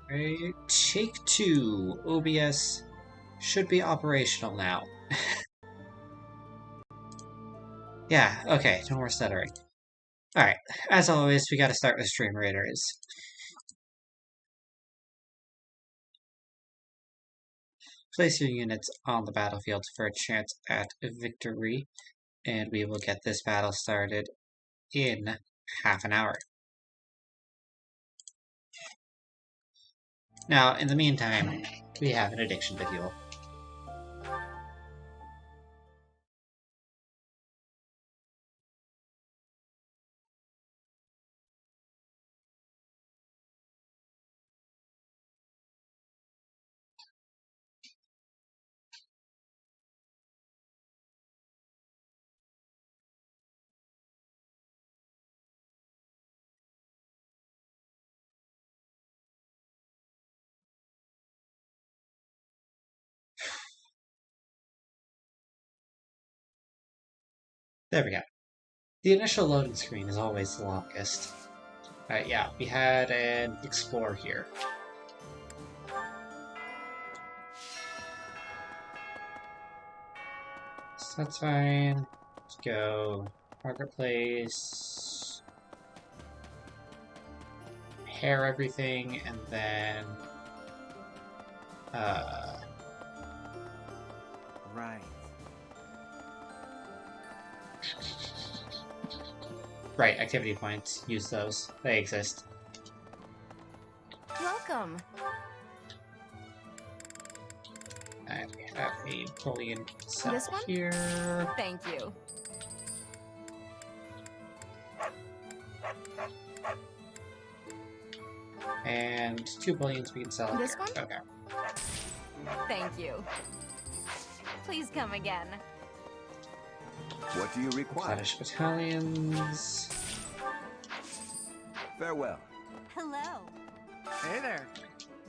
Alright, take two. OBS should be operational now. Yeah, okay, no more stuttering. Alright, as always, we gotta start with Stream Raiders. Place your units on the battlefield for a chance at victory, and we will get this battle started in half an hour. Now, in the meantime, we have an addiction to fuel. There we go. The initial loading screen is always the longest. Alright, yeah, we had an Explorer here. So that's fine. Let's go Marketplace. Pair everything, and then... Right. Right, activity points. Use those. They exist. Welcome. And we have a bullion cell This one? here. Thank you. And 2 bullions we can sell This here. one? Okay. Thank you. Please come again. What do you require? Replenish battalions. Farewell. Hello. Hey there.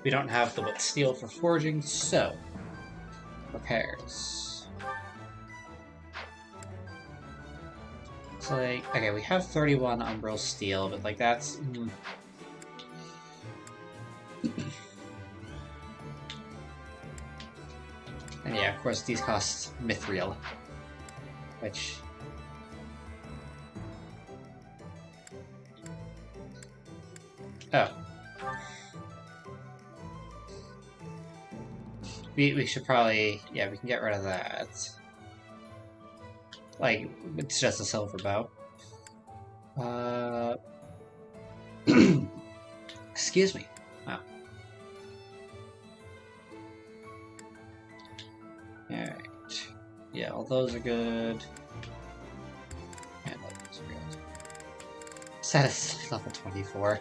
We don't have the wet steel for forging, so repairs. So like, okay, we have 31 umbral steel, but like that's. And yeah, of course, these cost mithril, which. Oh. We should probably, yeah, we can get rid of that. Like, it's just a silver bow. Excuse me. Wow. Alright. Yeah, all those are good. And all those are good. Status level 24.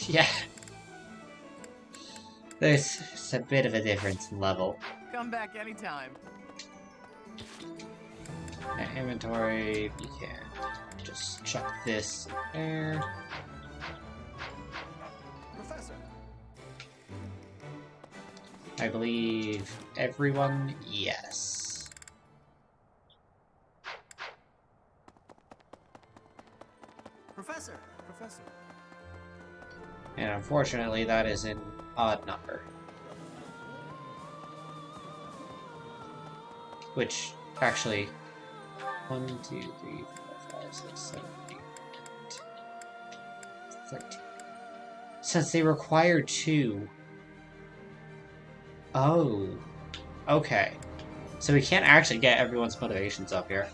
Yeah. There's a bit of a difference in level. Come back anytime. Inventory, we can just chuck this in there. Professor. I believe everyone, yes. Professor. Professor. And unfortunately, that is an odd number. Which, actually, 1, 2, 3, 4, 5, 6, 7, 8, 13. Since they require 2. Oh. Okay. So we can't actually get everyone's motivations up here.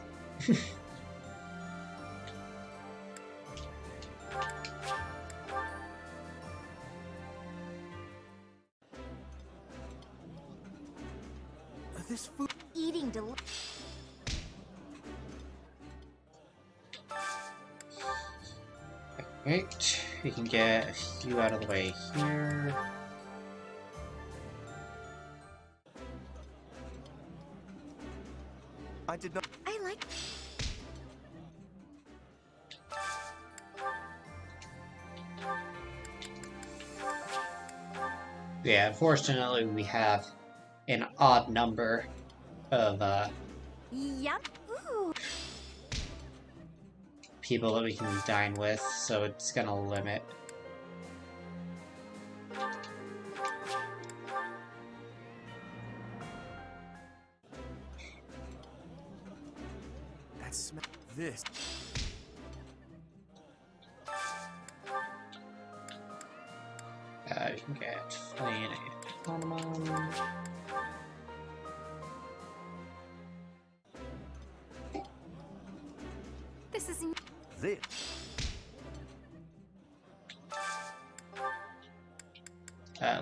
This food. Eating Right, we can get a few out of the way here. I did not. I like. Yeah, unfortunately we have an odd number of Yep. Ooh. people that we can dine with, so it's gonna limit. smell this. You can get Flame and Hormone. This is This.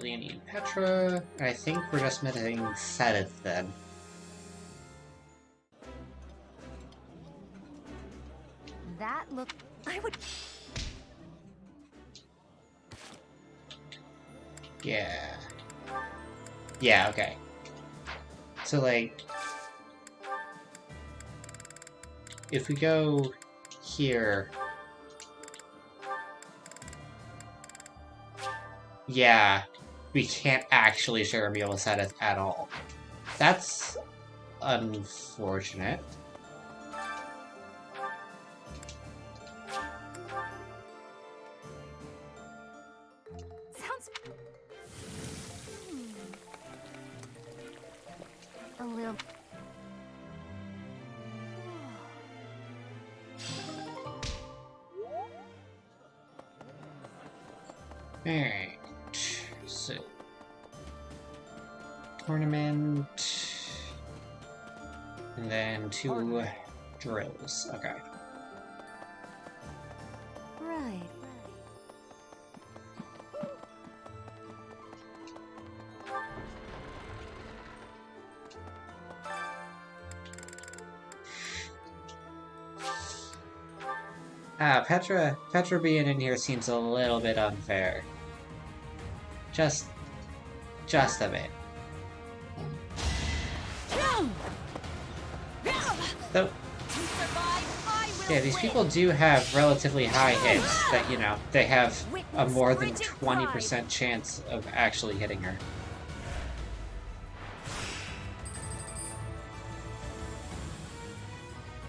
Leonie and Petra. I think we're just missing Sedith then. that look. I would. Yeah. Yeah, okay. So, like, if we go here, yeah, we can't actually share a meal with Sedith at all. That's unfortunate. Sounds. A little. Alright. So. Tournament. And then 2 drills. Okay. Right. Petra being in here seems a little bit unfair. Just a bit. Though, yeah, these people do have relatively high hits that, you know, they have a more than 20% chance of actually hitting her.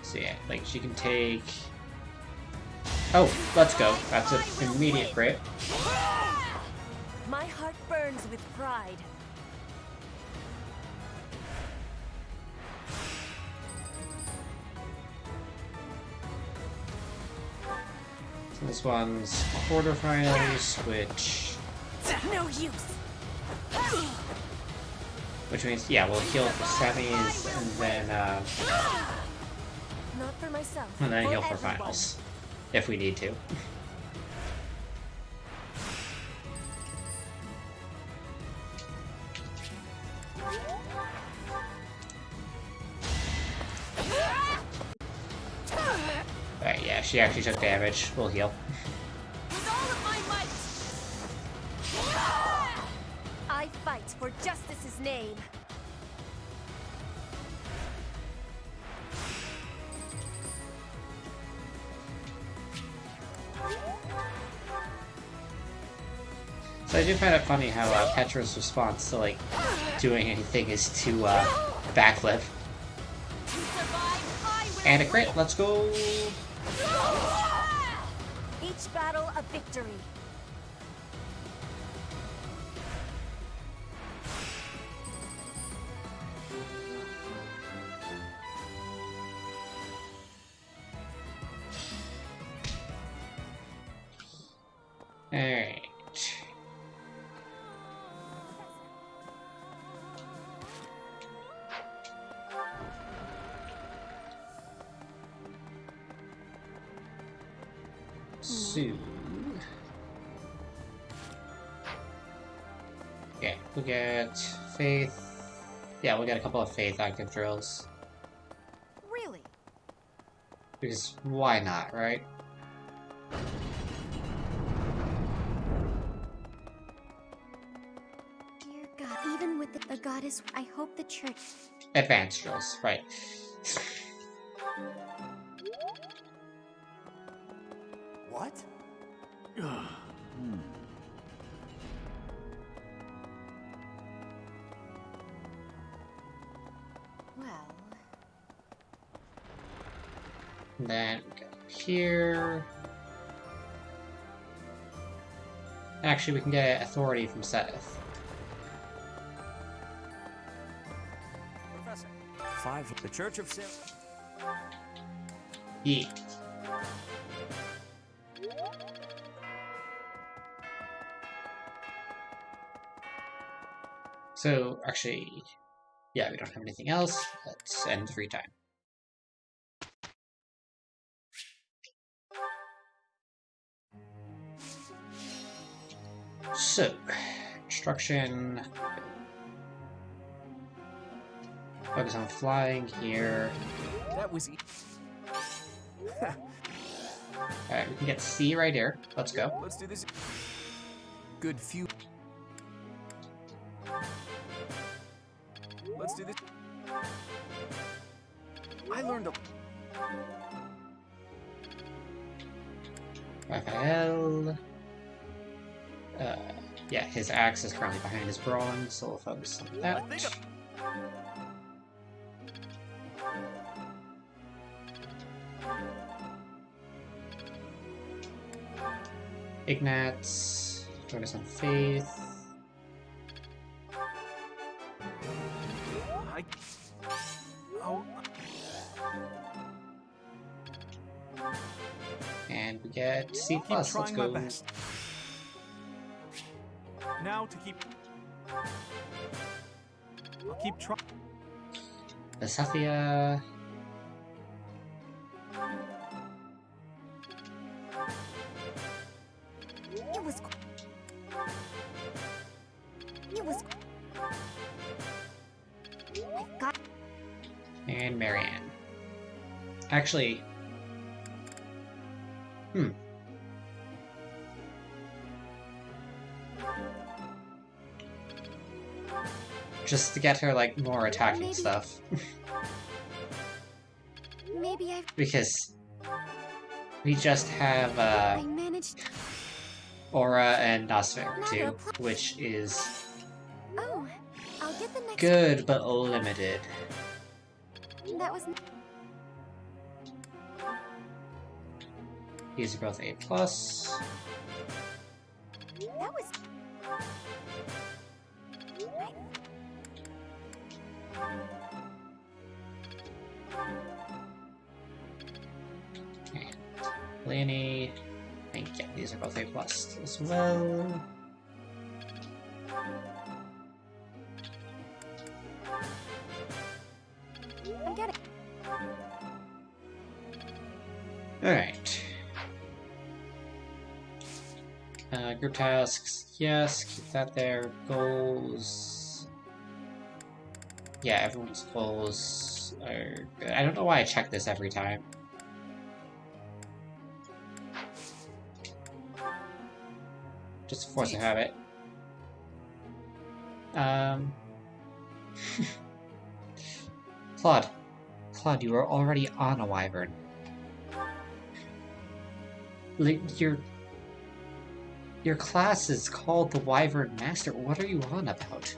So yeah, like, she can take... Oh, let's go. That's an immediate crit. My heart burns with pride. So this one's quarterfinals, No use. which means, yeah, we'll heal for semis, Not for myself. and then heal for everyone. finals, if we need to. Alright, yeah, she actually took damage. We'll heal. With all of my might. I fight for justice's name. So I do find it funny how Petra's response to, like, doing anything is to backflip. And a crit, let's go! Each battle a victory. Alright. So... Okay, we'll get Faith. Yeah, we'll get a couple of Faith active drills. Really? Because why not, right? Dear God, even with the goddess, I hope the church. Advanced drills, right. What? Well, And then we go here. Actually, we can get authority from Sedith. Professor. 5. The Church of Sil. Yeah. So, actually, yeah, we don't have anything else. Let's end free time. So, instruction. Focus on flying here. That was Alright, we can get C right here. Let's go. Let's do this. Good few. Let's do this. I learned a. Raphael. Yeah, his axe is currently behind his bronze, so we'll focus on that. Ignatz, focus on faith. And we get C+. Let's go. My best. Now to keep. I'll keep trying. Vesathia. It was. I've got. And Marianne. Actually. Just to get her, like, more attacking stuff. Maybe I've. Because we just have, I managed. Aura and Nosfer too, which is Oh, I'll get the next. good but limited. That was. These are both A+. That was. And Laney, I think, yeah, these are both A+ as well. I get it. Alright. Group tasks, yes, keep that there. Goals. Yeah, everyone's goals are good. I don't know why I check this every time. Just force a habit. Claude. Claude, you are already on a wyvern. Like, your class is called the Wyvern Master. What are you on about?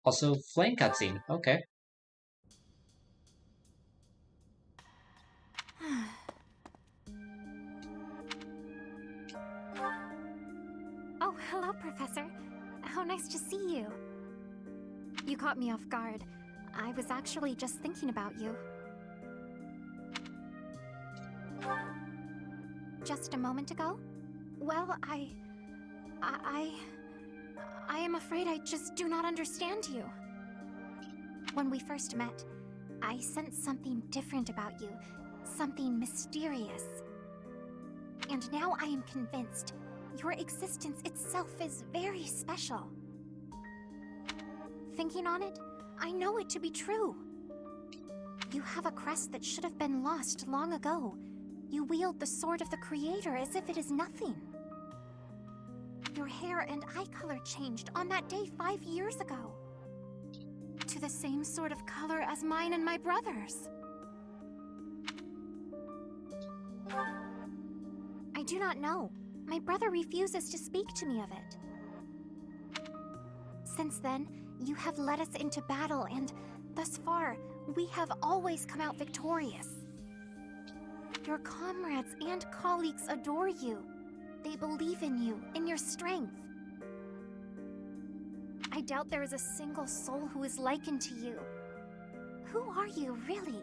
Also, flame cutscene. Okay. Oh, hello, Professor. How nice to see you. You caught me off guard. I was actually just thinking about you. Just a moment ago? Well, I am afraid I just do not understand you. When we first met, I sensed something different about you, something mysterious. And now I am convinced your existence itself is very special. Thinking on it, I know it to be true. You have a crest that should have been lost long ago. You wield the sword of the Creator as if it is nothing. Your hair and eye color changed on that day 5 years ago. To the same sort of color as mine and my brother's. I do not know. My brother refuses to speak to me of it. Since then, you have led us into battle and, thus far, we have always come out victorious. Your comrades and colleagues adore you. They believe in you, in your strength. I doubt there is a single soul who is likened to you, Who are you, really?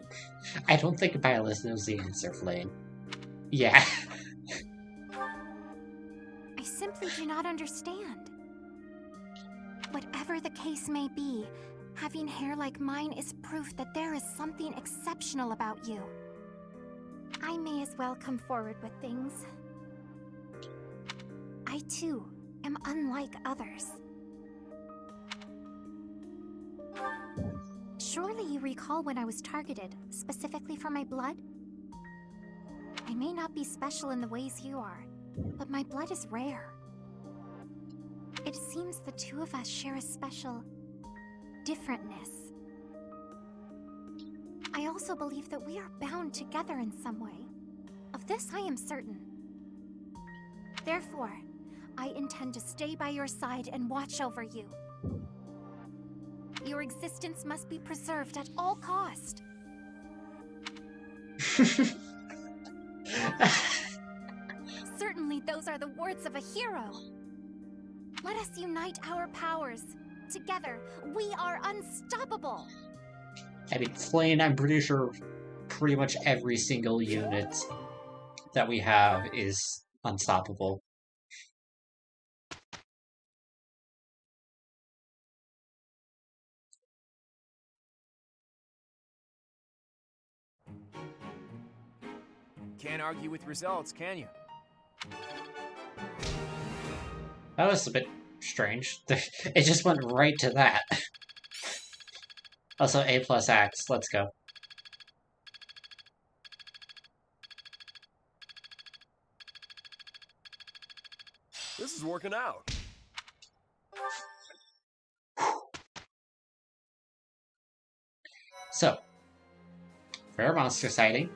I don't think Byleth knows the answer, Flame. Yeah. I simply do not understand. Whatever the case may be, having hair like mine is proof that there is something exceptional about you. I may as well come forward with things. I, too, am unlike others. Surely you recall when I was targeted, specifically for my blood? I may not be special in the ways you are, but my blood is rare. It seems the two of us share a special differentness. I also believe that we are bound together in some way. Of this I am certain. Therefore, I intend to stay by your side and watch over you. Your existence must be preserved at all cost. Certainly those are the words of a hero. Let us unite our powers. Together, we are unstoppable. I mean, Flame, I'm pretty sure pretty much every single unit that we have is unstoppable. Can't argue with results, can you? That was a bit strange. It just went right to that. Also, A plus X. Let's go. This is working out. So, rare monster sighting.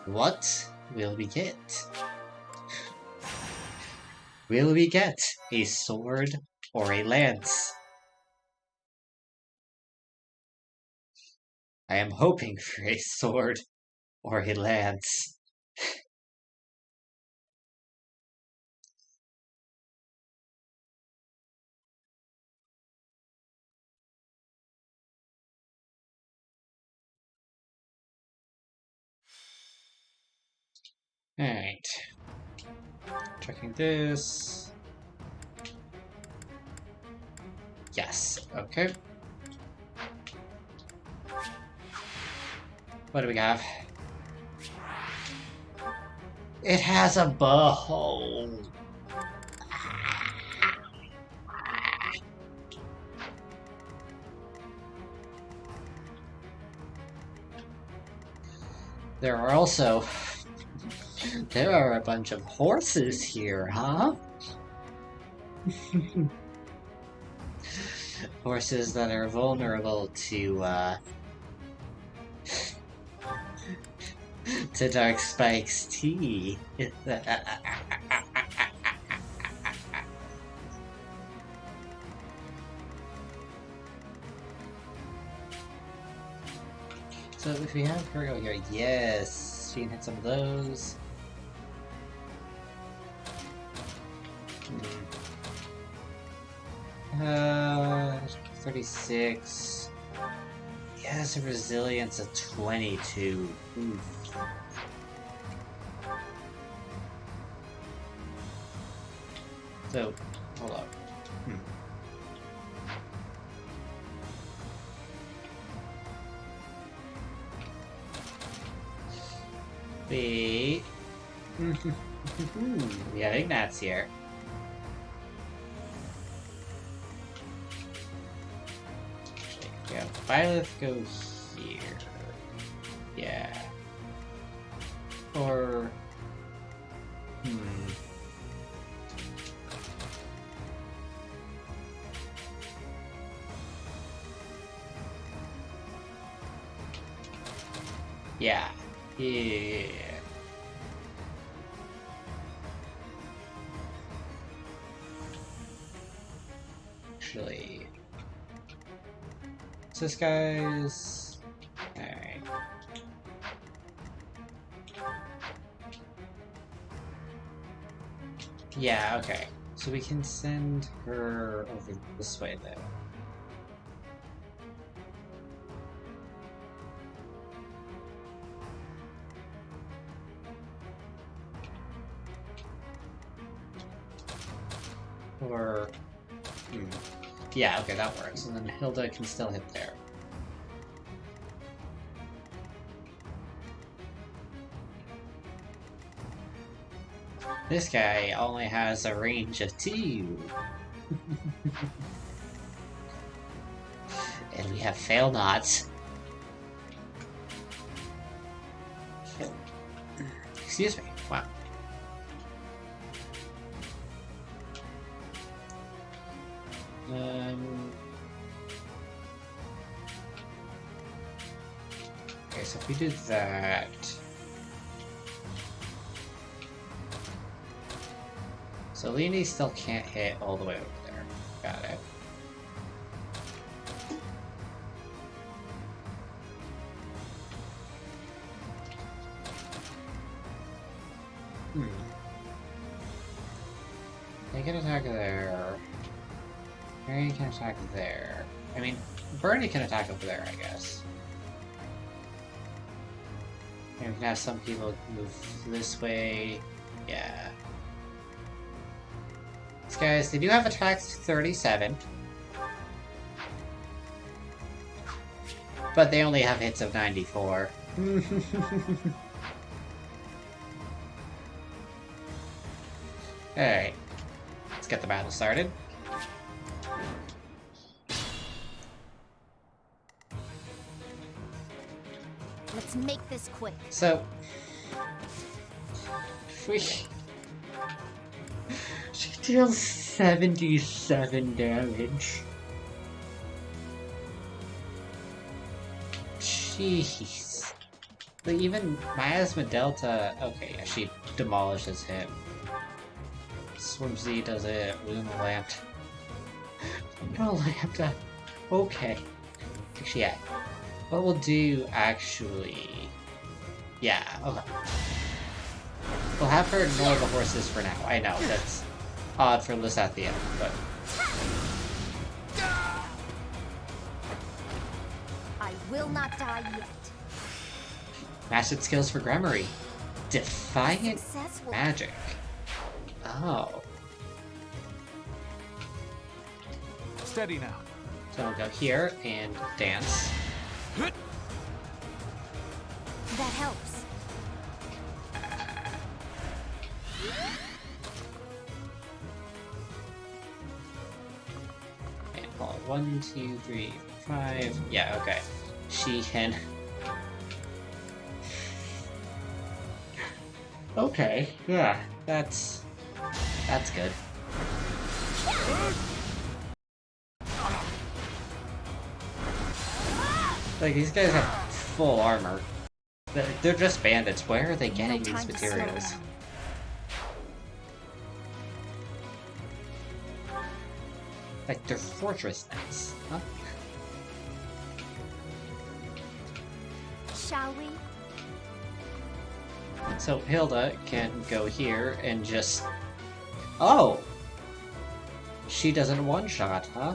What will we get? Will we get a sword or a lance? I am hoping for a sword or a lance. Alright. Checking this. Yes, okay. What do we have? It has a bow. There are also... There are a bunch of horses here, huh? Horses that are vulnerable to, to Dark Spike's tea. So if we have her go here, yes, she can hit some of those. 36. He has a resilience of 22. Oof. So, hold up. Wait. We have Ignat's here. Yeah, Byleth go here. Yeah. Or... Yeah. Yeah. Actually... So this guy's... Alright. Yeah, okay. So we can send her over this way, though. Or... yeah, okay, that works. And then Hilda can still hit there. This guy only has a range of 2. And we have fail knots. Excuse me. Wow. Okay, so if we do that... So Leonie still can't hit all the way over there. Got it. They can attack there. Mary can attack there. I mean, Bernie can attack over there, I guess. And we can have some people move this way. Yeah. These guys, they do have attack 37. But they only have hits of 94. Alright. Let's get the battle started. Let's make this quick. So, she deals 77 damage. Jeez. But even Miasma Delta, okay, yeah, she demolishes him. Swimsy does it. Luna Lambda. Luna Lambda. Okay. Actually, yeah. What we'll do, actually... yeah, okay. We'll have her ignore the horses for now. I know, that's odd for Lysathian, but... I will not die yet. Mastered skills for Gremory. Defiant Successful. magic. Oh. Steady now. So we'll go here and dance. That helps. And fall 1, 2, 3, 5. Yeah, okay. She can. Okay, yeah, that's good. Like, these guys have full armor. They're just bandits. Where are they getting these materials? Like, they're fortress knights, huh? Shall we? So Hilda can go here and just... oh! She doesn't one-shot, huh?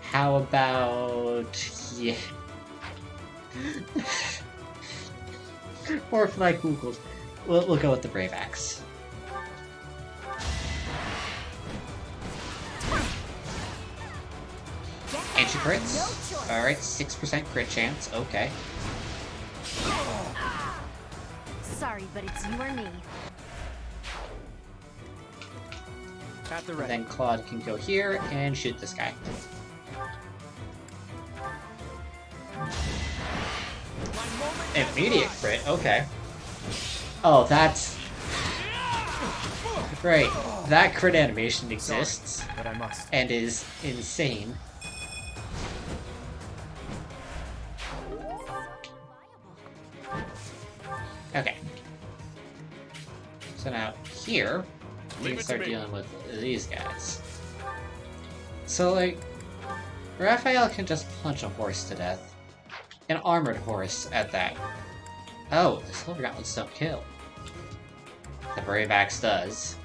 How about... yeah... or if I googled, we'll go with the Brave Axe. And she crits. Alright, 6% crit chance, okay. Sorry, but it's you or me. At the And ready. then Claude can go here and shoot this guy. Immediate crit, okay. Oh, that's... right, that crit animation exists But I must. and is insane. Okay. So now, here, we Leave can it start to me. dealing with these guys. So, like, Raphael can just punch a horse to death. An armored horse, at that. Oh, the Silver Gauntlets don't kill. The Brave Axe does.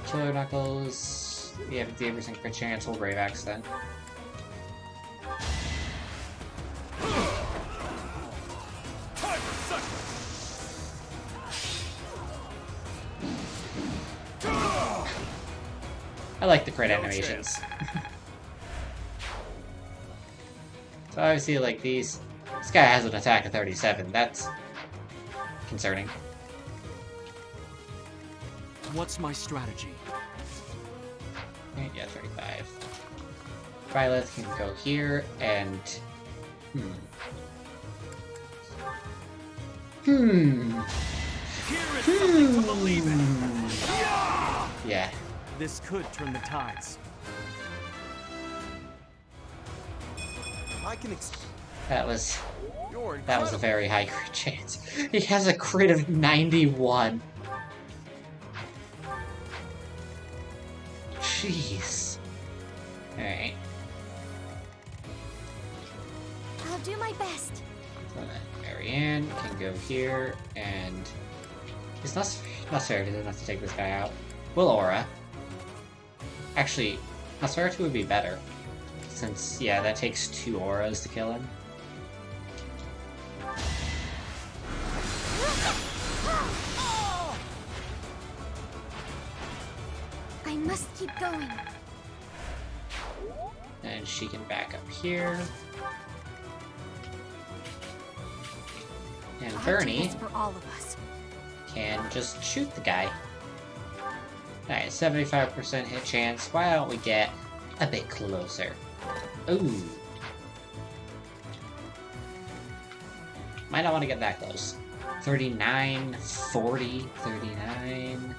Killer Knuckles. We have a 50% crit chance. We'll Brave Axe then. I like the crit animations. So obviously, like this guy has an attack of 37. That's concerning. What's my strategy? Yeah, 35. Violet can go here and Here is something to believe in. Yeah. This could turn the tides. I can That was You're a incredible. very high crit chance. He has a crit of 91. Jeez. Alright. I'll do my best. So then Marianne can go here, and it's not necessary to have to take this guy out. Will Aura. Actually, Nosferatu would be better. Since, yeah, that takes 2 auras to kill him. I must keep going. And she can back up here. And I'll do Bernie this for all of us. can just shoot the guy. Alright, 75% hit chance. Why don't we get a bit closer? Ooh. Might not want to get that close. 39, 40, 39.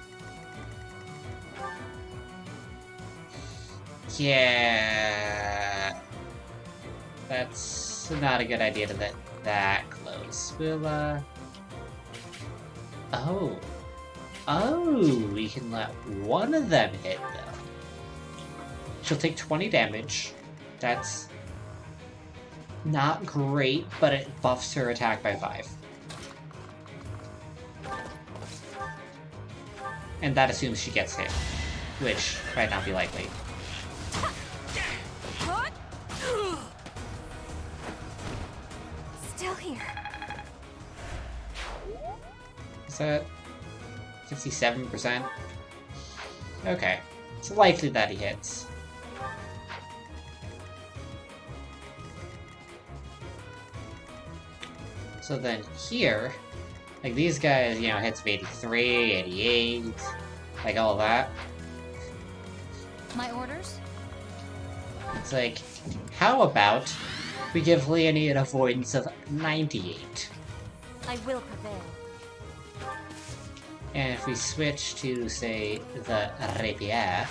Yeah. That's not a good idea to get that close. We'll, Oh. Oh, we can let one of them hit, though. She'll take 20 damage. That's not great, but it buffs her attack by 5. And that assumes she gets hit, which might not be likely. Still here. Is that 57%? Okay. It's likely that he hits. So then here, like these guys, you know, hits of 83, 88, like all that. My orders? It's like, how about we give Leonie an avoidance of 98? I will prevail. And if we switch to, say, the Rapier,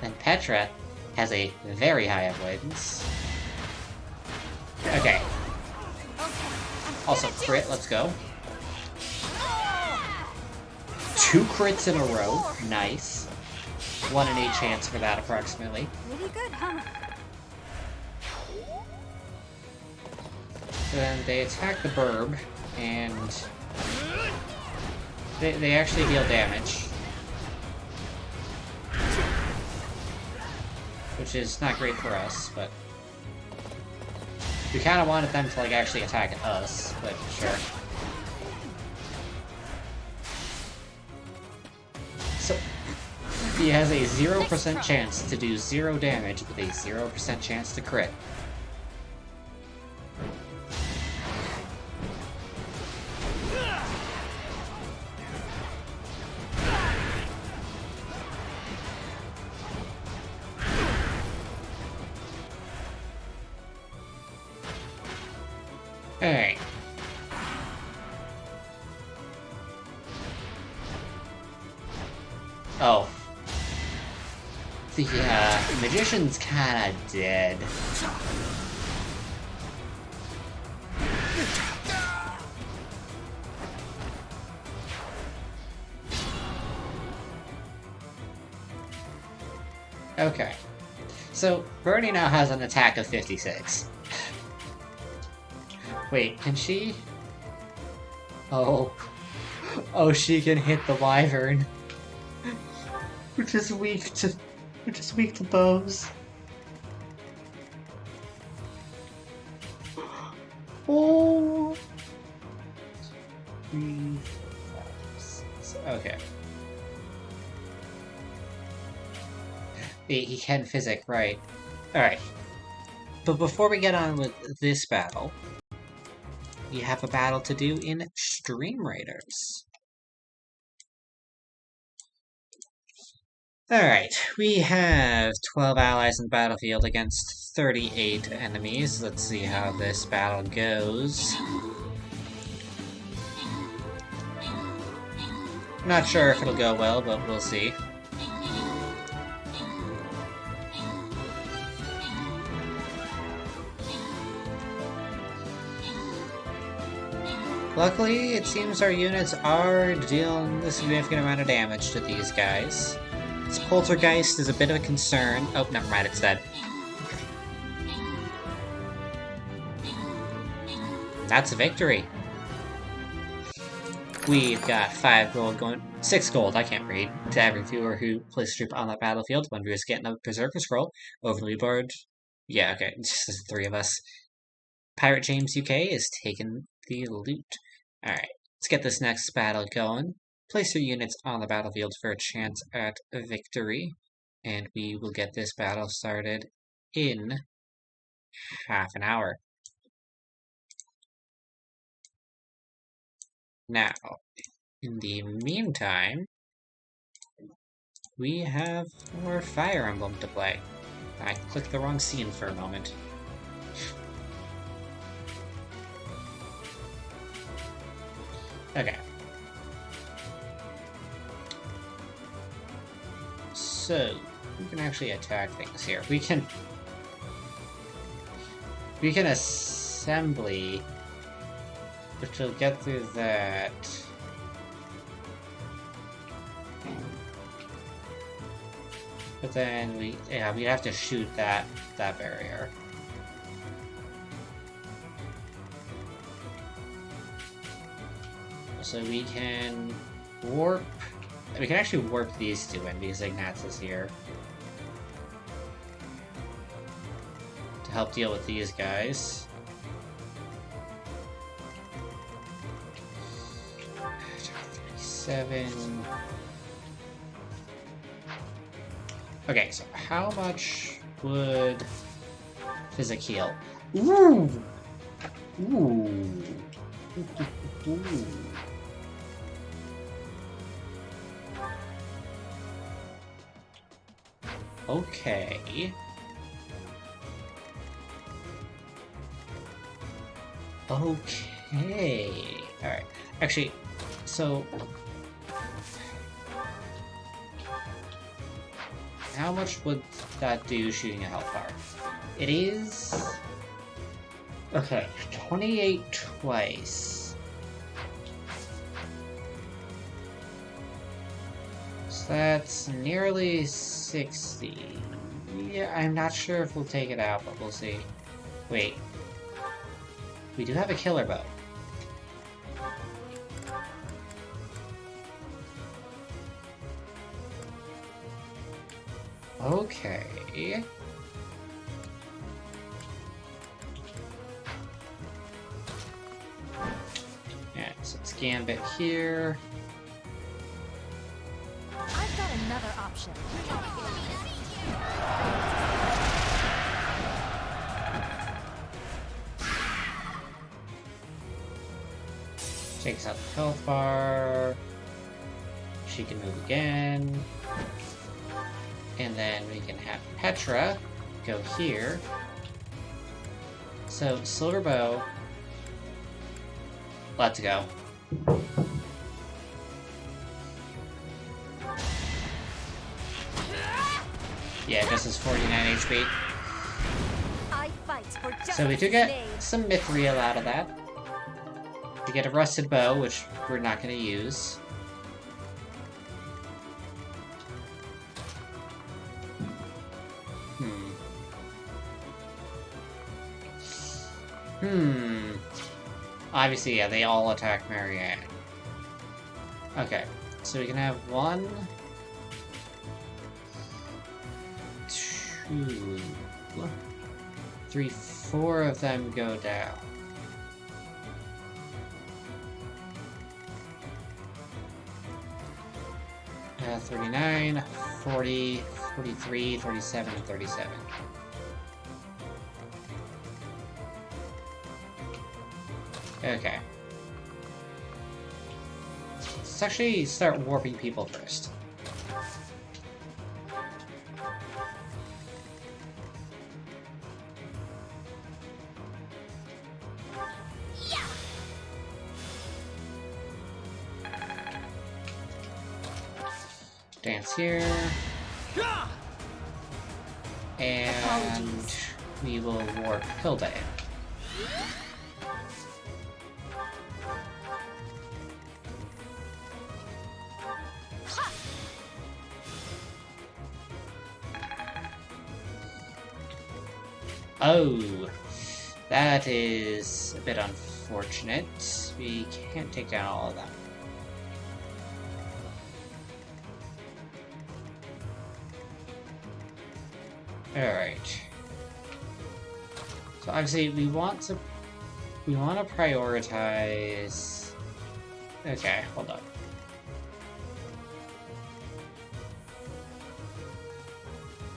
then Petra has a very high avoidance. Okay. Also, crit, let's go. 2 crits in a row. Nice. 1 in 8 chance for that, approximately. Pretty good, huh? So then they attack the Burb, and they actually deal damage. Which is not great for us, but we kind of wanted them to like actually attack us, but sure. So he has a 0% chance to do 0 damage with a 0% chance to crit. Alright. Oh. The magician's kinda dead. Okay. So, Bernie now has an attack of 56. Wait, can she? Oh. Oh, she can hit the wyvern. We're just weak to bows. Oh. 3, 5, 6. Okay. He can physic, right? All right. But before we get on with this battle, we have a battle to do in Stream Raiders. Alright, we have 12 allies in the battlefield against 38 enemies. Let's see how this battle goes. Not sure if it'll go well, but we'll see. Luckily, it seems our units are dealing a significant amount of damage to these guys. This poltergeist is a bit of a concern. Oh, never mind, it's dead. That's a victory. We've got 5 gold going, 6 gold, I can't read, to every viewer who plays a troop on that battlefield. One viewer's getting a Berserker Scroll over the leaderboard. Yeah, okay, just the 3 of us. Pirate James UK is taking the loot. Alright, let's get this next battle going. Place your units on the battlefield for a chance at a victory, and we will get this battle started in half an hour. Now, in the meantime, we have more Fire Emblem to play. I clicked the wrong scene for a moment. Okay. So, we can actually attack things here. We can assembly, which will get through that. But then we'd have to shoot that barrier. So we can warp. We can actually warp these two in because Ignatz is here to help deal with these guys. 37. Okay, so how much would physic heal? Ooh! Ooh! Ooh. Okay. Okay. Alright. Actually, so... how much would that do shooting a health bar? It is... okay, 28 twice. So that's nearly 60. Yeah, I'm not sure if we'll take it out, but we'll see. Wait. We do have a killer bow. Okay. Yeah, so it's Gambit here. I've got another option. Takes out the health bar. She can move again. And then we can have Petra go here. So, Silver Bow. Let's go. Yeah, just as 49 HP. I fight for So we do get some Mithril out of that. We get a Rusted Bow, which we're not going to use. Obviously, yeah, they all attack Marianne. Okay, so we can have one 2, 3, 4 of them go down. – 39, 40, 43, 37, and 37. Okay. Let's actually start warping people first. Dance here. And Apologies. we will warp Hilda in. Oh, that is a bit unfortunate. We can't take down all of them. Alright. So obviously we want to prioritize. Okay, hold on.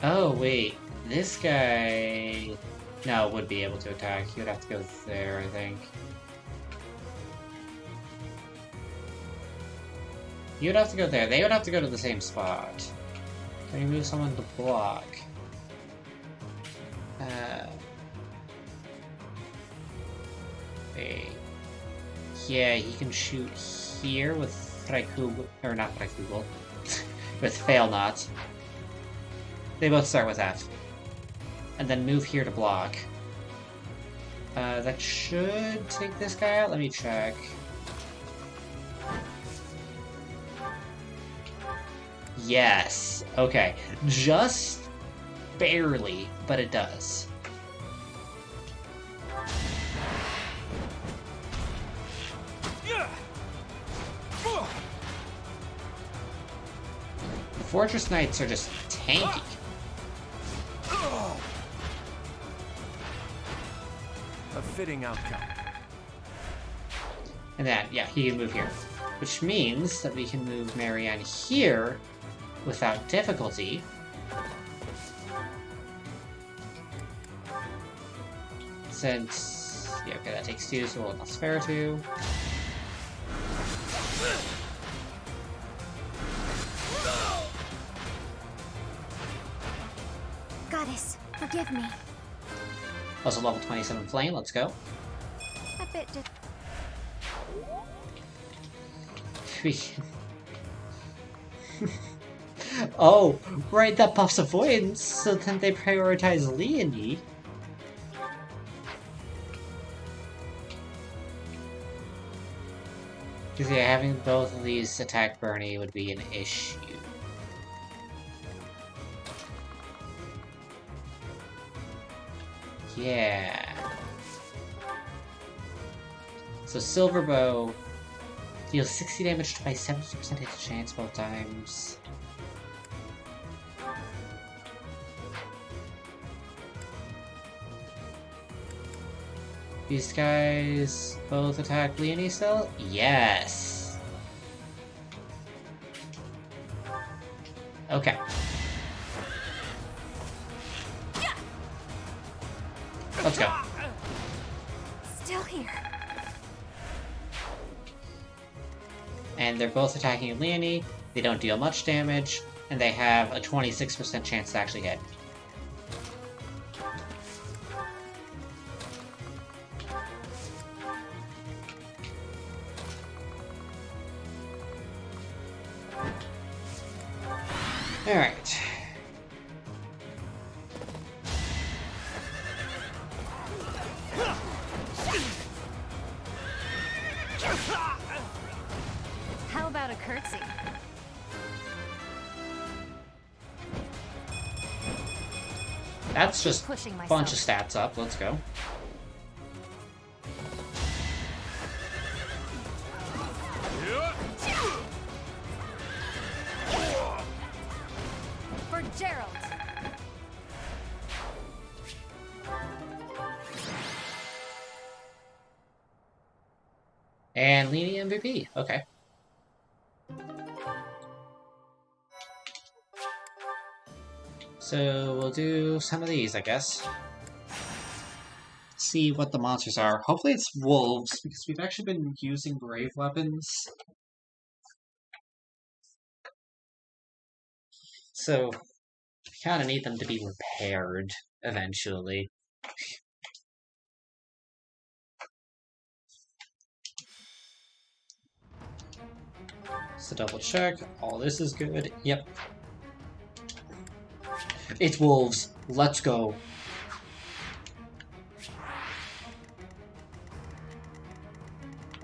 Oh wait, this guy no would be able to attack. He would have to go there, I think. He would have to go there. They would have to go to the same spot. Can you move someone to block? Wait. Yeah, he can shoot here with Freikugel, or not Freikugel, with Fail Not. They both start with F. And then move here to block. That should take this guy out. Let me check. Yes. Okay. Just barely, but it does. Fortress Knights are just tanky. A fitting outcome. And then, yeah, he can move here. Which means that we can move Marianne here without difficulty. Since, yeah, okay, that takes 2, so we'll not spare 2. Goddess, forgive me. Also level 27 Flame, let's go. A bit did. Oh, right, that buffs avoidance, so then they prioritize Leonie. Because yeah, having both of these attack Bernie would be an issue. Yeah. So Silver Bow deals 60 damage by 70% hit chance both times. These guys both attack Leonie still? Yes! Okay. Let's go. Still here. And they're both attacking Leonie. They don't deal much damage, and they have a 26% chance to actually hit. Alright. How about a curtsy? That's just a Pushing myself. bunch of stats up. Let's go. For Gerald. And Leany MVP. Okay. So we'll do some of these, I guess. See what the monsters are. Hopefully it's wolves, because we've actually been using brave weapons. So we kind of need them to be repaired eventually. So double check. All this is good. Yep. It's wolves. Let's go.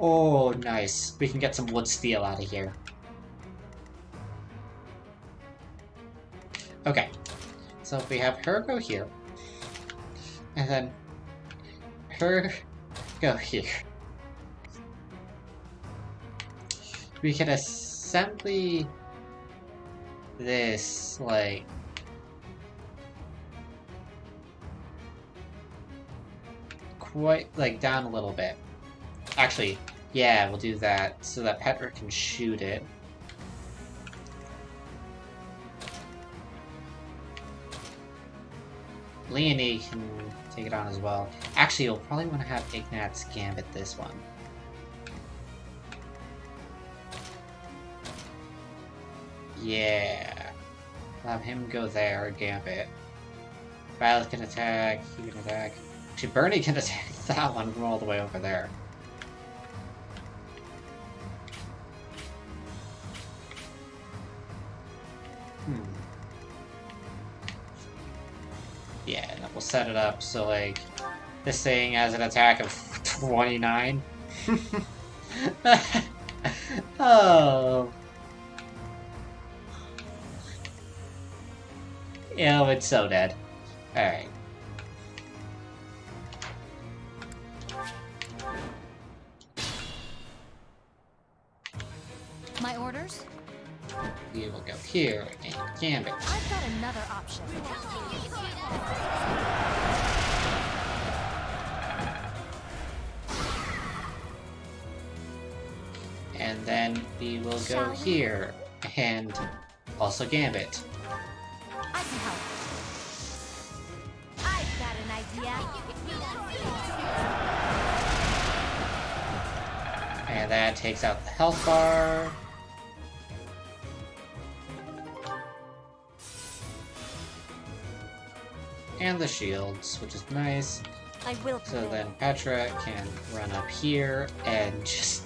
Oh, nice. We can get some wood steel out of here. Okay. So if we have her go here, and then her go here, we can assembly this, like, quite, like, down a little bit. Actually, yeah, we'll do that so that Petra can shoot it. Leonie can take it on as well. Actually, you'll probably want to have Ignat's Gambit this one. Yeah. Have him go there, Gambit. Violet can attack, he can attack. Actually, Bernie can attack that one from all the way over there. Yeah, and then we'll set it up so, like, this thing has an attack of 29. Oh. Oh, it's so dead. Alright. My orders? We will go here and Gambit. I've got another option. And then we will go here and also Gambit. I can help. I've got an idea. And that takes out the health bar. And the shields, which is nice. I will. So then Petra can run up here and just...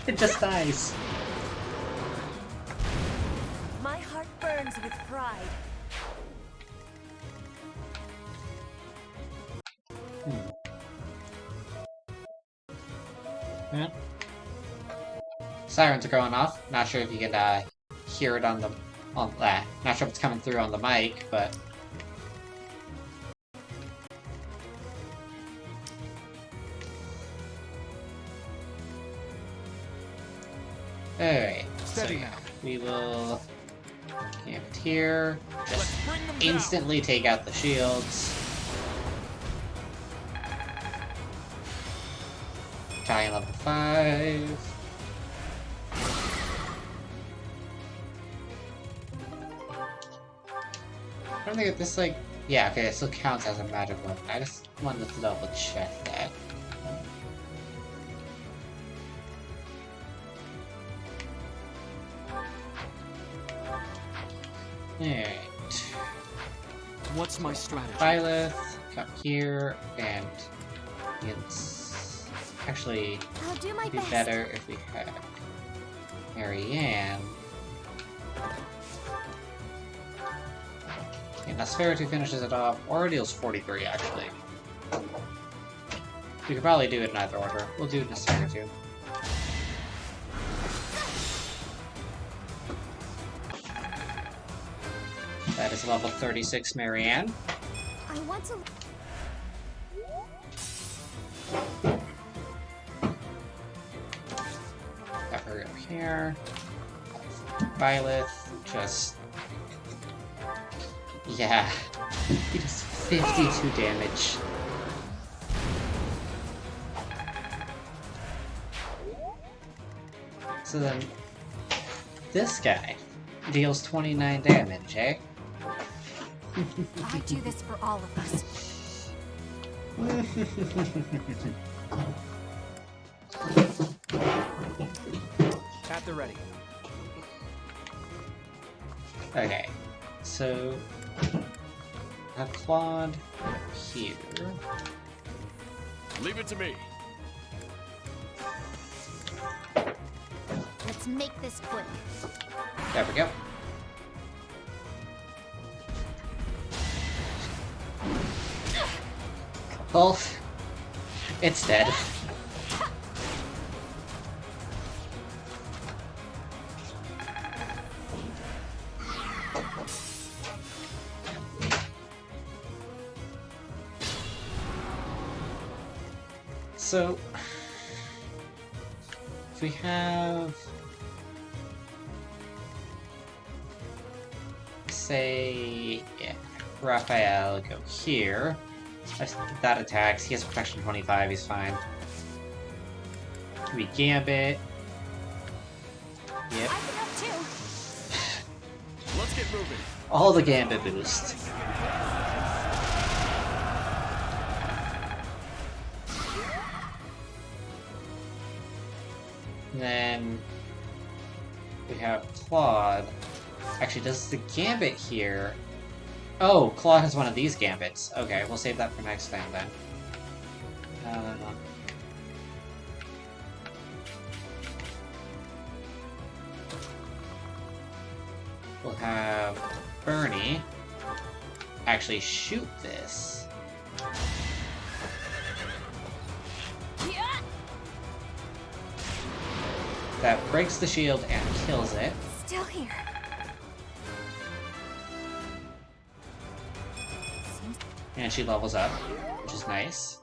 it just dies. My heart burns with pride. Yeah. Sirens are going off. Not sure if you can hear it on the... not sure if it's coming through on the mic, but... Alright, so Steady now. we will camp it here. Just Let's bring them instantly take out the shields. Giant level 5. I don't think if this, like... Yeah, okay, it still counts as a magic weapon. I just wanted to double check that. Alright. What's my strategy? Violet, come here, and it's actually I'll do my be best. better if we had Marianne. Okay, Nosferatu finishes it off, or it deals 43 actually. We could probably do it in either order. We'll do Nosferatu. That is level 36 Marianne. I want to. Have her up here. Violet, just... Yeah. He does 52 damage. So then, this guy deals 29 damage, eh? I do this for all of us. At the ready. Okay, so have Claude here. Leave it to me. Let's make this quick. There we go. Well, it's dead. So, if we have, say, yeah, Raphael go here. That attacks. He has protection 25. He's fine. We Gambit. Yep. I can help too. Let's get moving. All the Gambit boost. Then we have Claude. Actually, does the Gambit here... Oh, Claude has one of these Gambits. Okay, we'll save that for next time then. We'll have Bernie actually shoot this. That breaks the shield and kills it. Still here. And she levels up, which is nice.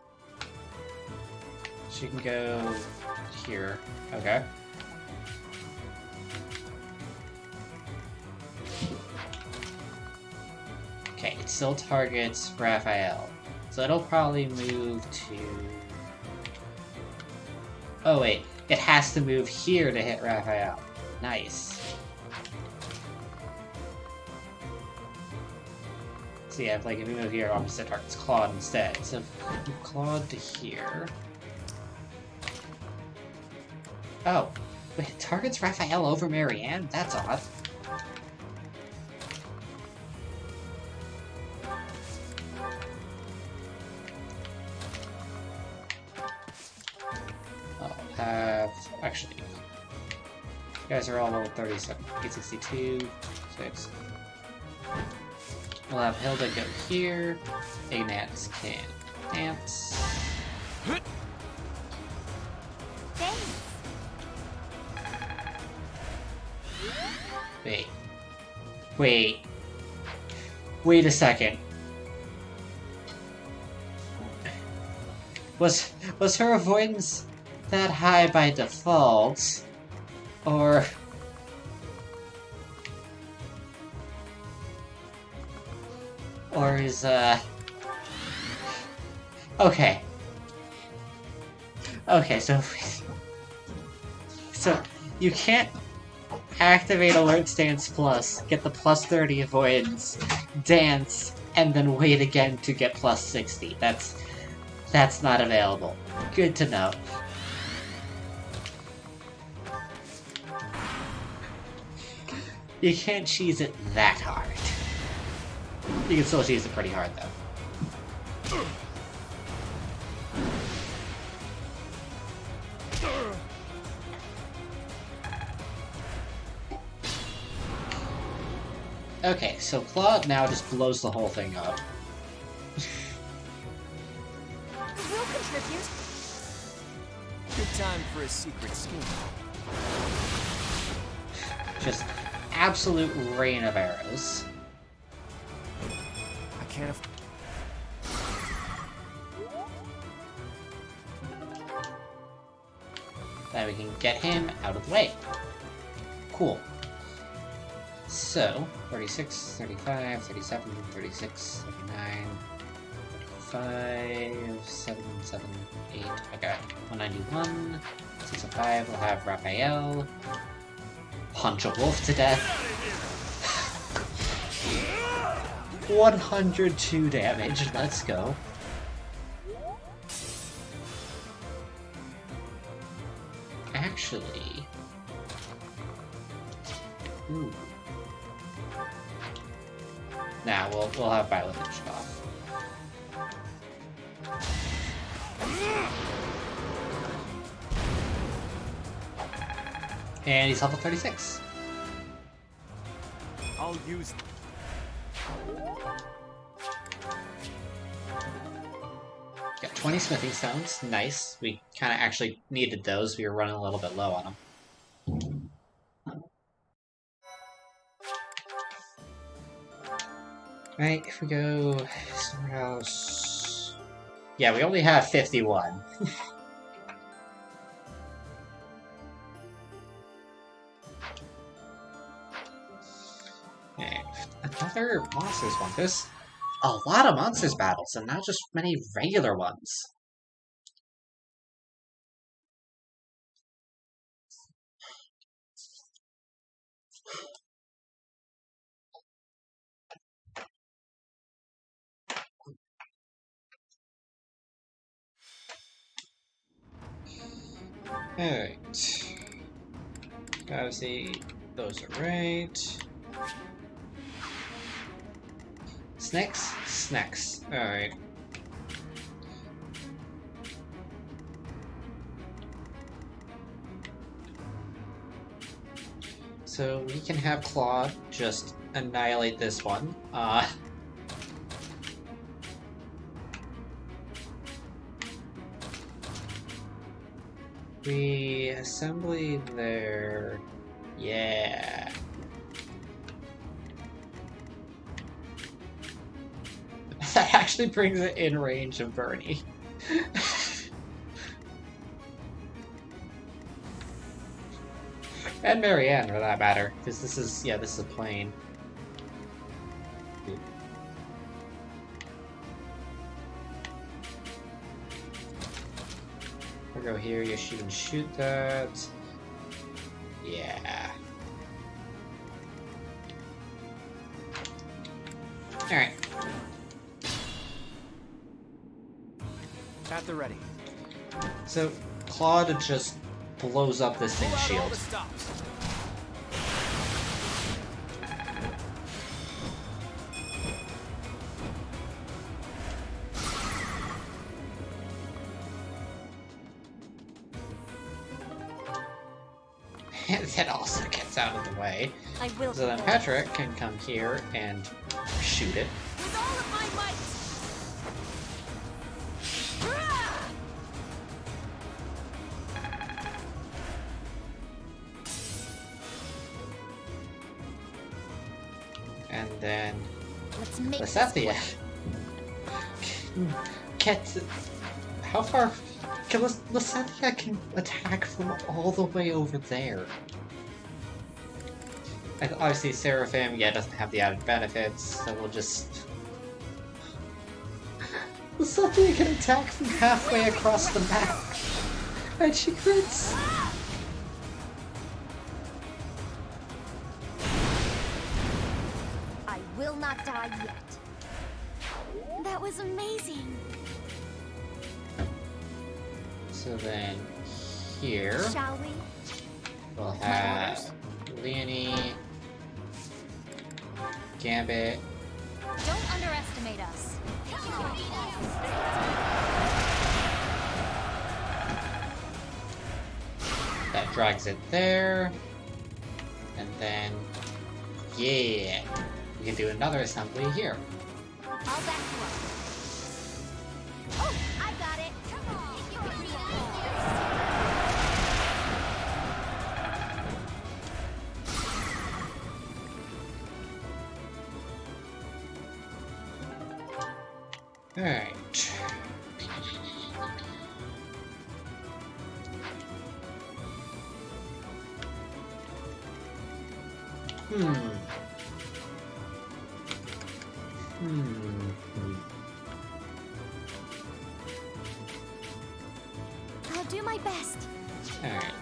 She can go here. Okay. Okay, it still targets Raphael. So it'll probably move to... Oh wait, it has to move here to hit Raphael. Nice. So yeah, like if we move here, opposite targets Claude instead. So if we move Claude to here... Oh, wait, it targets Raphael over Marianne? That's odd. I'll have... Actually, you guys are all level 37. 862, 6. We'll have Hilda go here. Ignatz can dance. Thanks. Wait. Wait. Wait a second. Was her avoidance that high by default? Or... Or is, Okay. Okay, so... So, you can't activate Alert Stance Plus, get the plus 30 avoidance, dance, and then wait again to get plus 60. That's not available. Good to know. You can't cheese it that hard. You can still cheese it pretty hard, though. Okay, so Claude now just blows the whole thing up. We'll contribute. Good time for a secret scheme. Just absolute rain of arrows. I can't. Then we can get him out of the way. Cool. So, 36, 35, 37, 36, 39, 5, 7, 7, 8. Okay. 191. 605. We'll have Raphael. Punch a wolf to death. 102 damage. Let's go. Actually. Ooh. Nah, we'll have Violet finished off. And he's level 36. I'll use. Got 20 smithing stones. Nice. We kind of actually needed those. We were running a little bit low on them. Right, if we go somewhere else... Yeah, we only have 51. Okay, another monsters one. There's a lot of monsters battles, and not just many regular ones. Alright. Gotta see, those are right. Snakes? Snacks. Alright. So we can have Claude just annihilate this one. We assembly there. Yeah. That actually brings it in range of Bernie. And Marianne, for that matter, because this is, yeah, this is a plane. We'll go here, you can shoot that. Yeah. Alright. At the ready. So, Claude just blows up this thing's Pull out all shield. the stops. And it also gets out of the way. I will. So then Patrick can come here and shoot it. With all of my might. And then Let's make this Lysethia work. get how far? Can Lysethia can attack from all the way over there. And obviously, Seraphim, yeah, doesn't have the added benefits, so we'll just. Lysethia can attack from halfway across the map, and she crits. I will not die yet. That was amazing. So then, here Shall we? we'll have Leonie, Gambit. Don't underestimate us. That drags it there. And then, yeah, we can do another assembly here. I'll back you up. Oh, I got it. Come on. If you can read Alright. do my best. Alright.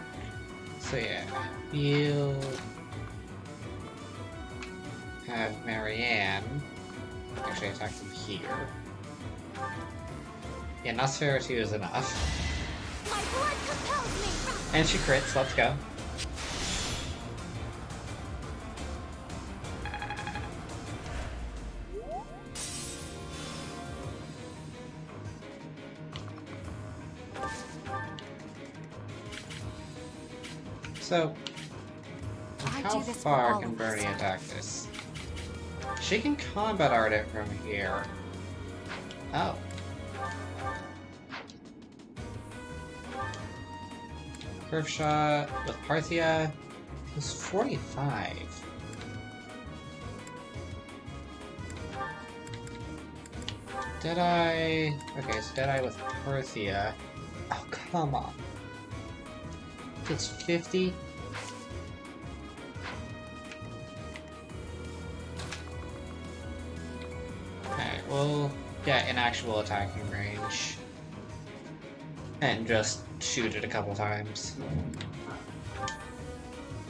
So yeah, we'll have Marianne actually attack from here. Yeah, Nosferatu is enough. My blood compels me. And she crits, let's go. So, I how do this for far all can of us. Bernie attack this? She can combat art it from here. Oh. Curve shot with Parthia was 45. Deadeye. Okay, so Deadeye with Parthia. Oh, come on. It's 50. Alright, we'll get an actual attacking range. And just shoot it a couple times.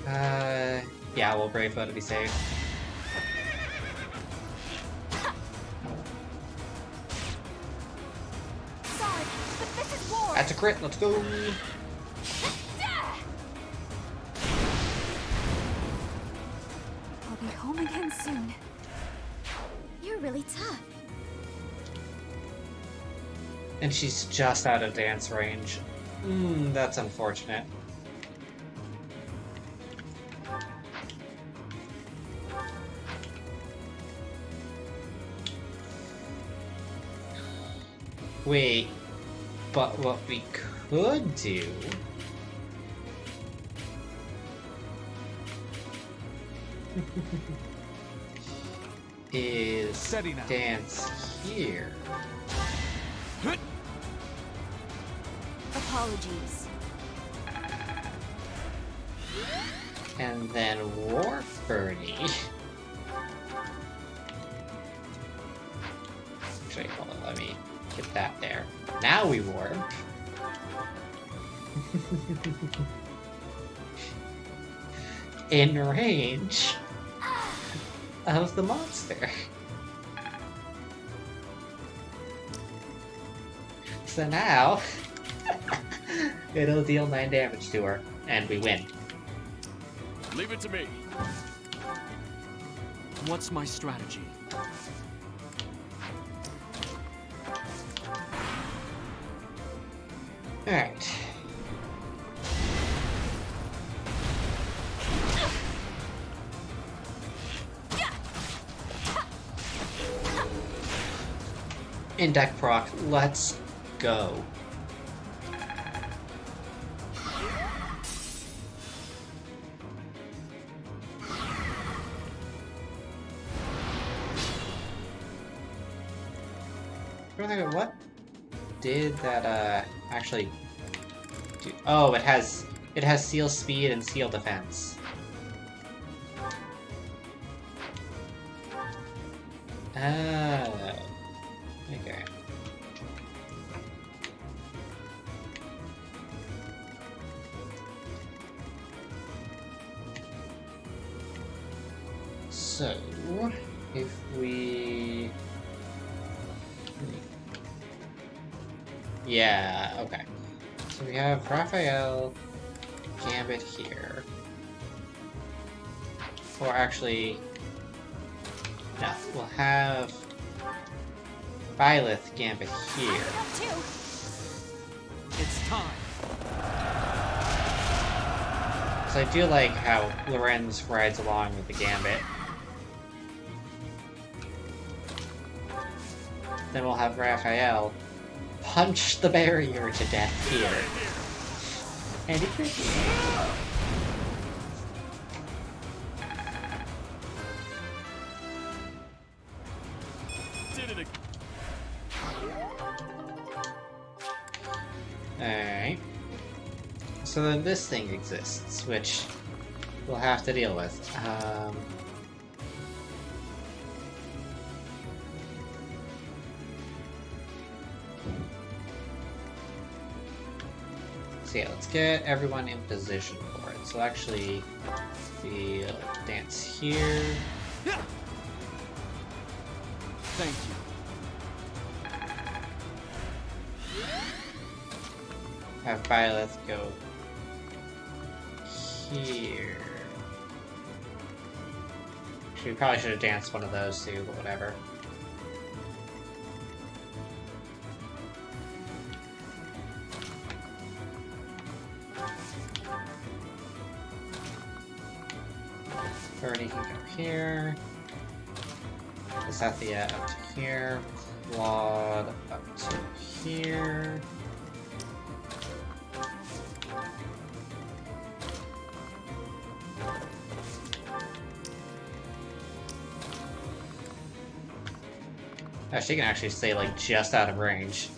Yeah, we'll Brave Foot to be safe. Sorry, but this is war. That's a crit, let's go! I'll be home again soon. You're really tough. And she's just out of dance range. That's unfortunate. Wait, but what we could do is Steady now. dance here. Apologies. And then Warp Birdie. Actually, hold on, let me get that there. Now we warp. In range of the monster. So now, it'll deal 9 damage to her, and we win. Leave it to me. What's my strategy? Alright. In deck proc, let's go. What did that actually do? Oh, it has seal speed and seal defense. Oh. Okay. So, if we... Yeah, okay. So we have Raphael, Gambit here. Or actually... No, we'll have Byleth, Gambit here. Up too. It's time. So I do like how Lorenz rides along with the Gambit. Then we'll have Raphael punch the barrier to death here. And he crits. Did it again. Alright. So then this thing exists, which we'll have to deal with. So yeah, let's get everyone in position for it. So actually, we'll dance here. Thank you. Have Violet go here. We probably should have danced one of those too, but whatever. Birdie can go here. Sathia up to here. Claude up to here. Oh, she can actually stay like just out of range.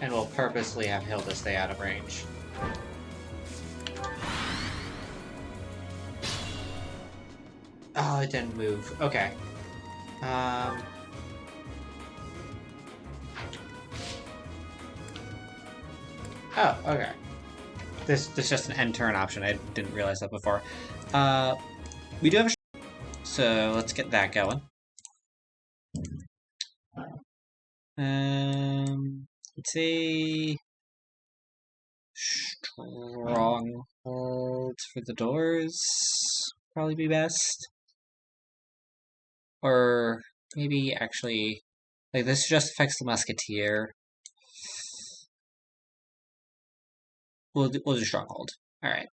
And we'll purposely have Hilda stay out of range. Oh, it didn't move. Okay. Oh, okay. This is just an end turn option. I didn't realize that before. We do have a so let's get that going. Let's say strongholds for the doors probably be best, or maybe actually like this just affects the musketeer. We'll do stronghold. All right.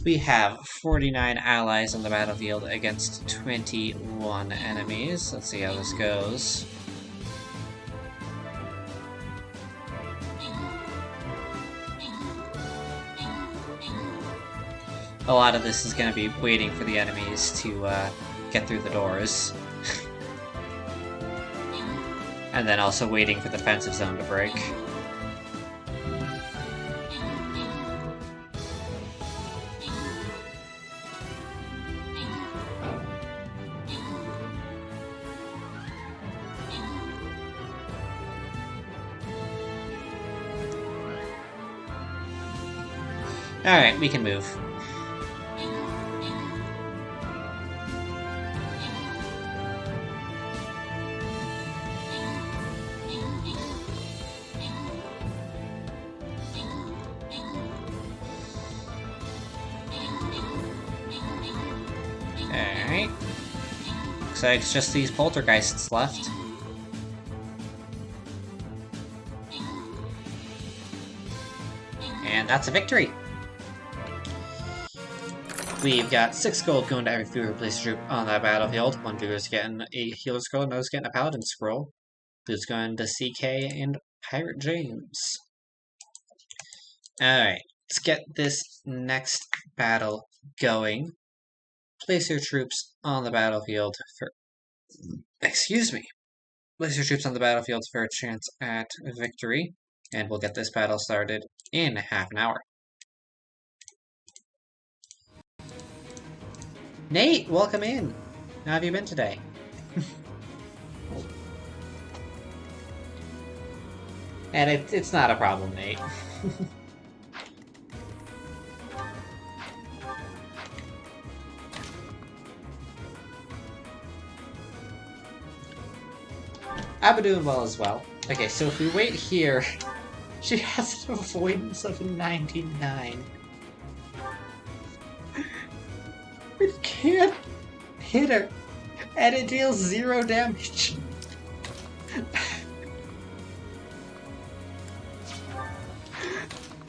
We have 49 allies on the battlefield against 21 enemies. Let's see how this goes. A lot of this is going to be waiting for the enemies to get through the doors. And then also waiting for the defensive zone to break. Alright, we can move. Alright. Looks like it's just these poltergeists left. And that's a victory! We've got 6 gold going to every fewer place troop on that battlefield. One dude's getting a healer scroll, another's getting a paladin scroll. Dude's going to CK and Pirate James. Alright, let's get this next battle going. Place your troops on the battlefield for... Excuse me. Place your troops on the battlefield for a chance at victory. And we'll get this battle started in half an hour. Nate, welcome in. How have you been today? And it's not a problem, Nate. I've been doing well as well. Okay, so if we wait here, she has an avoidance of 99. We can't hit her, and it deals 0 damage.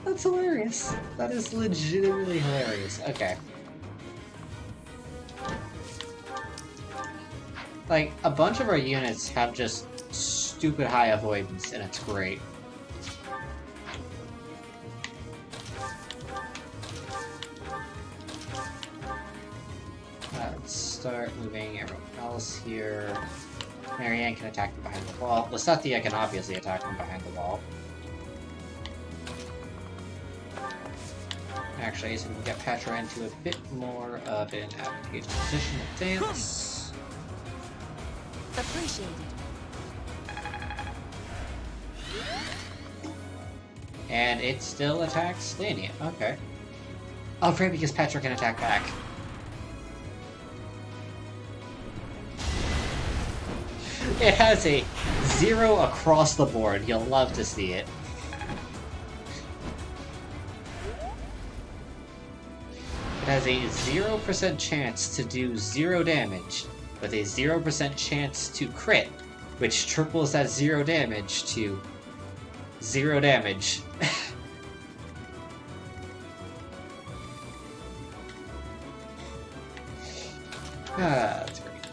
That's hilarious. That is legitimately hilarious. Okay. Like, a bunch of our units have just stupid high avoidance, and it's great. Let's start moving everyone else here. Marianne can attack from behind the wall. Lasathia can obviously attack from behind the wall. Actually, so we can get Patra into a bit more of an advantageous position to dance. Appreciated. And it still attacks Lania. Okay. Oh, great, because Petra can attack back. It has a 0 across the board. You'll love to see it. It has a 0% chance to do 0 damage, with a 0% chance to crit, which triples that 0 damage to 0 damage. That's great.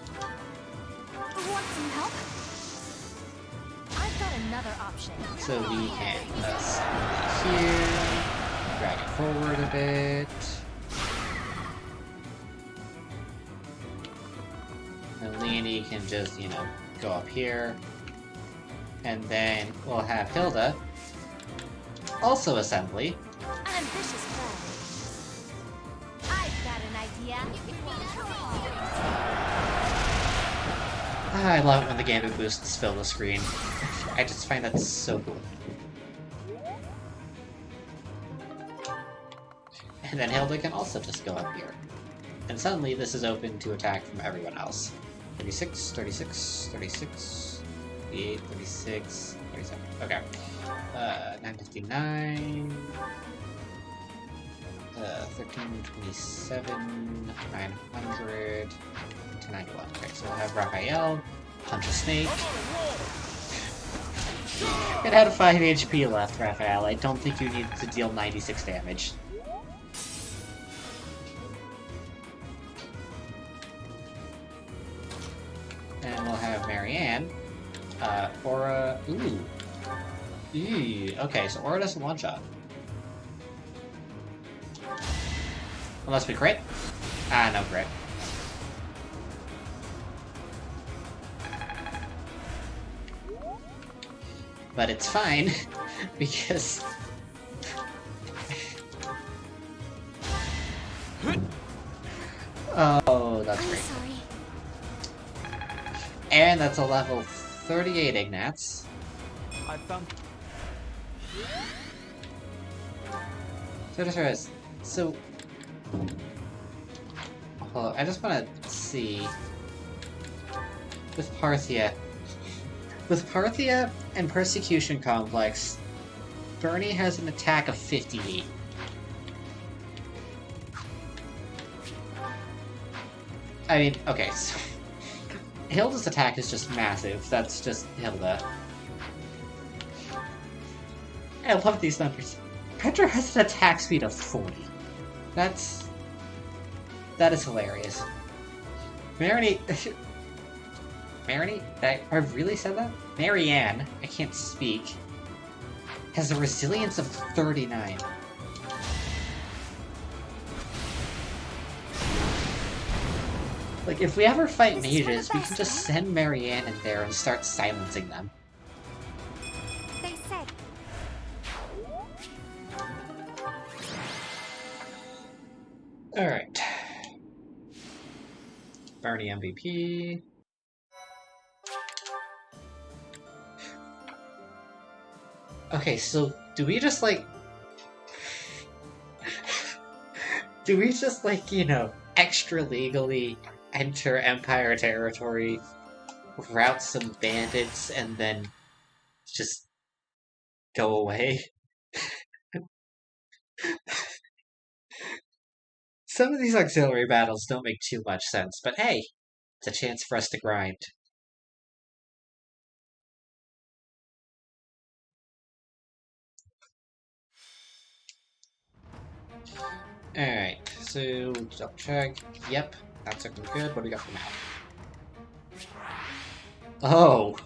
Want some help? I've got another option. So we can here, drag it forward a bit. And Leonie can just, you know, go up here. And then we'll have Hilda also assembly. Ambitious plan. I've got an idea. I love it when the gambit boosts fill the screen. I just find that so cool. And then Hilda can also just go up here. And suddenly this is open to attack from everyone else. 36, 36, 36, 38, 36, 37. Okay. 959. 1327, 900, 1091. Okay, so we'll have Raphael, punch a snake. It had 5 HP left, Raphael. I don't think you need to deal 96 damage. And we'll have Marianne. Aura. Ooh. Ooh. Okay, so Aura doesn't one shot. Unless we crit? Ah, no crit. But it's fine, because... Oh, that's I'm great. sorry. And that's a level 38 Ignatz. I found. So, hold on, I just want to see with Parthia. With Parthia and Persecution Complex, Bernie has an attack of 58. I mean, okay, so Hilda's attack is just massive. That's just Hilda. I love these numbers. Petra has an attack speed of 40. That is hilarious. Marini... Marini? I really said that? Marianne, I can't speak, has a resilience of 39. Like, if we ever fight This is for the mages, we can best, just right? send Marianne in there and start silencing them. They said Alright. Bernie MVP. Okay, so do we just like... do we just like, you know, extra legally enter Empire territory, rout some bandits, and then just go away? Some of these auxiliary battles don't make too much sense, but hey, it's a chance for us to grind. Alright, so double check. Yep, that's looking good. What do we got for now? Oh!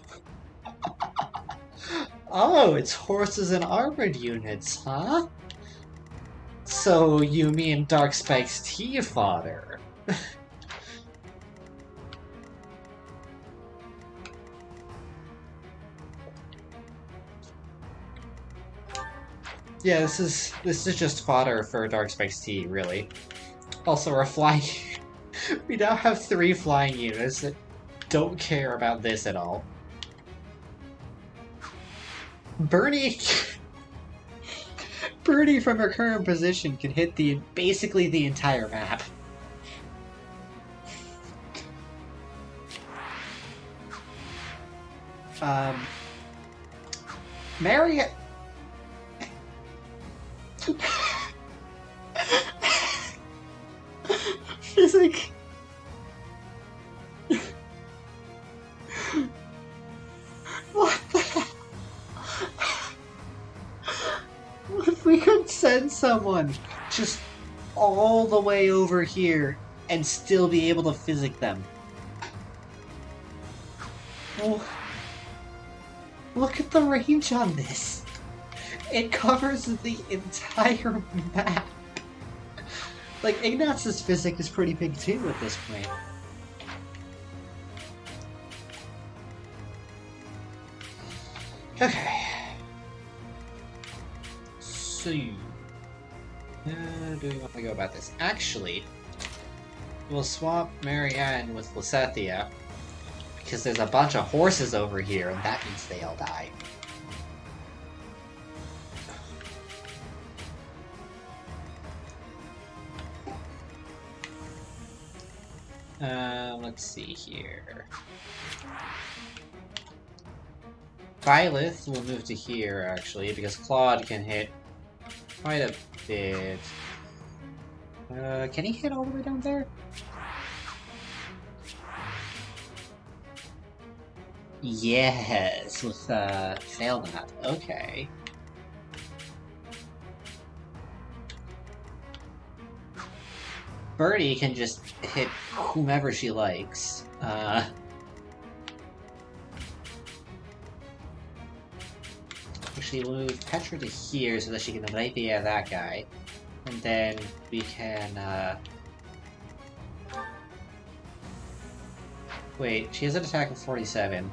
Oh, it's horses and armored units, huh? So you mean Darkspike's tea fodder? Yeah, this is just fodder for Darkspike's tea, really. Also, our flying... we now have 3 flying units. don't care about this at all. Bernie... Bernie from her current position can hit basically the entire map. Mary... Physics... What the hell? What if we could send someone just all the way over here and still be able to physic them? Oh, look at the range on this. It covers the entire map. Like, Ignaz's physic is pretty big too at this point. Okay. So, do we want to go about this? Actually, we'll swap Marianne with Lysethia, because there's a bunch of horses over here, and that means they all die. Let's see here. Byleth will move to here, actually, because Claude can hit quite a bit. Can he hit all the way down there? Yes, with, failed that. Okay. Birdie can just hit whomever she likes. Actually, we'll move Petra to here so that she can rapier that guy. And then we can, wait, she has an attack of 47.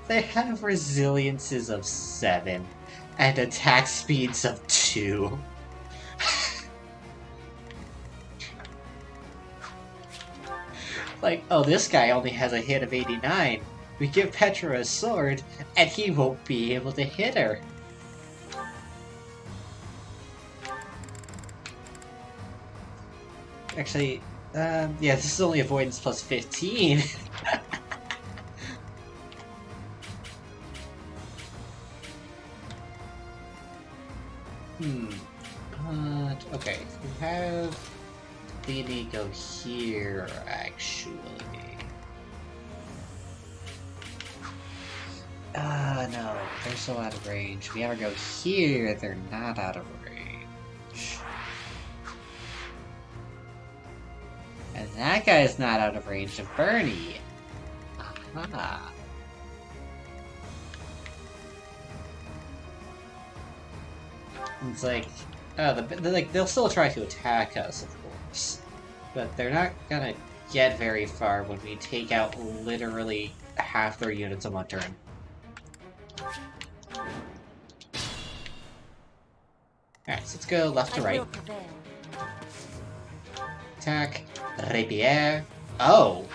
They have resiliences of 7. And attack speeds of 2. Like, oh, this guy only has a hit of 89. We give Petra a sword, and he won't be able to hit her. Actually, yeah, this is only avoidance plus 15. Okay, we have Lily go here, actually. No, they're so out of range. We ever go here, they're not out of range. And that guy's not out of range of Bernie. Aha. It's like, oh, they'll still try to attack us, of course. But they're not gonna get very far when we take out literally half their units in one turn. Alright, so let's go left to right. Attack. Rapier. Oh!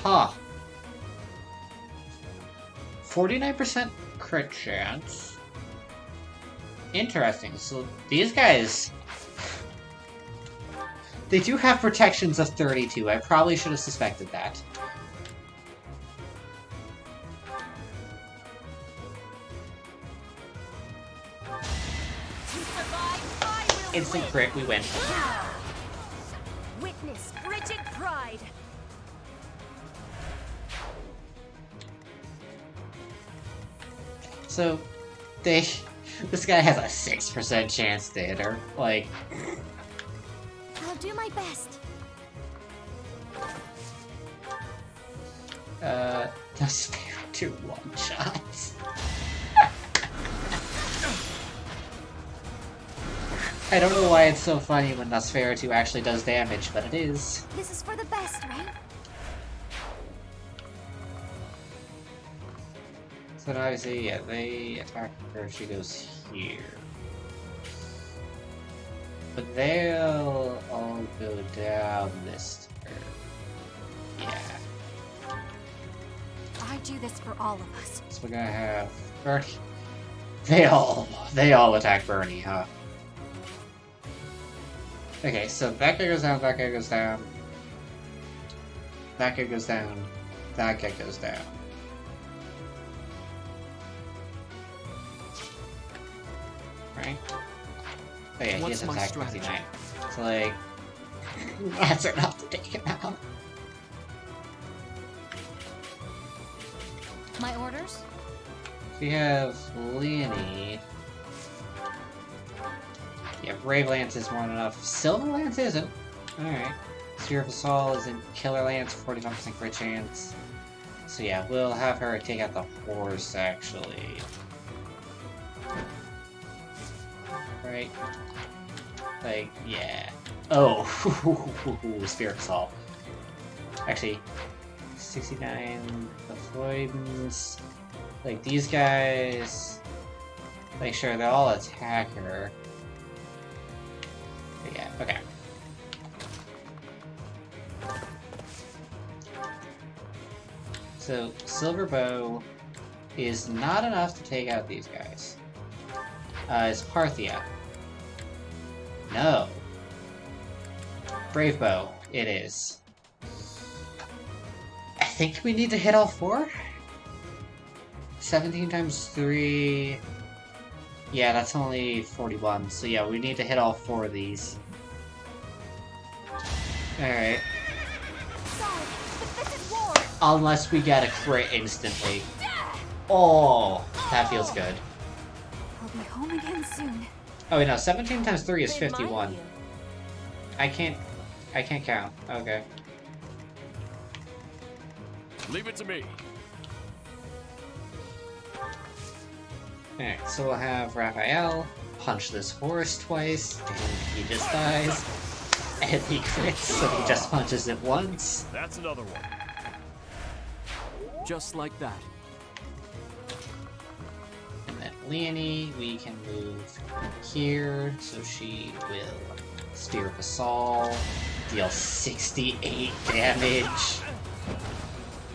Huh. 49% crit chance. Interesting. So these guys... They do have protections of 32. I probably should have suspected that. Instant crit, we win. Witness frigid pride. So, this guy has a 6% chance to hit her. Like, I'll do my best. does do one shots. I don't know why it's so funny when Nosferatu actually does damage, but it is. This is for the best, right? Then obviously, yeah, they attack her, she goes here. But they'll all go down this turn. Yeah. I do this for all of us. So we're gonna have Bernie. They all attack Bernie, huh? Okay, so that guy goes down, that guy goes down. That guy goes down, that guy goes down. Right? Oh yeah, he What's has my attack strategy? 59. So like, that's enough to take him out. My orders? We have Leonie. Yeah, Brave Lance is more than enough. Silver Lance isn't. Alright. Sphere of Assault is in Killer Lance, 45% crit chance. So yeah, we'll have her take out the horse, actually. Right? Like, yeah. Oh! Sphere of Assault. Actually, 69 avoidance. Like, these guys... Like, sure, they'll all attack her. But yeah, okay. So, Silver Bow is not enough to take out these guys. It's Parthia. No. Brave Bow, it is. I think we need to hit all four? 17 times 3... Yeah, that's only 41, so yeah, we need to hit all four of these. Alright. Sorry, but this is war. Unless we get a crit instantly. Oh, that feels good. I'll be home again soon. Oh wait, no, 17 times 3 is They mind 51. you. I can't count. Okay. Leave it to me. Alright, so we'll have Raphael punch this horse twice, and he just dies. And he crits, so he just punches it once. That's another one. Just like that. And then Leonie, we can move here, so she will Sphere of Assault, deal 68 damage.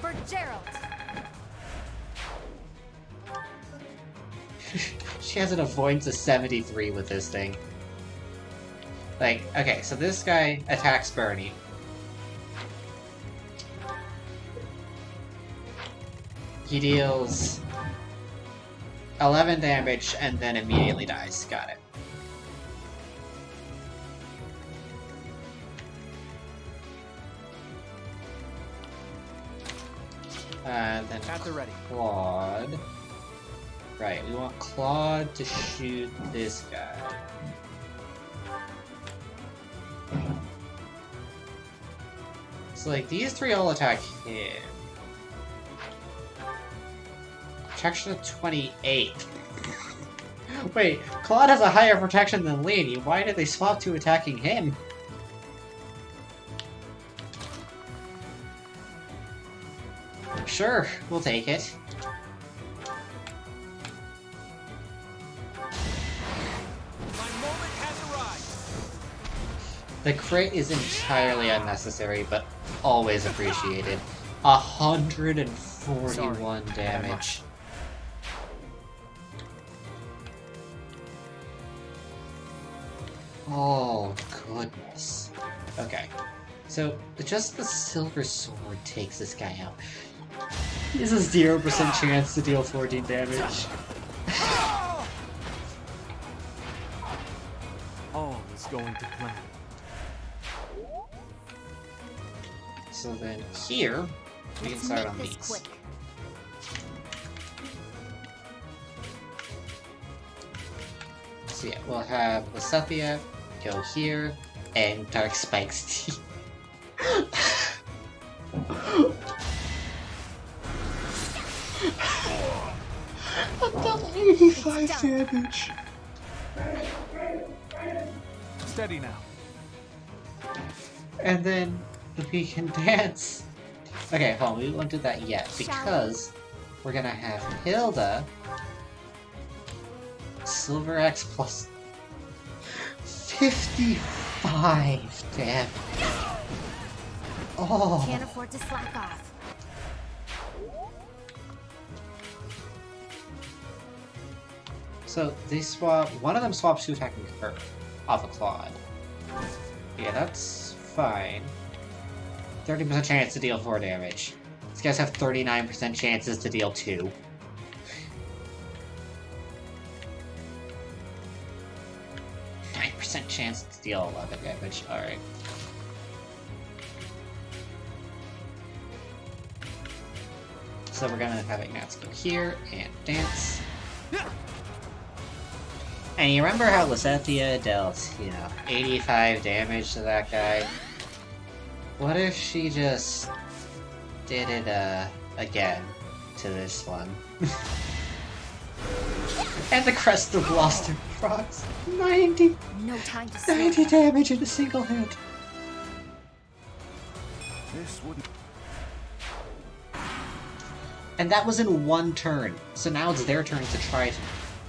For Gerald. She has an avoidance of 73 with this thing. Like, okay, so this guy attacks Bernie. He deals 11 damage and then immediately dies. Got it. Then At the ready. Claude. Right, we want Claude to shoot this guy. So, like, these three all attack him. Protection of 28. Wait, Claude has a higher protection than Leonie. Why did they swap to attacking him? Sure, we'll take it. My moment has arrived. The crit is entirely unnecessary, but always appreciated. 141 damage. Oh, goodness. Okay. So, just the Silver Sword takes this guy out. He has a 0% chance to deal 14 damage. All is going to plan. So then here, we can Let's start make on this these. quick. So yeah, we'll have Lasethia go here, and Dark Spike's teeth. I've done 85 damage. Steady now. And then we can dance. Okay, hold on, we won't do that yet, because we're gonna have Hilda. Silver X plus 55 damage. Oh. Can't afford to slack off. So they swap. One of them swaps to attacking her off a Claude. Yeah, that's fine. 30% chance to deal 4 damage. These guys have 39% chances to deal 2. Chance to deal 11 damage. Alright. So we're gonna have Ignatz go here and dance. And you remember how Lysethia dealt, 85 damage to that guy? What if she just did it, again to this one? And the Crest of Lost her procs. 90! No time to 90 damage in a single hit. This wouldn't. And that was in one turn. So now it's their turn to try to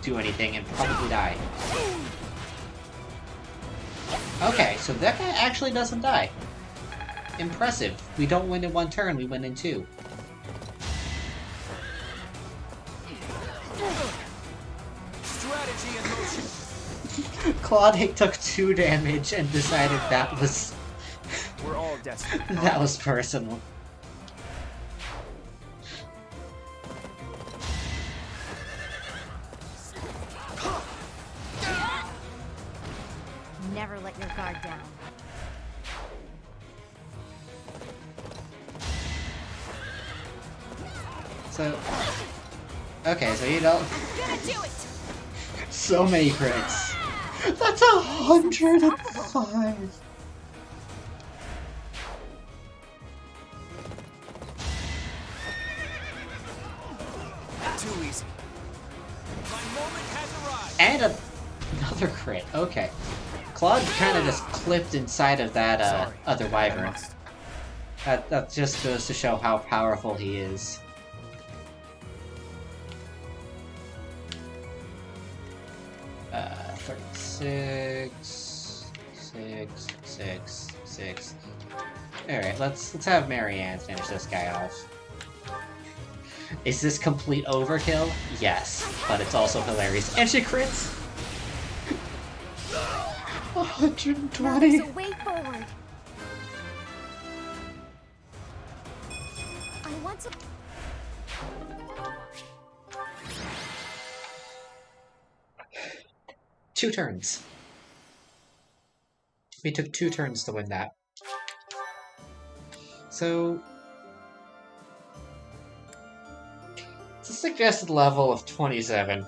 do anything and probably die. Okay, so that guy actually doesn't die. Impressive. We don't win in one turn, we win in 2. Strategy in motion. Claude took 2 damage and decided that was We're all desperate. that was personal. Never let your guard down. So, okay, so you don't. Gonna do it! So many crits. That's 105. Too easy. My moment has arrived. And another crit. Okay. Claude kind of just clipped inside of that Sorry, other I wyvern. must. That just goes to show how powerful he is. Uh, 36, 6. Alright, let's have Marianne finish this guy off. Is this complete overkill? Yes, but it's also hilarious. And she crits! 120! Now, so way forward. I want to. 2 turns. We took 2 turns to win that. So... it's a suggested level of 27.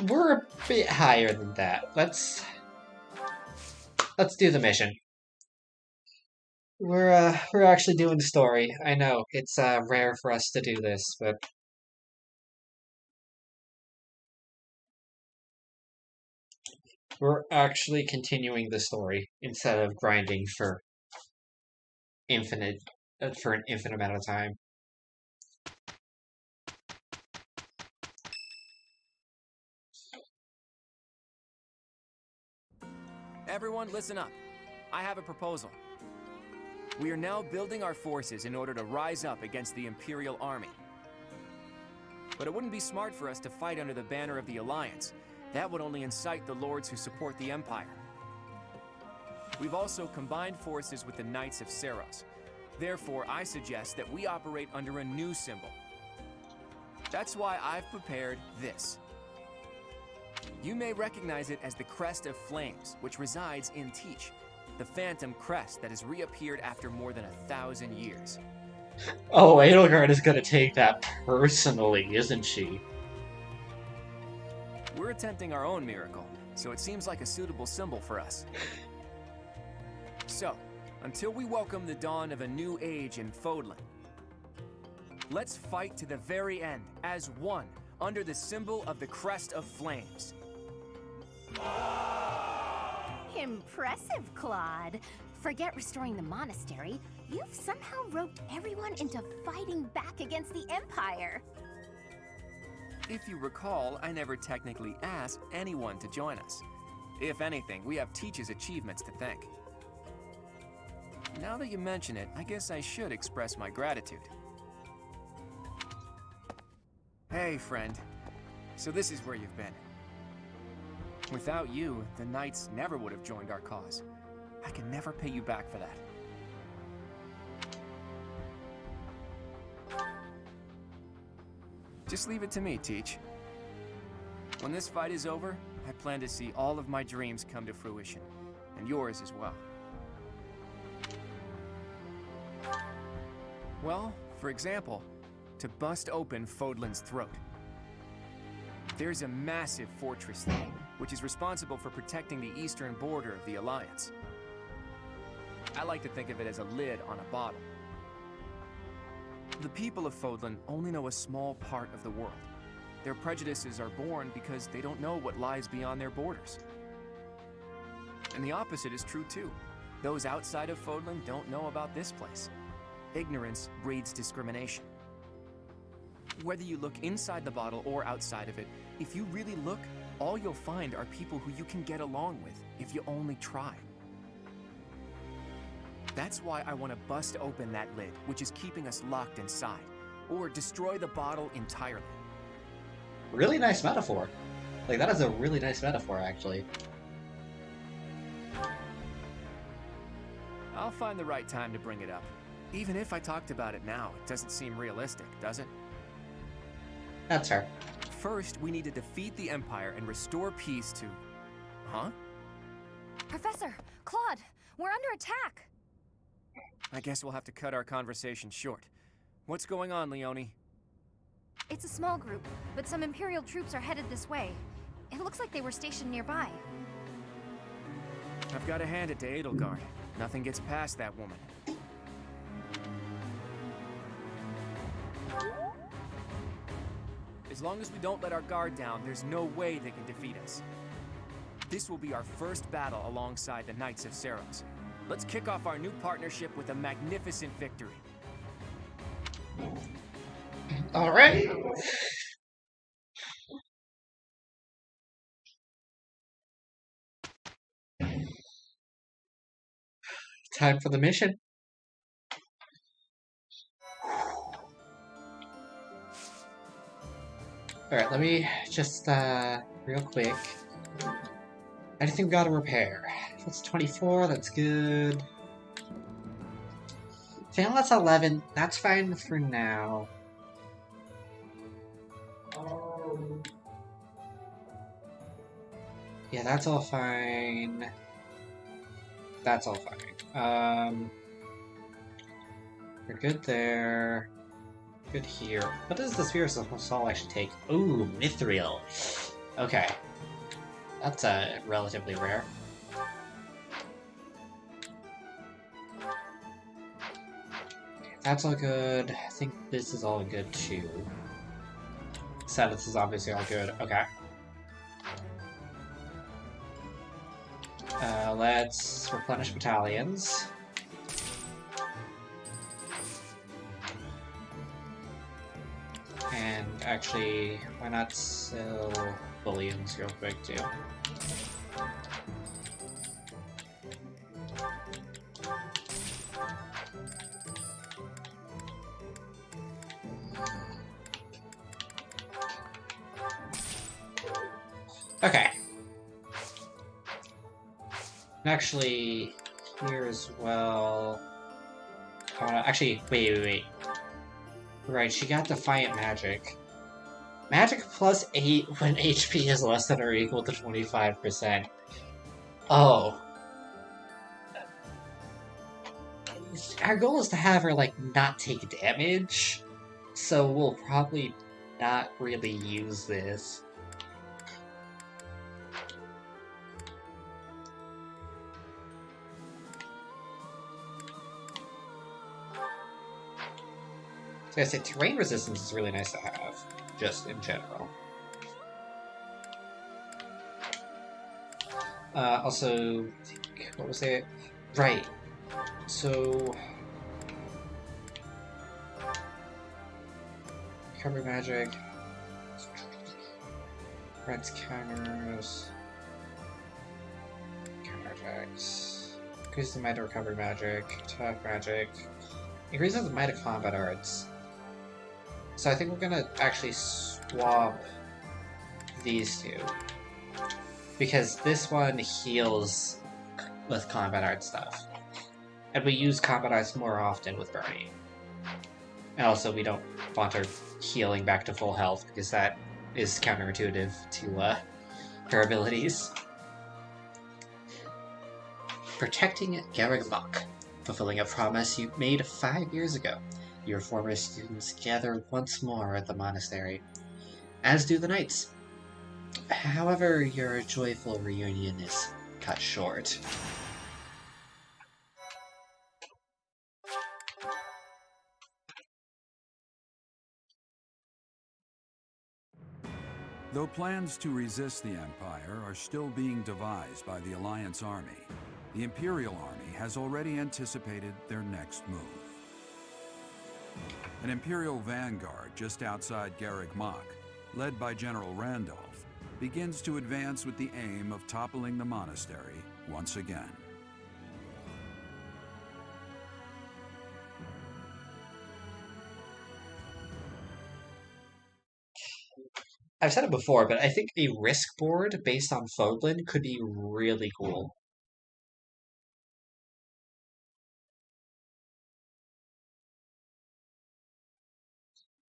We're a bit higher than that. Let's do the mission. We're actually doing the story. I know, it's rare for us to do this, but we're actually continuing the story instead of grinding for an infinite amount of time. Everyone, listen up. I have a proposal. We are now building our forces in order to rise up against the Imperial Army. But it wouldn't be smart for us to fight under the banner of the Alliance. That would only incite the lords who support the Empire. We've also combined forces with the Knights of Seros. Therefore, I suggest that we operate under a new symbol. That's why I've prepared this. You may recognize it as the Crest of Flames, which resides in Teach, the phantom crest that has reappeared after more than 1,000 years. Oh, Edelgard is gonna take that personally, isn't she? We're attempting our own miracle, so it seems like a suitable symbol for us. So, until we welcome the dawn of a new age in Fodlan, let's fight to the very end, as one, under the symbol of the Crest of Flames. Impressive, Claude. Forget restoring the monastery. You've somehow roped everyone into fighting back against the Empire. If you recall, I never technically asked anyone to join us. If anything, we have Teach's achievements to thank. Now that you mention it, I guess I should express my gratitude. Hey, friend. So this is where you've been. Without you, the Knights never would have joined our cause. I can never pay you back for that. Just leave it to me, Teach. When this fight is over, I plan to see all of my dreams come to fruition. And yours as well. Well, for example, to bust open Fodlan's throat. There's a massive fortress there, which is responsible for protecting the eastern border of the Alliance. I like to think of it as a lid on a bottle. The people of Fodlan only know a small part of the world. Their prejudices are born because they don't know what lies beyond their borders. And the opposite is true too. Those outside of Fodlan don't know about this place. Ignorance breeds discrimination. Whether you look inside the bottle or outside of it, if you really look, all you'll find are people who you can get along with if you only try. That's why I want to bust open that lid, which is keeping us locked inside, or destroy the bottle entirely. Really nice metaphor. Like, that is a really nice metaphor, actually. I'll find the right time to bring it up. Even if I talked about it now, it doesn't seem realistic, does it? That's fair. First, we need to defeat the Empire and restore peace to... Huh? Professor, Claude, we're under attack. I guess we'll have to cut our conversation short. What's going on, Leone? It's a small group, but some Imperial troops are headed this way. It looks like they were stationed nearby. I've got to hand it to Edelgard. Nothing gets past that woman. As long as we don't let our guard down, there's no way they can defeat us. This will be our first battle alongside the Knights of Seros. Let's kick off our new partnership with a magnificent victory. Alright. Time for the mission. Alright, let me just, real quick. Anything we gotta repair? That's 24, that's good. Fan, that's 11. That's fine for now. Yeah, that's all fine. That's all fine. We're good there. Good here. What does the Sphere of Soul actually take? Ooh, Mithril. Okay. That's relatively rare. That's all good. I think this is all good too. Status is obviously all good. Okay. Let's replenish battalions. And actually, why not sell bullions real quick too? Okay. And actually, here as well. Actually, wait. Right, she got Defiant Magic. Magic plus 8 when HP is less than or equal to 25%. Oh. Our goal is to have her, like, not take damage. So we'll probably not really use this. So I said terrain resistance is really nice to have, just in general. Also, what was it? Right. So recovery magic. Red's counters. Counterattacks. Increases the might of recovery magic. Attack magic. Increases the might of combat arts. So I think we're gonna actually swap these two. Because this one heals with combat art stuff. And we use combat arts more often with Bernie. And also we don't want her healing back to full health because that is counterintuitive to her abilities. Protecting Garreg Mach. Fulfilling a promise you made 5 years ago. Your former students gather once more at the monastery. As do the knights. However, your joyful reunion is cut short. Though plans to resist the Empire are still being devised by the Alliance Army, the Imperial Army has already anticipated their next move. An Imperial vanguard just outside Garreg Mach, led by General Randolph, begins to advance with the aim of toppling the monastery once again. I've said it before, but I think a risk board based on Foglin could be really cool.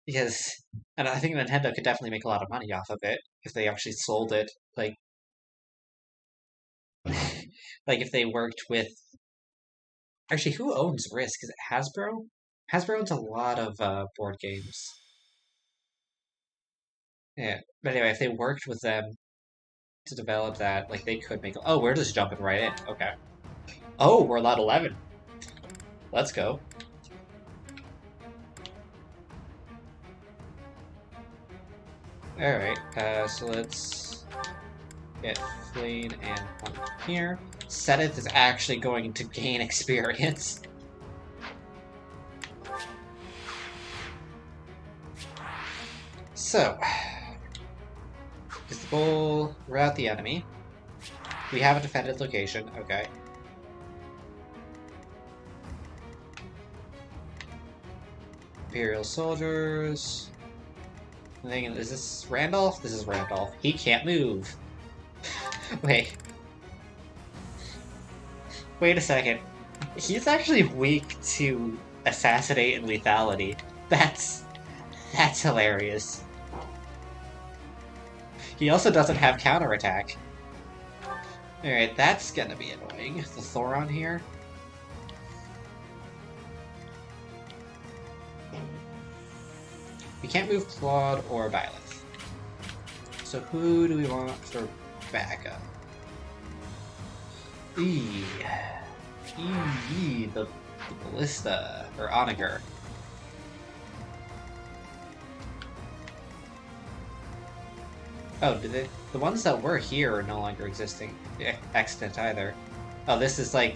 Because, and I think Nintendo could definitely make a lot of money off of it if they actually sold it. Like, like if they worked with. Actually, who owns Risk? Is it Hasbro? Hasbro owns a lot of board games. Yeah, but anyway, if they worked with them to develop that, like they could make. Oh, we're just jumping right in. Okay. Oh, we're allowed 11. Let's go. Alright, so let's get Flane and one here. Sedith is actually going to gain experience. So, is the goal rout the enemy? We have a defended location, okay. Imperial soldiers. I'm thinking, is this Randolph? This is Randolph. He can't move. Wait. Wait a second. He's actually weak to assassinate and lethality. That's hilarious. He also doesn't have counterattack. Alright, that's gonna be annoying. The Thoron here. We can't move Claude or Byleth. So who do we want for backup? The Ballista, or Onager. Oh, did they? The ones that were here are no longer existing. Extant either. Oh, this is like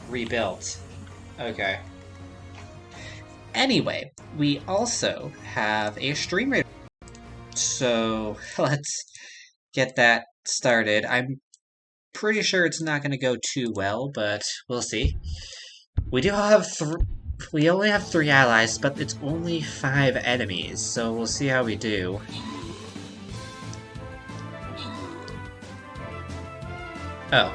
rebuilt. Okay. Anyway, we also have a stream rate. So let's get that started. I'm pretty sure it's not going to go too well, but we'll see. We do have we only have 3 allies, but it's only 5 enemies, so we'll see how we do. Oh.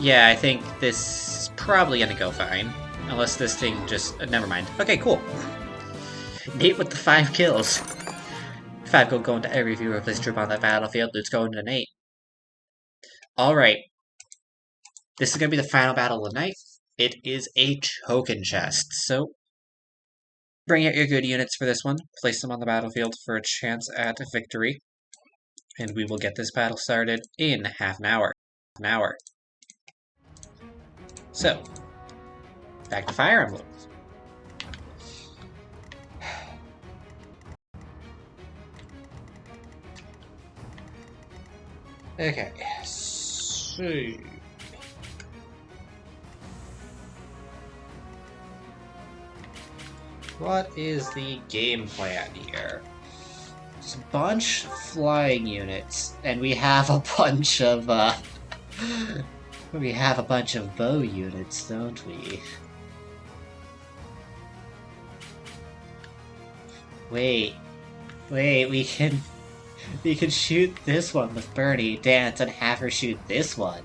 Yeah, I think this is probably gonna go fine. Unless this thing just... never mind. Okay, cool. Nate with the 5 kills. 5 gold going to every viewer placed troop on that battlefield. Loot's going to Nate. Alright. This is gonna be the final battle of the night. It is a token chest, so... bring out your good units for this one. Place them on the battlefield for a chance at victory. And we will get this battle started in half an hour. So, back to Fire Emblem. Okay, so... what is the game plan here? Just a bunch of flying units, and we have a bunch of, we have a bunch of bow units, don't we? Wait, we can shoot this one with Bernie, dance, and have her shoot this one.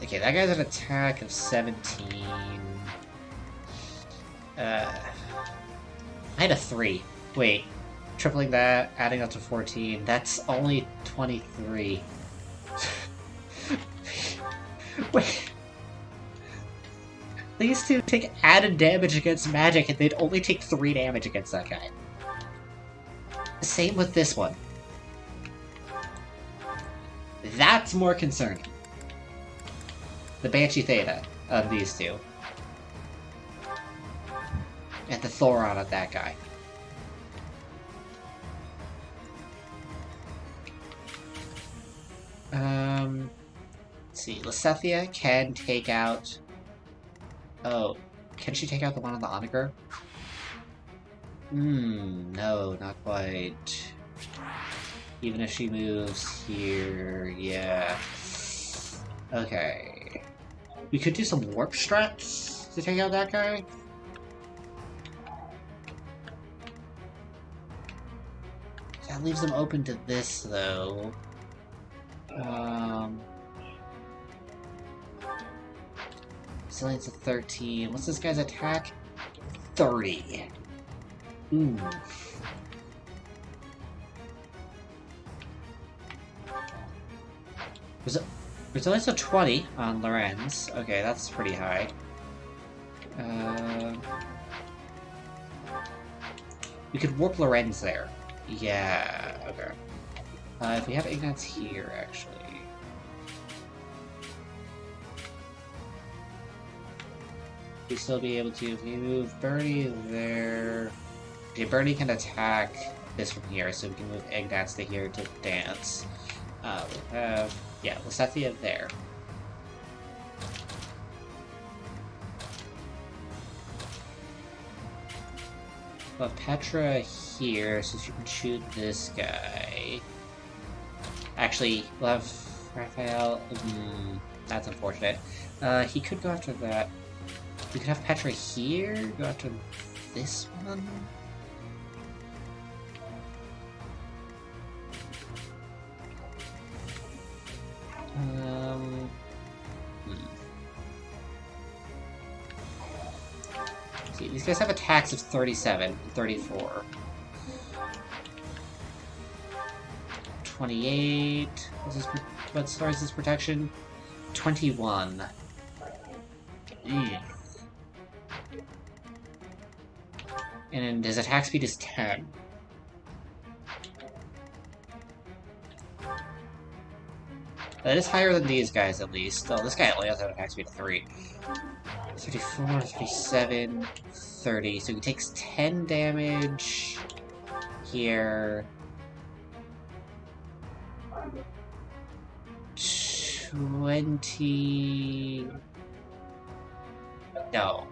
Okay, that guy's an attack of 17. I had a 3. Wait, tripling that, adding that to 14, that's only 23. Wait. These two take added damage against magic, and they'd only take 3 damage against that guy. Same with this one. That's more concerning. The Banshee Theta of these two. And the Thoron of that guy. Let's see. Lysethia can take out... Oh, can she take out the one on the Onager? No, not quite. Even if she moves here, yeah. Okay. We could do some warp strats to take out that guy. That leaves them open to this, though. Resilience of 13. What's this guy's attack? 30. Ooh. Resilience of 20 on Lorenz. Okay, that's pretty high. We could warp Lorenz there. Yeah, okay. If we have Ignatz here, actually. We'd still be able to, if we move Bernie there... Okay, Bernie can attack this from here, so we can move Ignatz to here to dance. We have... Yeah, Lysethia there. We'll have Petra here, so she can shoot this guy. Actually, we'll have Raphael. That's unfortunate. He could go after that. We could have Petra here, go after this one. See, these guys have attacks of 37, 34. 28. What star is this protection? 21. And his attack speed is 10. That is higher than these guys, at least. Oh, this guy only has an attack speed of 3. 34, 37, 30. So he takes 10 damage here. 20... No.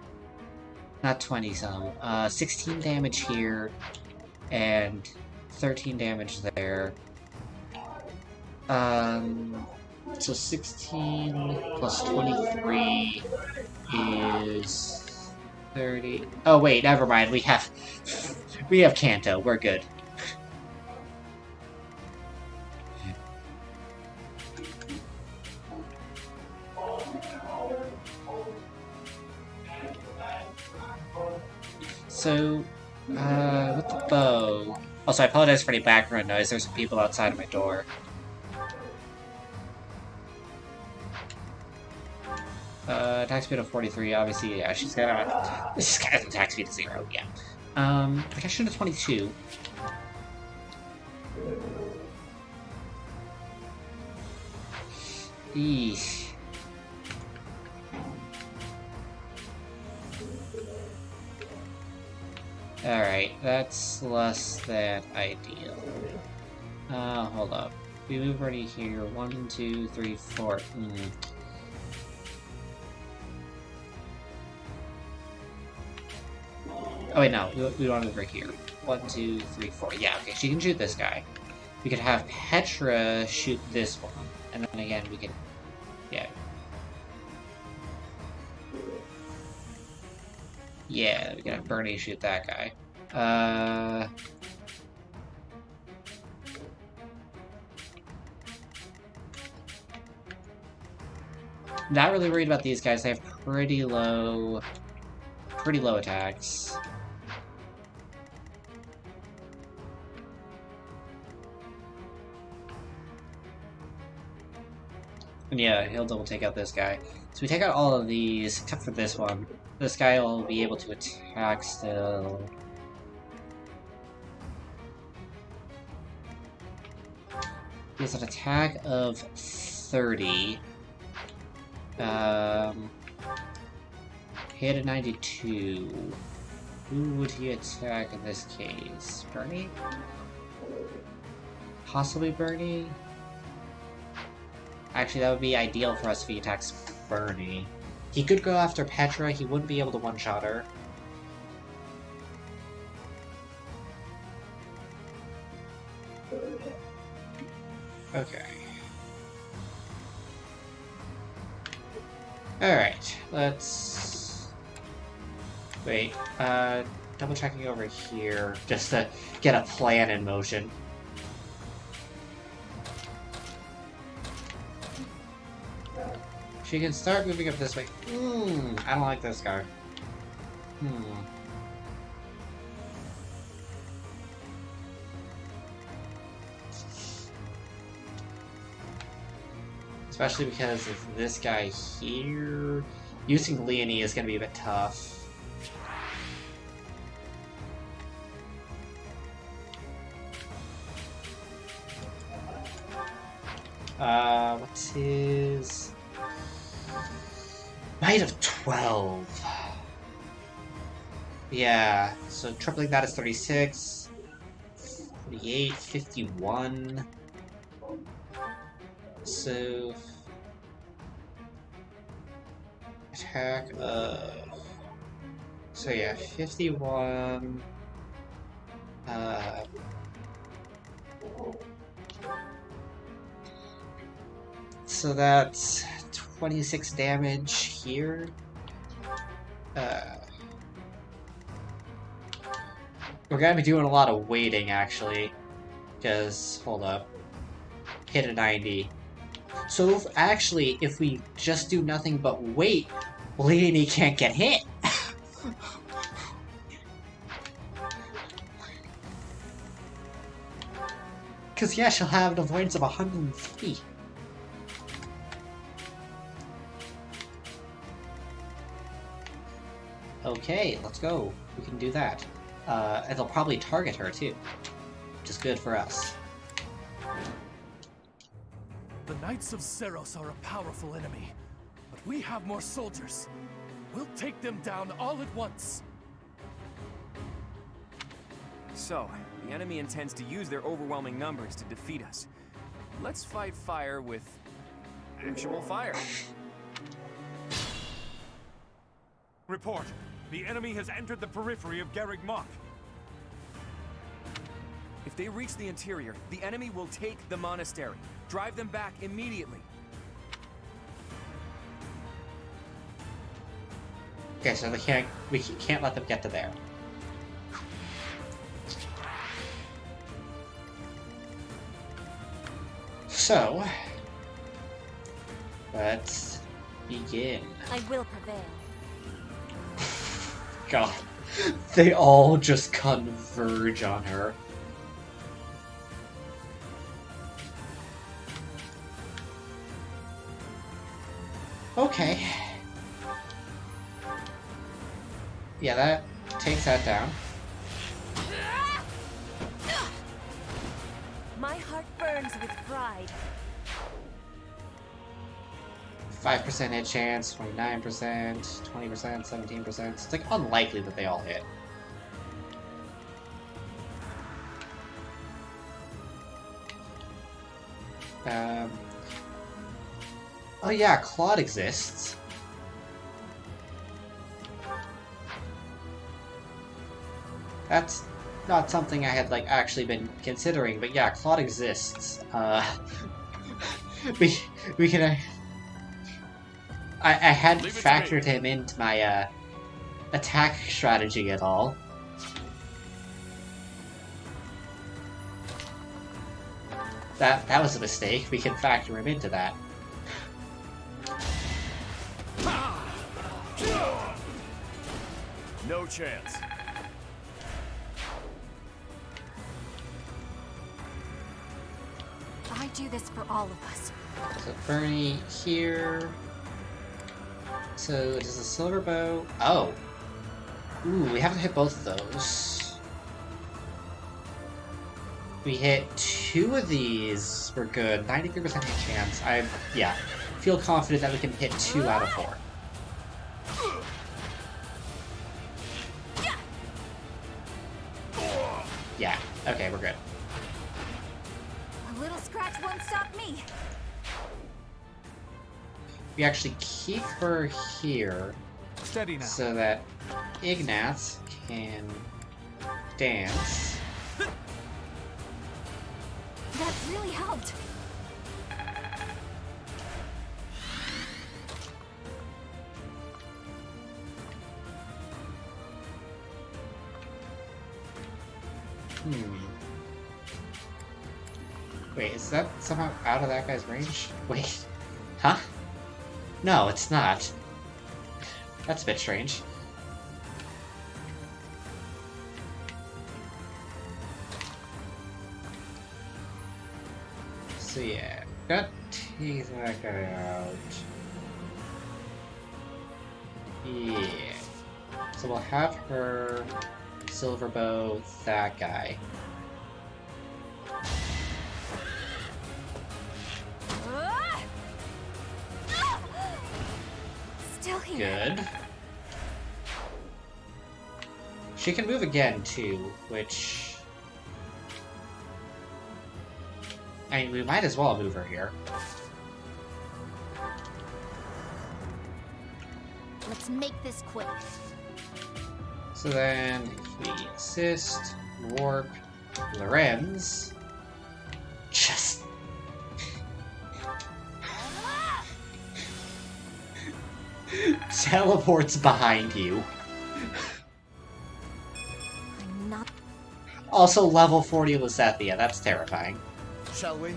Not 20-some. 16 damage here, and 13 damage there. So 16 plus 23 is 30. Oh wait, never mind. We have Kanto. We're good. So, with the bow... Also, I apologize for any background noise. There's some people outside of my door. Attack speed of 43, obviously, yeah, she's got... This guy's attack speed of 0, yeah. Protection of 22. Eesh. Alright, that's less than ideal. Hold up. We move Bernie here. 1, 2, 3, 4. Oh wait, no. We want to move her here. 1, 2, 3, 4. Yeah, okay. She can shoot this guy. We could have Petra shoot this one. And then again, we could... Yeah. Yeah, we can have Bernie shoot that guy. Not really worried about these guys. They have pretty low attacks. And yeah, he'll double take out this guy. So we take out all of these, except for this one. This guy will be able to attack still. He has an attack of 30. Hit a 92. Who would he attack in this case? Bernie? Possibly Bernie? Actually, that would be ideal for us if he attacks Bernie. He could go after Petra, he wouldn't be able to one-shot her. Okay. Alright, let's... Wait, double checking over here, just to get a plan in motion. She can start moving up this way. I don't like this guy. Especially because of this guy here. Using Leonie is going to be a bit tough. What's his... Might of 12. Yeah, so tripling that is 36, 48, 51. So attack of... So yeah, 51. So that's 26 damage here. We're gonna be doing a lot of waiting, actually. Because, hold up. Hit a 90. So, if we just do nothing but wait, Leonie can't get hit! Because, yeah, she'll have an avoidance of 103. Okay, let's go. We can do that. And they'll probably target her, too. Which is good for us. The Knights of Seros are a powerful enemy, but we have more soldiers. We'll take them down all at once. So, the enemy intends to use their overwhelming numbers to defeat us. Let's fight fire with actual fire. Report. The enemy has entered the periphery of Garrick Mach. If they reach the interior, the enemy will take the monastery. Drive them back immediately. Okay, so we can't let them get to there. So, let's begin. I will prevail. God, they all just converge on her. Okay. Yeah, that takes that down. My heart burns with pride. 5% hit chance, 29%, 20%, 17%. It's like unlikely that they all hit. Oh yeah, Claude exists. That's not something I had, like, actually been considering, but yeah, Claude exists. We, we can... I hadn't Leave it to me. factored him into my, attack strategy at all. That was a mistake. We can factor him into that. No chance. I do this for all of us. So Bernie here. So does the silver bow? Oh. Ooh, we haven't hit both of those. We hit 2 of these. We're good. 93% hit chance. Yeah, feel confident that we can hit 2 out of 4. Yeah. Okay, we're good. A little scratch won't stop me. We actually keep her here Steady now. so that Ignatz can dance. That really helped. Wait, is that somehow out of that guy's range? Wait. Huh? No, it's not. That's a bit strange. So yeah, got to take that guy out. Yeah. So we'll have her silver bow that guy. Still here. Good. She can move again too, which... I mean, we might as well move her here. Let's make this quick. So then, if we assist, warp, Lorenz, just... teleports behind you. I'm not. Also, level 40 Lysethia, that's terrifying. Shall we?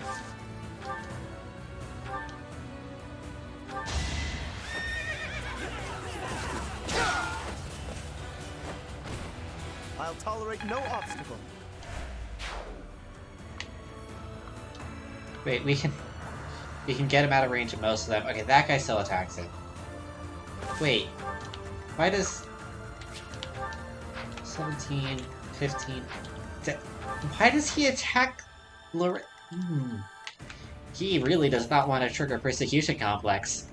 I'll tolerate no obstacle. Wait, we can get him out of range of most of them. Okay, that guy still attacks him. Wait, why does 17, 15... Why does he attack Lorenz? He really does not want to trigger Persecution Complex.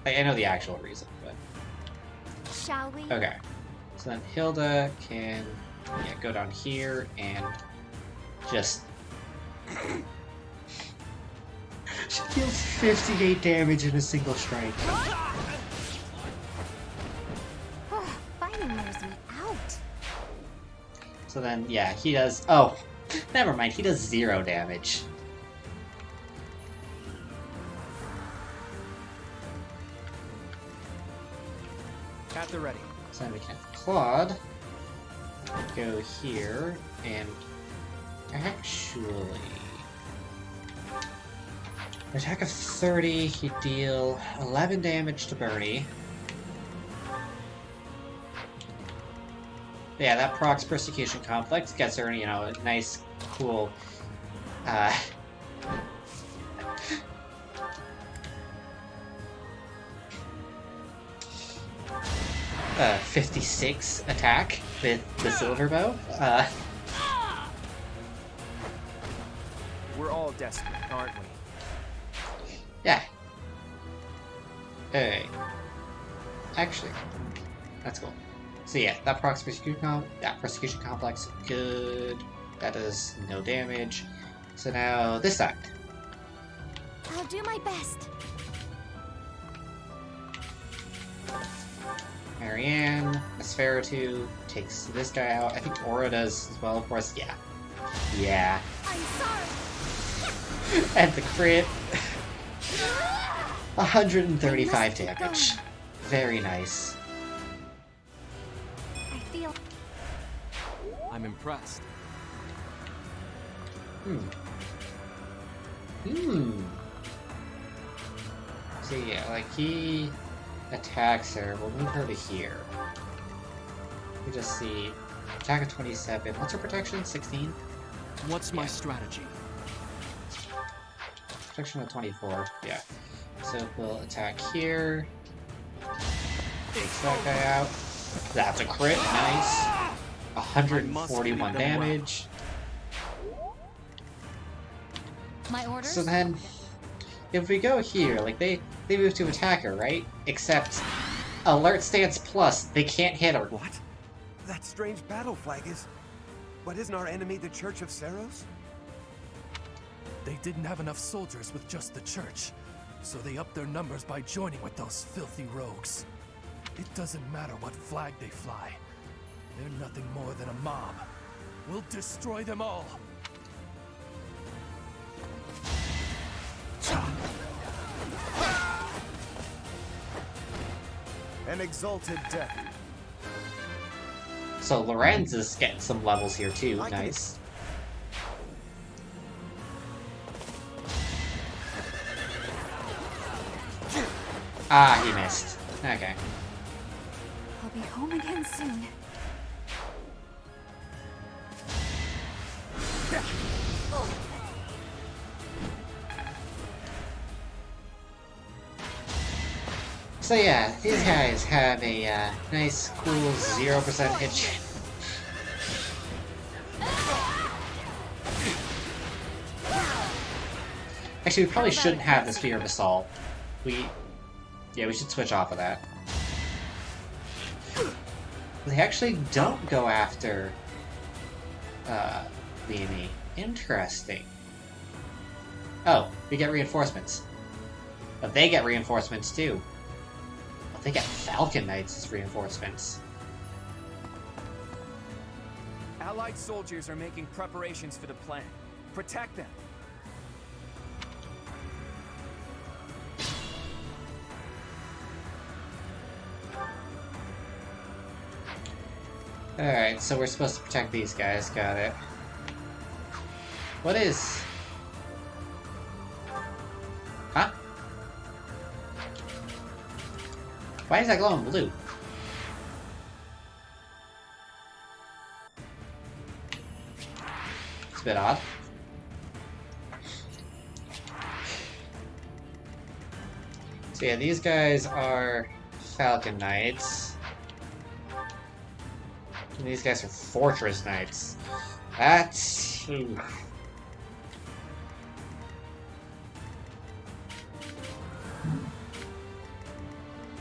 Like, I know the actual reason, but... Shall we? Okay. So then Hilda can go down here and just... She deals 58 damage in a single strike. Fighting wears me out. So then, yeah, he does... Oh, never mind. He does 0 damage. At the ready. So then we can have Claude go here and actually... Attack of 30, he'd deal 11 damage to Bernie. Yeah, that procs Persecution Complex, gets her, you know, a nice, cool, 56 attack with the silver bow. We're all desperate, aren't we? Yeah. Hey. Actually, that's cool. So yeah, that persecution complex, good. That does no damage. So now this side. I'll do my best. Marianne, Asferatu takes this guy out. I think Aura does as well, of course. Yeah. Yeah. I'm sorry. And the crit. 135 damage. Very nice. I feel. I'm impressed. So yeah, like he attacks her. We'll move her to here. We just see attack of 27. What's her protection? 16? What's my strategy? Protection of 24. Yeah. So we'll attack here. Takes that guy out. That's a crit. Nice. 141 damage. My orders? So then, if we go here, like they move to attack her, right? Except alert stance plus, they can't hit her. What? That strange battle flag is... But isn't our enemy the Church of Seros? They didn't have enough soldiers with just the church, so they upped their numbers by joining with those filthy rogues. It doesn't matter what flag they fly. They're nothing more than a mob. We'll destroy them all. An exalted death. So Lorenz is getting some levels here too. Nice. Ah, he missed. Okay. I'll be home again soon. So yeah, these guys have a nice, cool 0% hit chance. Actually, we probably shouldn't have the Sphere of Assault. Yeah, we should switch off of that. They actually don't go after the enemy. Interesting. Oh, we get reinforcements. But they get reinforcements too. But they get Falcon Knights as reinforcements. Allied soldiers are making preparations for the plan. Protect them. Alright, so we're supposed to protect these guys, got it. What is... Huh? Why is that glowing blue? It's a bit odd. So yeah, these guys are Falcon Knights. And these guys are Fortress Knights. That's... Ooh.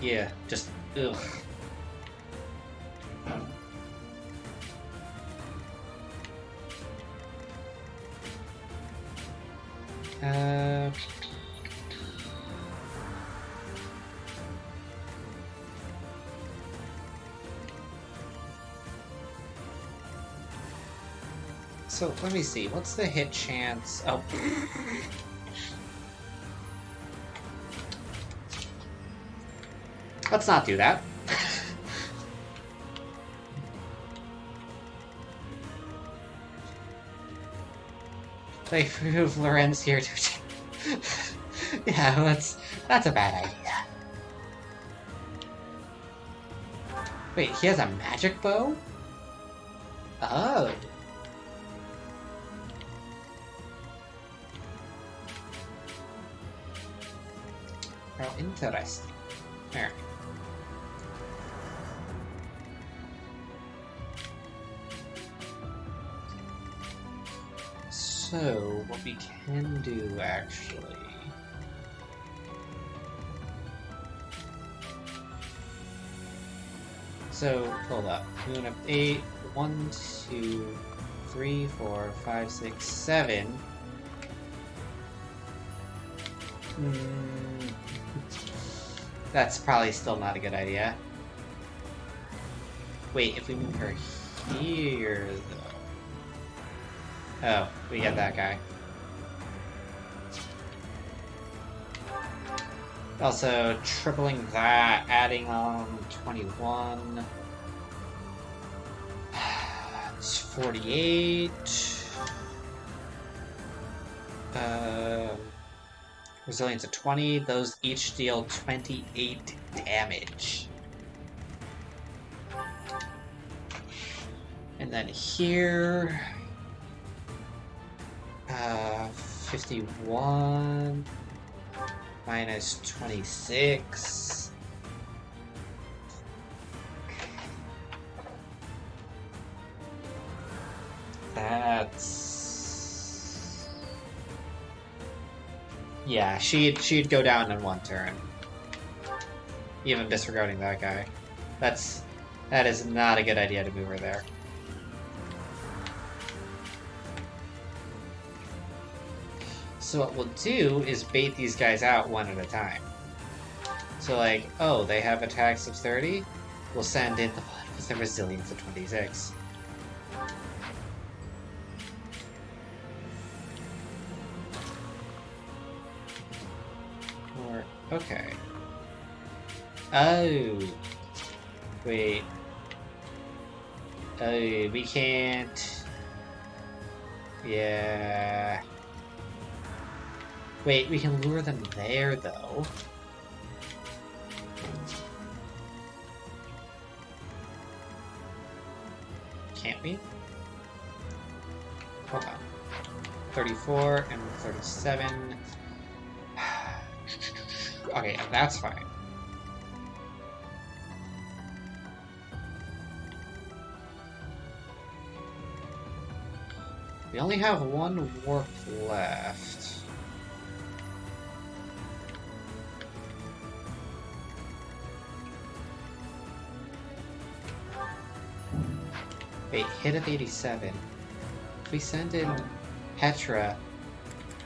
Yeah, just... Ugh. So, let me see, what's the hit chance? Oh. Let's not do that. They move Lorenz here to... Yeah, that's a bad idea. Wait, he has a magic bow? Oh. Oh, interesting. There. So, what we can do, actually... So, hold up. We went up 8. 1, 2, 3, 4, 5, 6, 7. That's probably still not a good idea. Wait, if we move her here, though. Oh, we get that guy. Also, tripling that, adding on 21. It's 48. Resilience of 20. Those each deal 28 damage. And then here, 51 minus 26. That's, yeah. She'd go down in 1 turn, even disregarding that guy. That is not a good idea to move her there. So what we'll do is bait these guys out one at a time. So like, oh, they have attacks of 30? We'll send in the one with the resilience of 26. Or, okay. Oh. Wait. Oh, we can't... Yeah... Wait, we can lure them there, though. Can't we? Hold on. 34 and 37. Okay, that's fine. We only have 1 warp left. Wait, hit of 87. If we send in Petra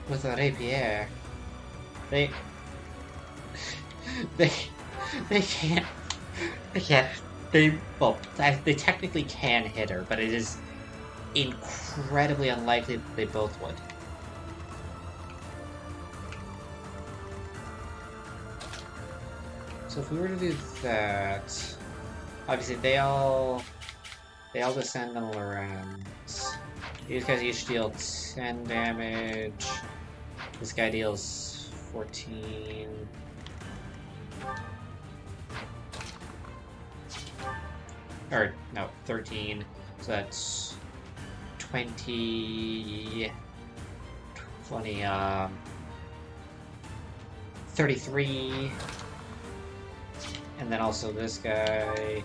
with a rapier, they can't. They technically can hit her, but it is incredibly unlikely that they both would. So if we were to do that, obviously they all descend on Lorenz. These guys each deal 10 damage. This guy deals 14. Or, no, 13. So that's 20... 33. And then also this guy...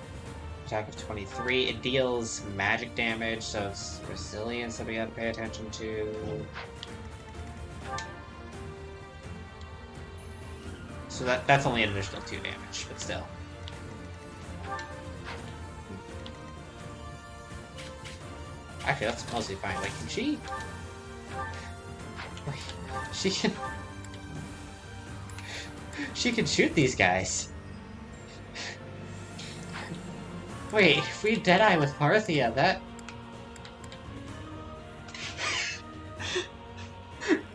Attack of 23. It deals magic damage, so it's resilience that we gotta pay attention to. So that's only an additional 2 damage, but still. Actually, that's mostly fine. Like, can she... Wait, she can... She can shoot these guys. Wait, if we Deadeye with Parthia, that...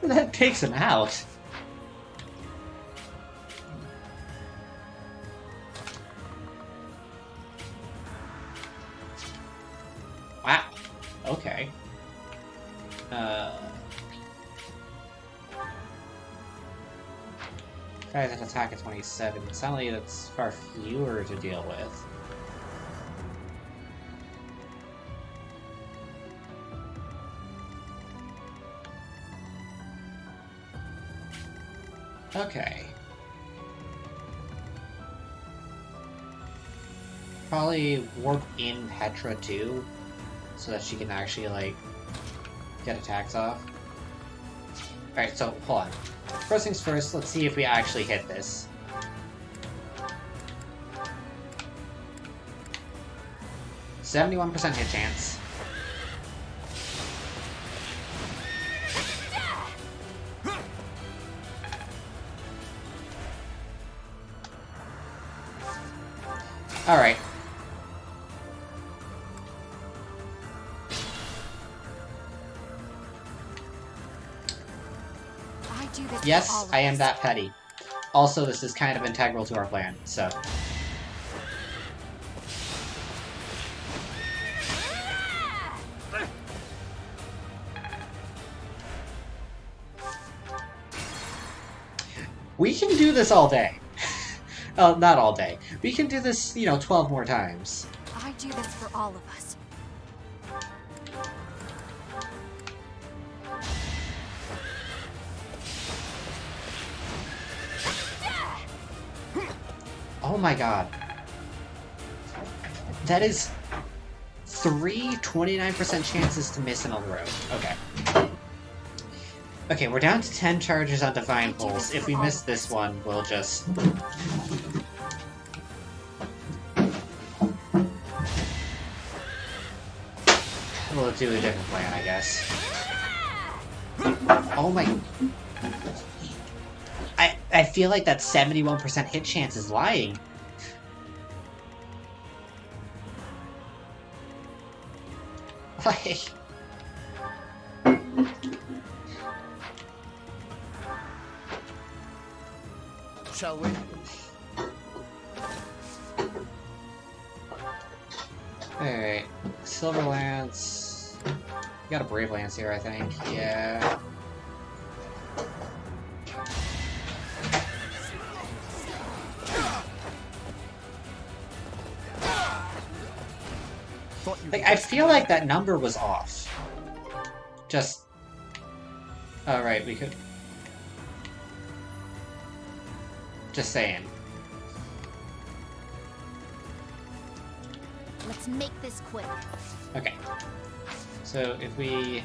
that takes him out. Wow. Okay. Guys, an attack at 27. Suddenly that's far fewer to deal with. Okay. Probably warp in Petra too, so that she can actually, like, get attacks off. Alright, so, hold on. First things first, let's see if we actually hit this. 71% hit chance. Alright. I do this for all Yes, of I am us. that petty. Also, this is kind of integral to our plan, so... We can do this all day. Oh, not all day. We can do this, 12 more times. I do this for all of us. Oh my god. That is 29% chances to miss in a row. Okay. Okay, we're down to 10 charges on Divine Pulse. If we miss this one, we'll just... We'll do a different plan, I guess. Oh my... I feel like that 71% hit chance is lying. Like... Shall we? Alright. Silver Lance... We got a Brave Lance here, I think. Yeah... Like, I feel like that number was off. Just... Alright, we could... Just saying. Let's make this quick. Okay. So, if we...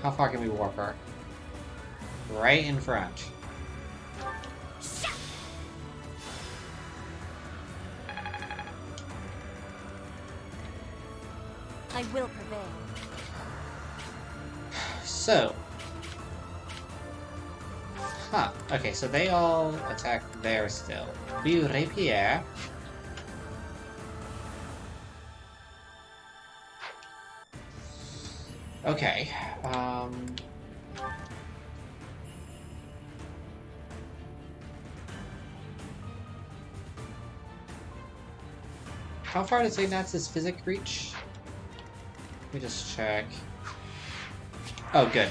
How far can we warp her? Right in front. I will prevail. So... Huh. Okay, so they all attack there still. Du Rapier. Okay. How far does Ignaz's physic reach? Let me just check. Oh, good.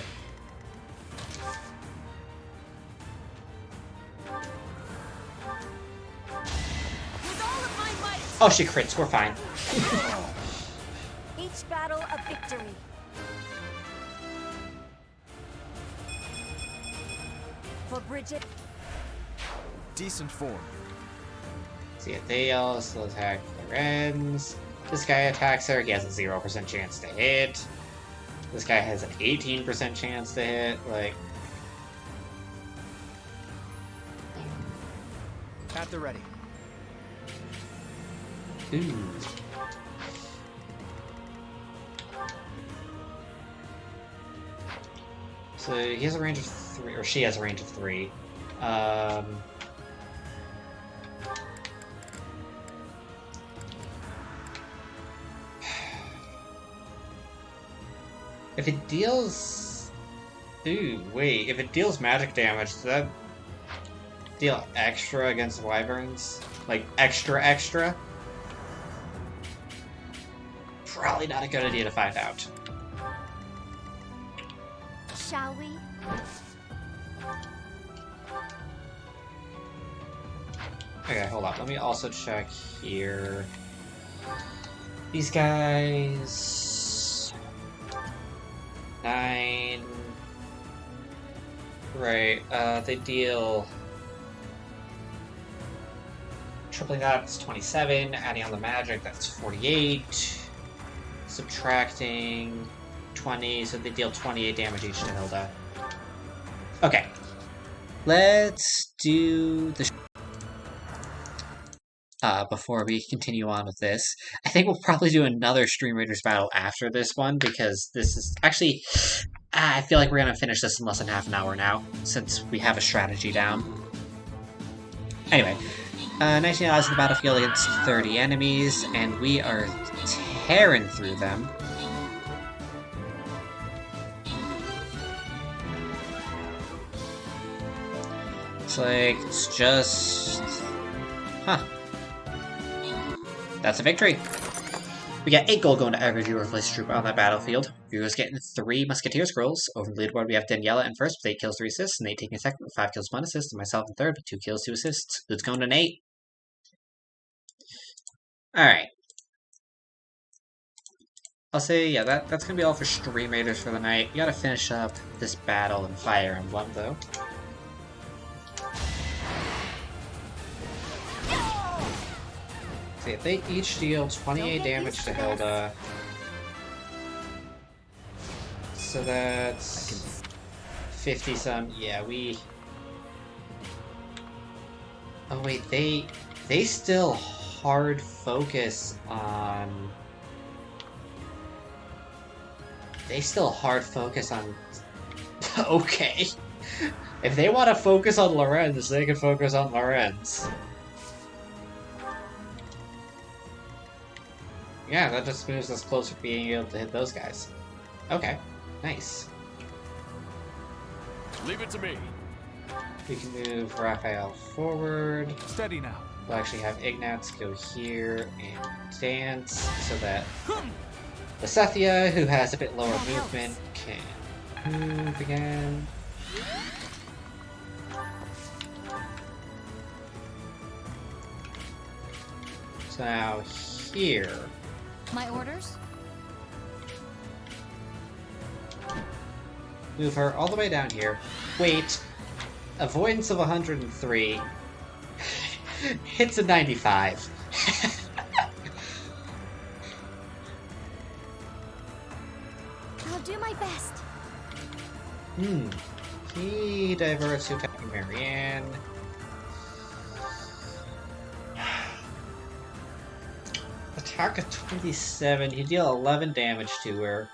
With all of my might, Oh, she crits. We're fine. each battle a victory. For Bridget. Decent form. See it. They all still attack their ends. This guy attacks her. He has a 0% chance to hit. This guy has an 18% chance to hit. Like... At the ready. Ooh. So he has a range of 3, or she has a range of 3. If it deals... Ooh, wait. If it deals magic damage, does that deal extra against wyverns? Like, extra? Probably not a good idea to find out. Shall we? Okay, hold on. Let me also check here. These guys... 9... Right, they deal... Tripling that, it's 27. Adding on the magic, that's 48. Subtracting 20, so they deal 28 damage each to Hilda. Okay. Let's do the... before we continue on with this. I think we'll probably do another Stream Raiders battle after this one, because this is actually... I feel like we're going to finish this in less than half an hour now, since we have a strategy down. Anyway, 19 odds in the battlefield against 30 enemies, and we are tearing through them. It's like, it's just... Huh. That's a victory. We got 8 gold going to every viewer replace troop on that battlefield. Viewers getting 3 Musketeer scrolls. Over the leaderboard, we have Daniela in first with 8 kills, 3 assists, Nate taking second with 5 kills, 1 assist, and myself in third with 2 kills, 2 assists. Who's going to Nate? Alright. I'll say, yeah, that's gonna be all for Stream Raiders for the night. We gotta finish up this battle in Fire Emblem, though. See, they each deal 28 damage to Hilda. So that's 50 some. Yeah, we... Oh wait, they still hard focus on... They still hard focus on... Okay. If they want to focus on Lorenz, they can focus on Lorenz. Yeah, that just moves us closer to being able to hit those guys. Okay, nice. Leave it to me. We can move Raphael forward. Steady now. We'll actually have Ignatz go here and dance so that Vesethia, who has a bit lower movement, can move again. So now here. My orders? Move her all the way down here. Wait. Avoidance of 103. Hits a 95. I'll do my best. He diverts to attacking Marianne. Attack of 27. He deal 11 damage to her.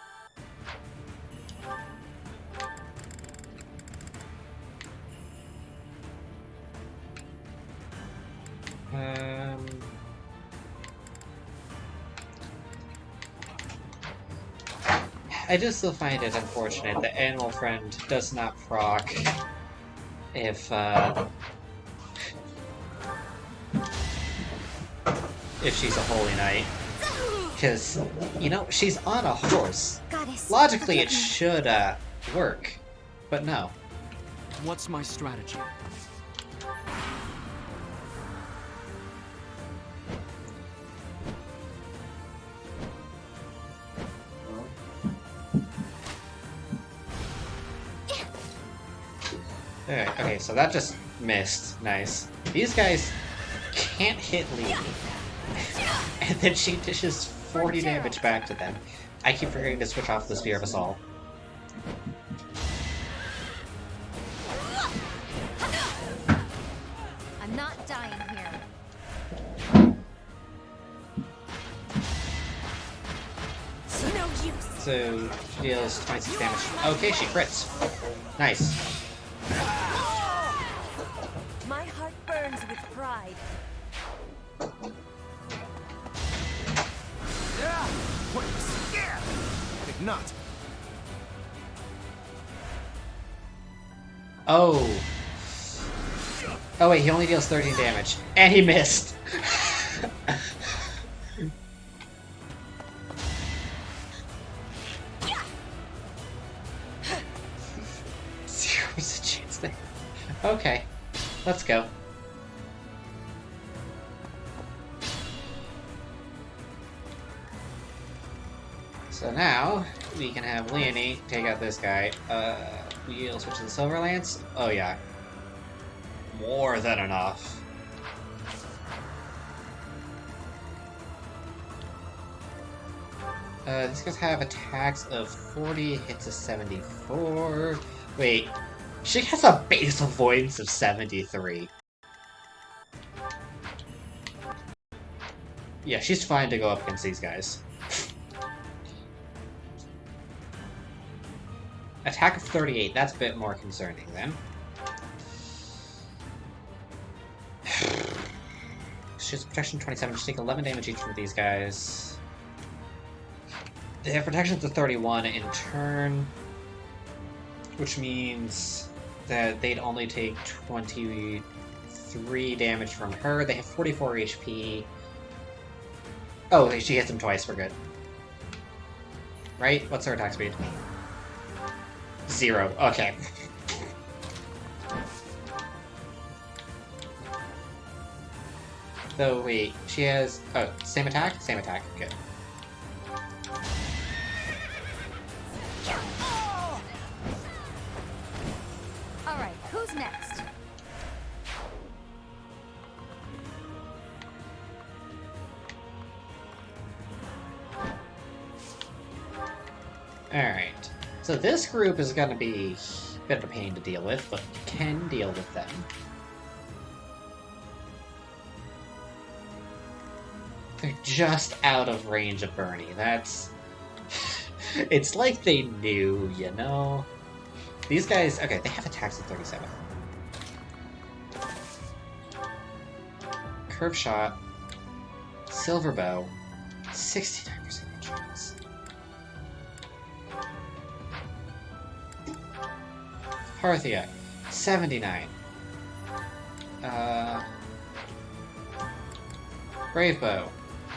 I do still find it unfortunate that Animal Friend does not proc if she's a Holy Knight. Because, you know, she's on a horse. Goddess, Logically, it forgive me. should work, but no. What's my strategy? Alright, okay, so that just missed. Nice. These guys can't hit Lee. And then she dishes 40 damage back to them. I keep forgetting to switch off the Spear of Assault. I'm not dying here. No use. So, she deals 26 damage. Okay, she crits. Nice. My heart burns with pride. Not. Oh. Oh wait, he only deals 13 damage. And he missed! 0% chance there. Okay. Let's go. So now, we can have Leonie take out this guy. We'll switch to the Silver Lance. Oh yeah. More than enough. These guys have attacks of 40, hits of 74. Wait, she has a base avoidance of 73. Yeah, she's fine to go up against these guys. Attack of 38, that's a bit more concerning then. She has protection 27, she take 11 damage each from these guys. They have protection to 31 in turn, which means that they'd only take 23 damage from her. They have 44 HP. Oh, she hits him twice, we're good. Right? What's her attack speed? 0. Okay. So wait, she has... Oh, same attack? Same attack, good. Alright, who's next? Alright. So this group is gonna be a bit of a pain to deal with, but you can deal with them. They're just out of range of Bernie. That's... It's like they knew, you know? These guys... Okay, they have attacks at 37. Curve shot. Silver bow. 69% chance. Parthia. 79. Brave bow.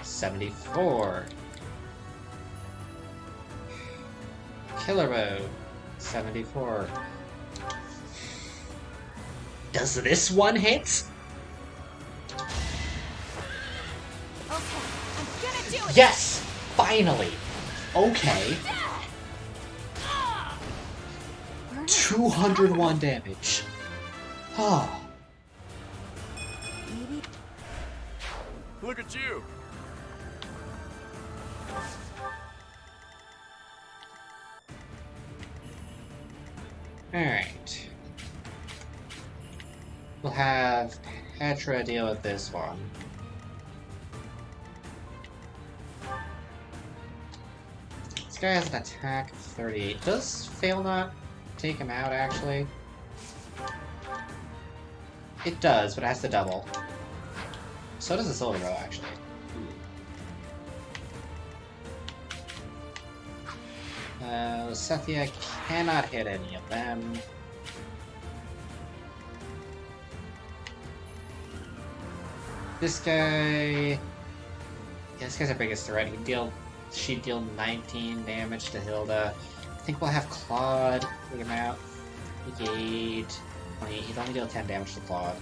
74. Killer bow. 74. Does this one hit? Okay, I'm gonna do it! Yes! Finally! Okay. 201 damage. Oh. Maybe. Look at you! Alright. We'll have Petra deal with this one. This guy has an attack of 38. Does fail not take him out, actually? It does, but it has to double. So does the Silver Bow, actually. Sethia cannot hit any of them. This guy... Yeah, this guy's our biggest threat. She'd deal 19 damage to Hilda. I think we'll have Claude take him out. Negate. 20. He'd only deal 10 damage to Claude.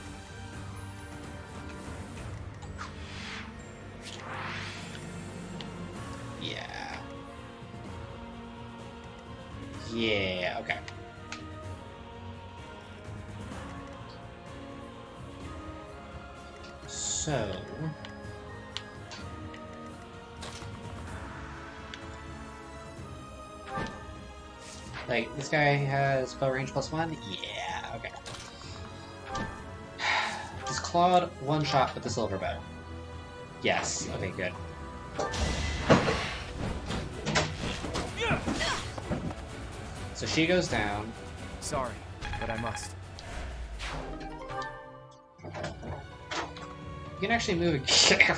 Yeah. Yeah, okay. So... Like, this guy has bow range +1? Yeah, okay. Does Claude one-shot with the Silver Bow? Yes, okay, good. So she goes down. Sorry, but I must. You can actually move again.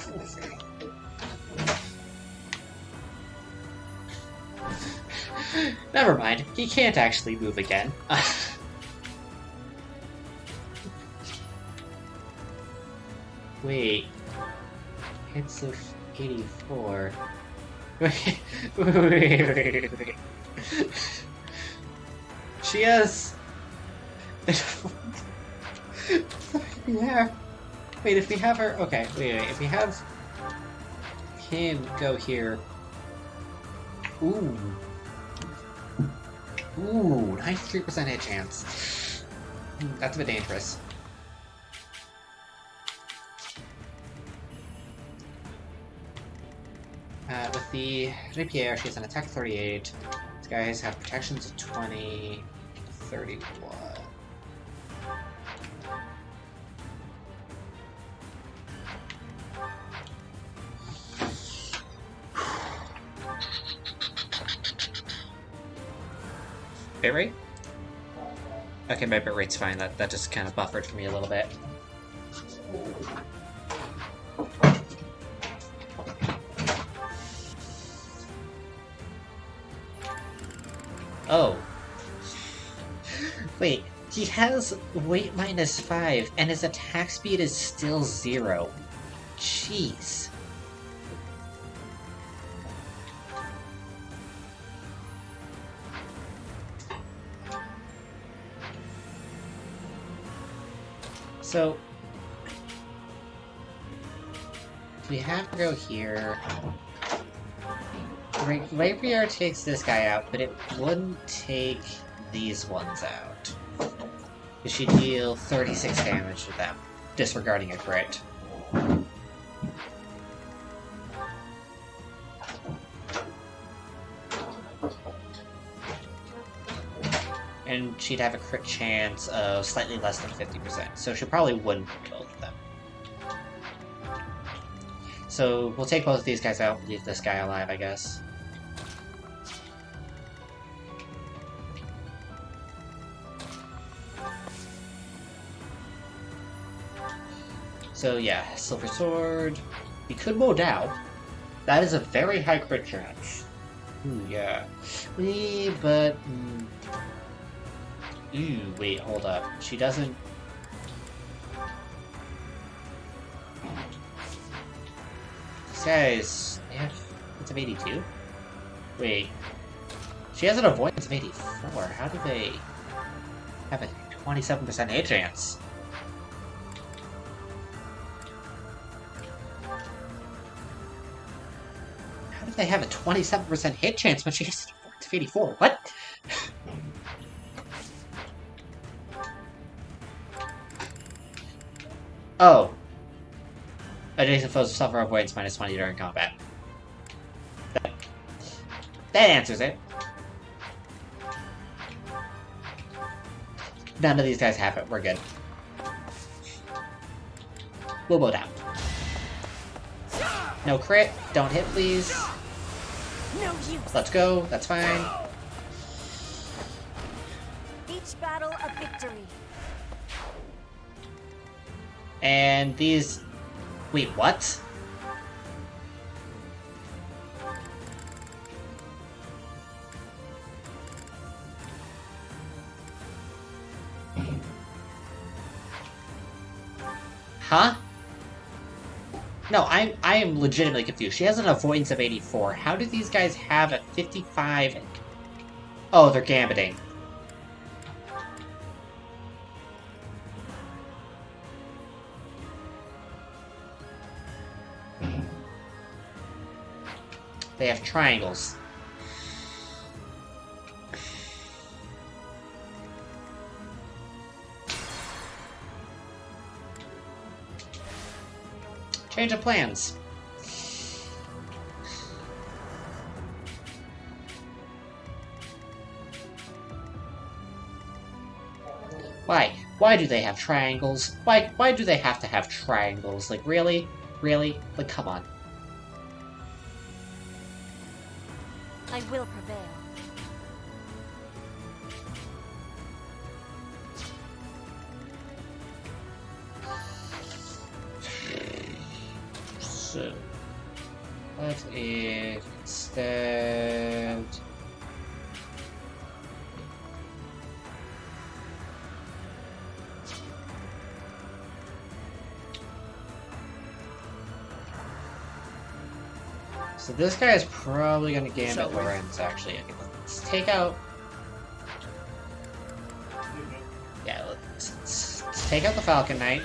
Never mind, he can't actually move again. Wait. Hits of 84. Wait. She has... Yeah. Wait, if we have her... Okay, wait. If we have him go here... Ooh. Ooh, 93% hit chance. That's a bit dangerous. With the Rapier, she has an attack of 38. These guys have protections of 20, 31. bitrate? Okay, my bitrate's fine. That just kind of buffered for me a little bit. Oh. Wait, he has weight -5, and his attack speed is still 0. Jeez. So, we have to go here. Rapier takes this guy out, but it wouldn't take these ones out. Because she'd deal 36 damage to them, disregarding a crit. And she'd have a crit chance of slightly less than 50%, so she probably wouldn't kill them. So we'll take both of these guys out and leave this guy alive, I guess. So yeah, Silver Sword. We could mow down. That is a very high crit chance. Ooh, yeah. But... Ooh, wait, hold up. She doesn't... These guys... They have... It's of 82? Wait. She has an avoidance of 84. How do they... have a 27% hit chance? How do they have a 27% hit chance when she has an avoidance of 84? What? Oh. Adjacent foes suffer avoidance -20 during combat. That answers it. None of these guys have it. We're good. We'll bow down. No crit. Don't hit, please. No use. Let's go. That's fine. Each battle a victory. And these... Wait, what? Huh? No, I am legitimately confused. She has an avoidance of 84. How do these guys have a 55? Oh, they're gambiting. They have triangles. Change of plans. Why? Why do they have triangles? Why do they have to have triangles? Like, really? Really? Like, come on. I will prevail. So, what if instead... So this guy is probably going to gambit Lorenz, actually. Okay, let's take out... Yeah, let's take out the Falcon Knight.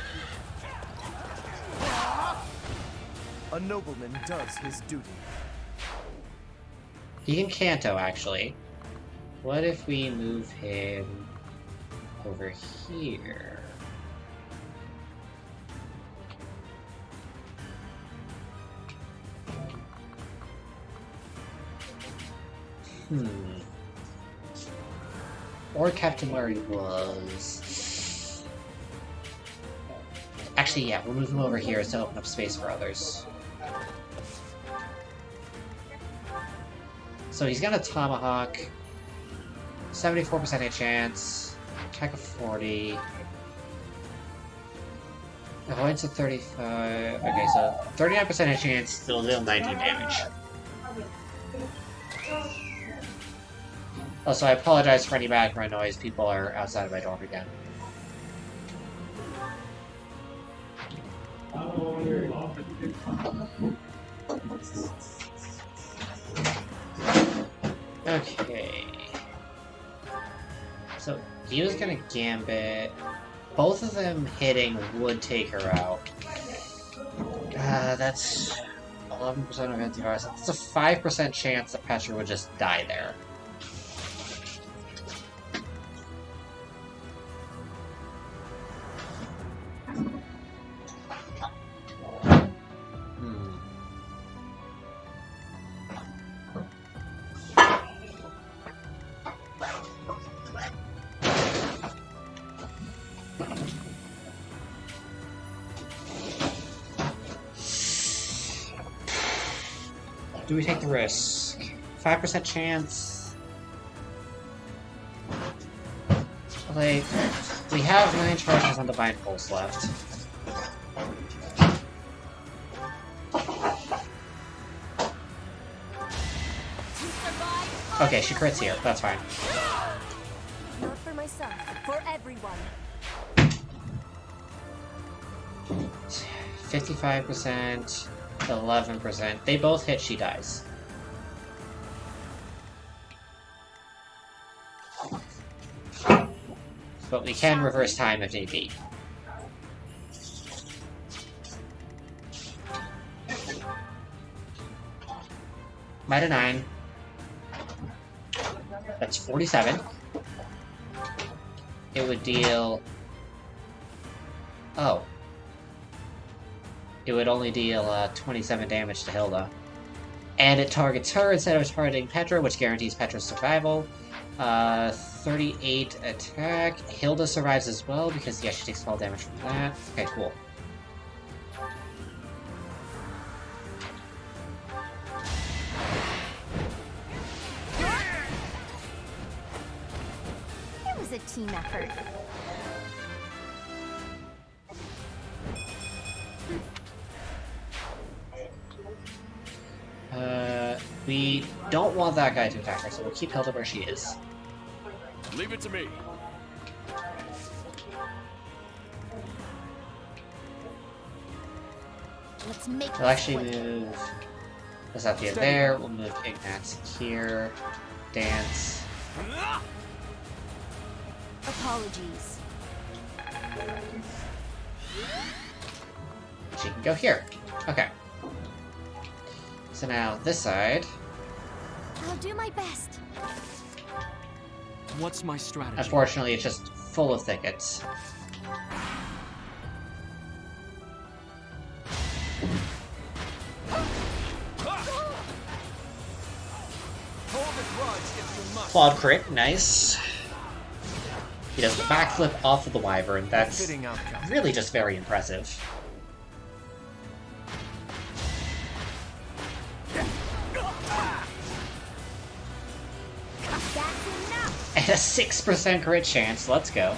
A nobleman does his duty. He can Canto, actually. What if we move him over here? Or Captain where he was. Actually, yeah, we'll move him over here to open up space for others. So he's got a Tomahawk. 74% hit chance. Attack of 40. Avoidance of 35. Okay, so 39% hit chance, still deal 19 damage. Also, I apologize for any background noise. People are outside of my dorm again. Okay. So, Dio's gonna Gambit. Both of them hitting would take her out. That's 11% of antivirus. That's a 5% chance that Petra would just die there. Do we take the risk? 5% chance? Like, we have 9 charges on Divine Pulse left. Okay, she crits here. That's fine. Not for myself, for everyone. 55%, 11%. They both hit, she dies. But we can reverse time if need be. Might 9. That's 47. It would deal... Oh. It would only deal 27 damage to Hilda. And it targets her instead of targeting Petra, which guarantees Petra's survival. 38 attack. Hilda survives as well, because, yeah, she takes 12 damage from that. Okay, cool. It was a team effort. We don't want that guy to attack her, so we'll keep Hilda where she is. Leave it to me. Let's make We'll actually move Lasafia there, we'll move Ignatz here, Dance. Apologies. She can go here. Okay. So now, this side. I'll do my best. What's my strategy? Unfortunately, it's just full of thickets. Claude crit, nice. He does the backflip off of the Wyvern. That's really just very impressive. And a 6% crit chance, let's go.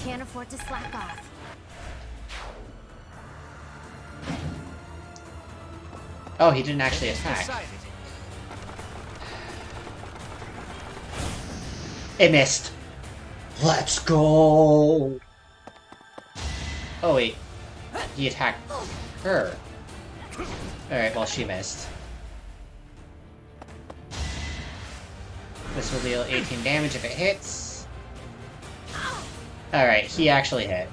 Can't afford to slack off. Oh, he didn't actually attack. It missed. Let's go! Oh wait, he attacked her. Alright, well she missed. This will deal 18 damage if it hits. Alright, he actually hit.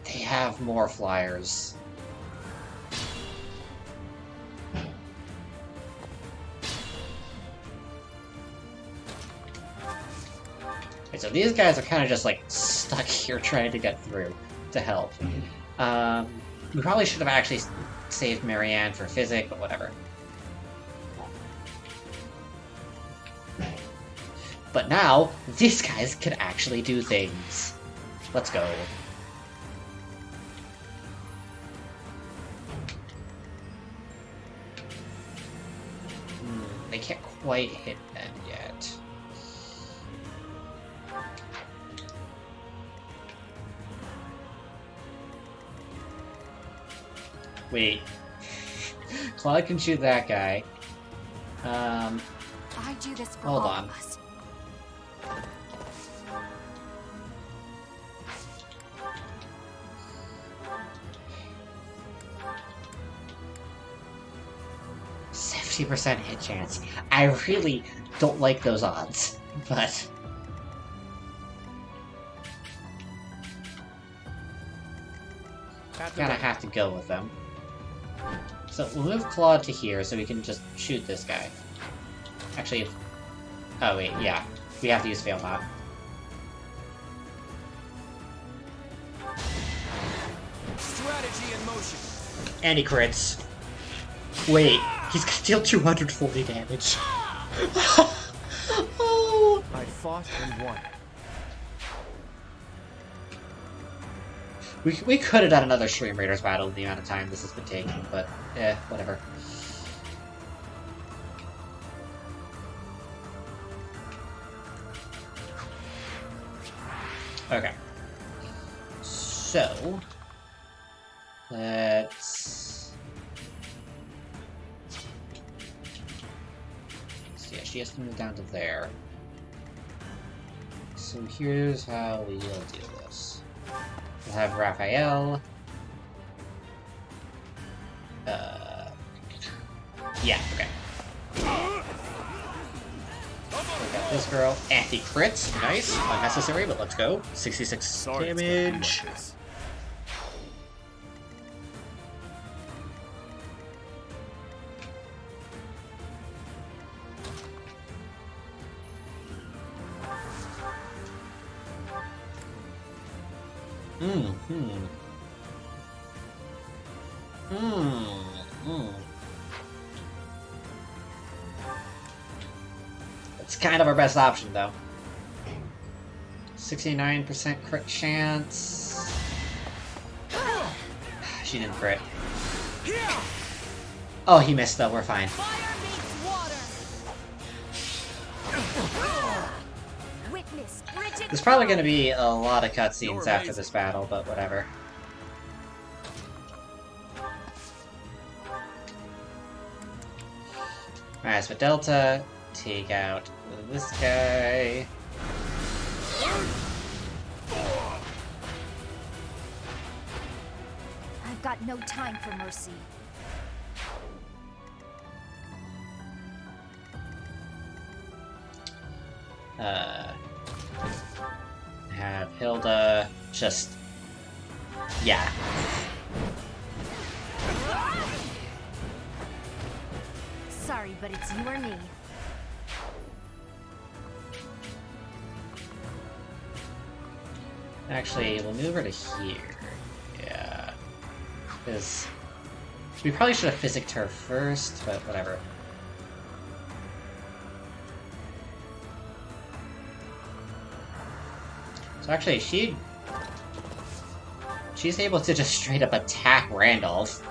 They have more flyers. Okay, so these guys are kind of just like stuck here trying to get through to help. We probably should have actually saved Marianne for Physic, but whatever. But now, these guys can actually do things. Let's go. I can't quite hit them yet. Wait. Claude can shoot that guy. I do this for Hold all on. of us. %50 hit chance. I really don't like those odds, but gotta have to go with them. So we'll move Claude to here so we can just shoot this guy. Actually, oh wait, yeah. We have to use Fail Not. Strategy in motion. And he crits. Wait, he's gonna deal 240 damage. Oh. I fought and won. We could have done another Stream Raiders battle in the amount of time this has been taking, but whatever. Okay. So let's see. Yeah, she has to move down to there. So here's how we'll do this. We'll have Raphael. Yeah, okay. We got this girl. Anti-crits. Nice. Unnecessary, but let's go. 66 damage. It's kind of our best option, though. 69% crit chance. She didn't crit. Oh, he missed, though. We're fine. There's probably going to be a lot of cutscenes after this battle, but whatever. Alright, so Delta, take out this guy. I've got no time for mercy. Have Hilda just... yeah. Sorry, but it's you or me. Actually, we'll move her to here. Yeah. Because we probably should have physicked her first, but whatever. So actually, she's able to just straight up attack Randolph.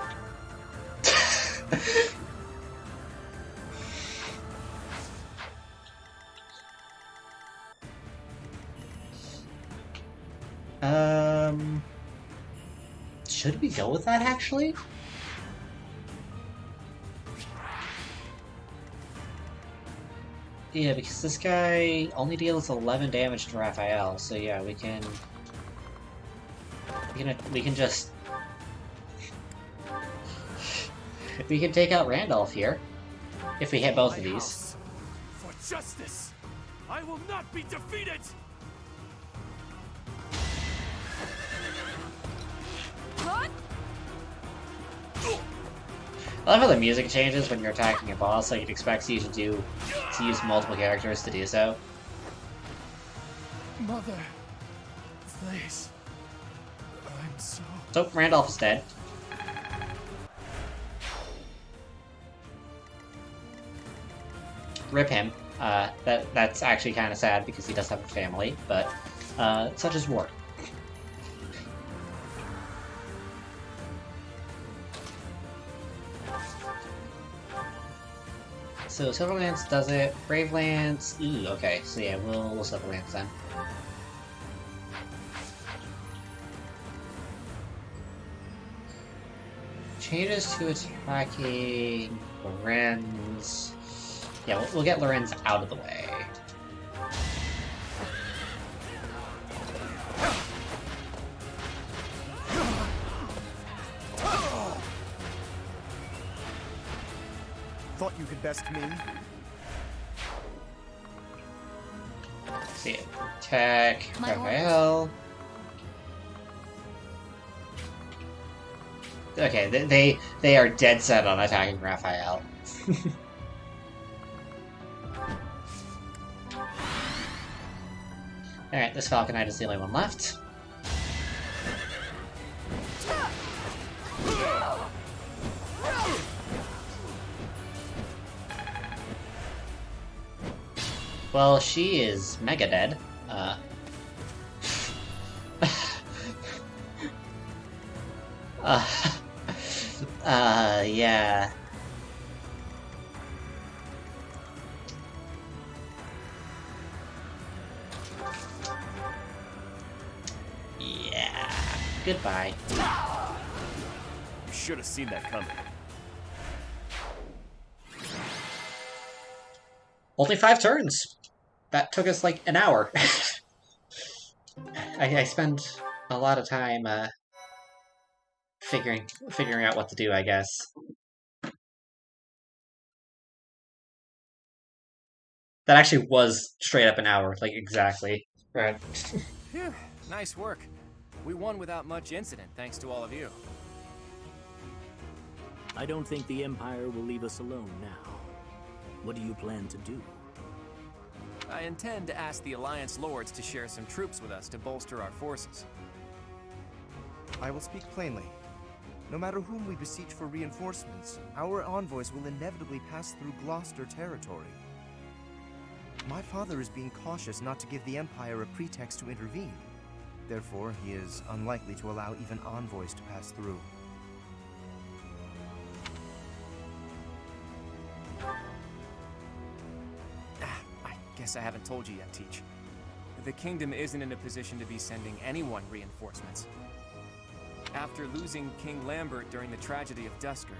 Should we go with that, actually? Yeah, because this guy only deals 11 damage to Raphael, so yeah, we can just... we can take out Randolph here, if we hit both of these. For justice, I will not be defeated! I love how the music changes when you're attacking a boss, like it expects you to use multiple characters to do so. Mother, please. I'm so... So, Randolph is dead. Rip him. That's actually kind of sad because he does have a family, but such is war. so Silverlance does it. Bravelance, ooh, okay. So yeah, we'll Silverlance then. Changes to attacking Lorenz. Yeah, we'll get Lorenz out of the way. Thought you could best me? Let's see, attack, My Raphael. Okay, they are dead set on attacking Raphael. Alright, this Falcon Knight is the only one left. Well, she is mega dead. Yeah. Yeah. Goodbye. You should have seen that coming. Only 5 turns. That took us like an hour. I spent a lot of time figuring out what to do, I guess. That actually was straight up an hour, like exactly. Right. Phew, nice work. We won without much incident, thanks to all of you. I don't think the Empire will leave us alone now. What do you plan to do? I intend to ask the Alliance Lords to share some troops with us to bolster our forces. I will speak plainly. No matter whom we beseech for reinforcements, our envoys will inevitably pass through Gloucester territory. My father is being cautious not to give the Empire a pretext to intervene. Therefore, he is unlikely to allow even envoys to pass through. I guess I haven't told you yet, Teach. The Kingdom isn't in a position to be sending anyone reinforcements. After losing King Lambert during the tragedy of Dusker,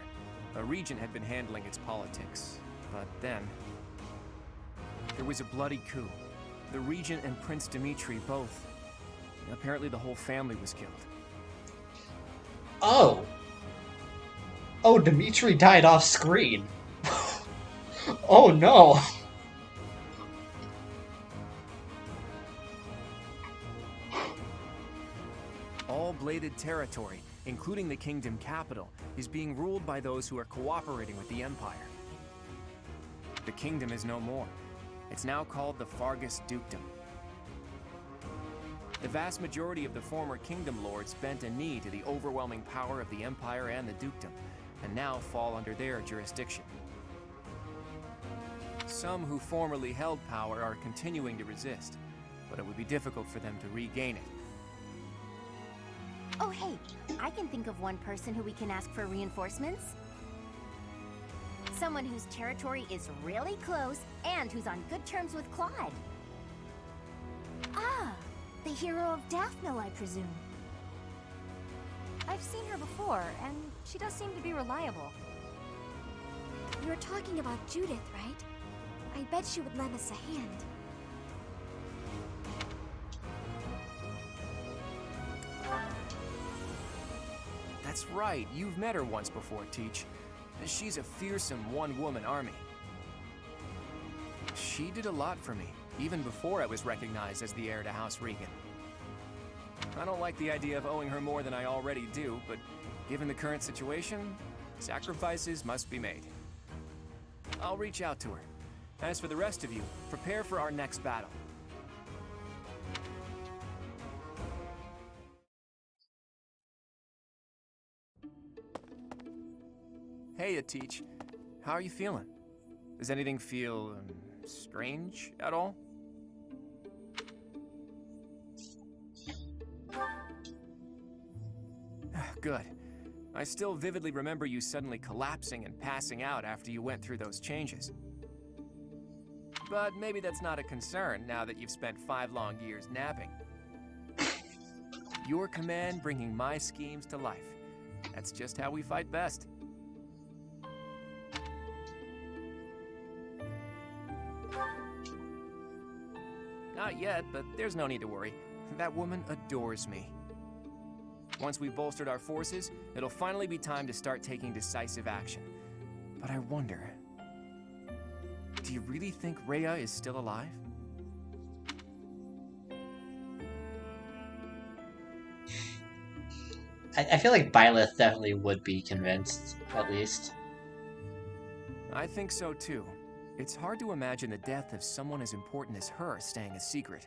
a regent had been handling its politics. But then, there was a bloody coup. The regent and Prince Dimitri both. Apparently the whole family was killed. Oh! Oh, Dimitri died off screen. Oh no! All bladed territory, including the Kingdom capital, is being ruled by those who are cooperating with the Empire. The Kingdom is no more. It's now called the Fargus Dukedom. The vast majority of the former Kingdom Lords bent a knee to the overwhelming power of the Empire and the Dukedom, and now fall under their jurisdiction. Some who formerly held power are continuing to resist, but it would be difficult for them to regain it. Oh hey, I can think of one person who we can ask for reinforcements. Someone whose territory is really close and who's on good terms with Claude. Ah, the hero of Daphne, I presume. I've seen her before, and she does seem to be reliable. You're talking about Judith, right? I bet she would lend us a hand. That's right, you've met her once before, Teach. She's a fearsome one-woman army. She did a lot for me, even before I was recognized as the heir to House Regan. I don't like the idea of owing her more than I already do, but given the current situation, sacrifices must be made. I'll reach out to her. As for the rest of you, prepare for our next battle. Hey, Teach. How are you feeling? Does anything feel strange at all? Good. I still vividly remember you suddenly collapsing and passing out after you went through those changes. But maybe that's not a concern now that you've spent 5 long years napping. Your command bringing my schemes to life. That's just how we fight best. Not yet, but there's no need to worry. That woman adores me. Once we've bolstered our forces, it'll finally be time to start taking decisive action. But I wonder, do you really think Rhea is still alive? I feel like Byleth definitely would be convinced, at least. I think so too. It's hard to imagine the death of someone as important as her staying a secret.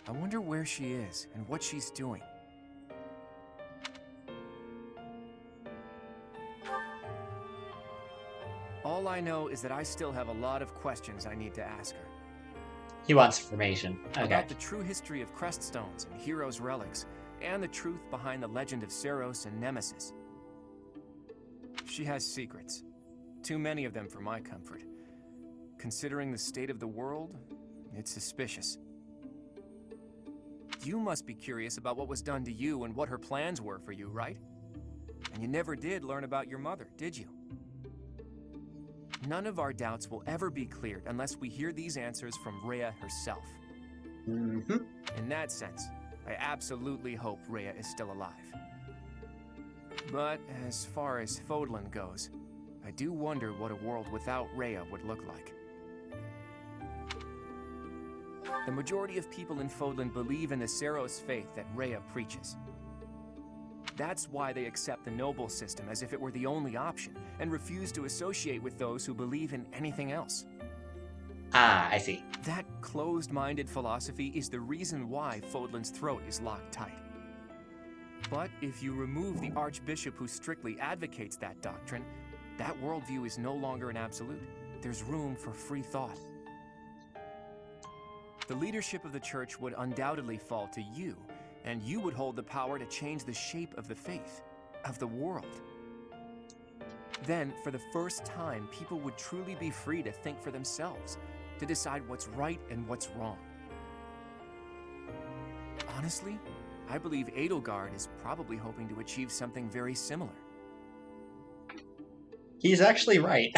I wonder where she is and what she's doing. All I know is that I still have a lot of questions I need to ask her. He wants information. Okay. About the true history of Creststones and Heroes' relics, and the truth behind the legend of Seros and Nemesis. She has secrets. Too many of them for my comfort. Considering the state of the world, it's suspicious. You must be curious about what was done to you and what her plans were for you, right? And you never did learn about your mother, did you? None of our doubts will ever be cleared unless we hear these answers from Rhea herself. Mm-hmm. In that sense, I absolutely hope Rhea is still alive. But as far as Fodlan goes, I do wonder what a world without Rhea would look like. The majority of people in Fodlan believe in the Seros faith that Rhea preaches. That's why they accept the noble system as if it were the only option, and refuse to associate with those who believe in anything else. Ah, I see. That closed-minded philosophy is the reason why Fodlan's throat is locked tight. But if you remove the Archbishop who strictly advocates that doctrine, that worldview is no longer an absolute. There's room for free thought. The leadership of the Church would undoubtedly fall to you, and you would hold the power to change the shape of the faith, of the world. Then, for the first time, people would truly be free to think for themselves, to decide what's right and what's wrong. Honestly, I believe Edelgard is probably hoping to achieve something very similar. He's actually right.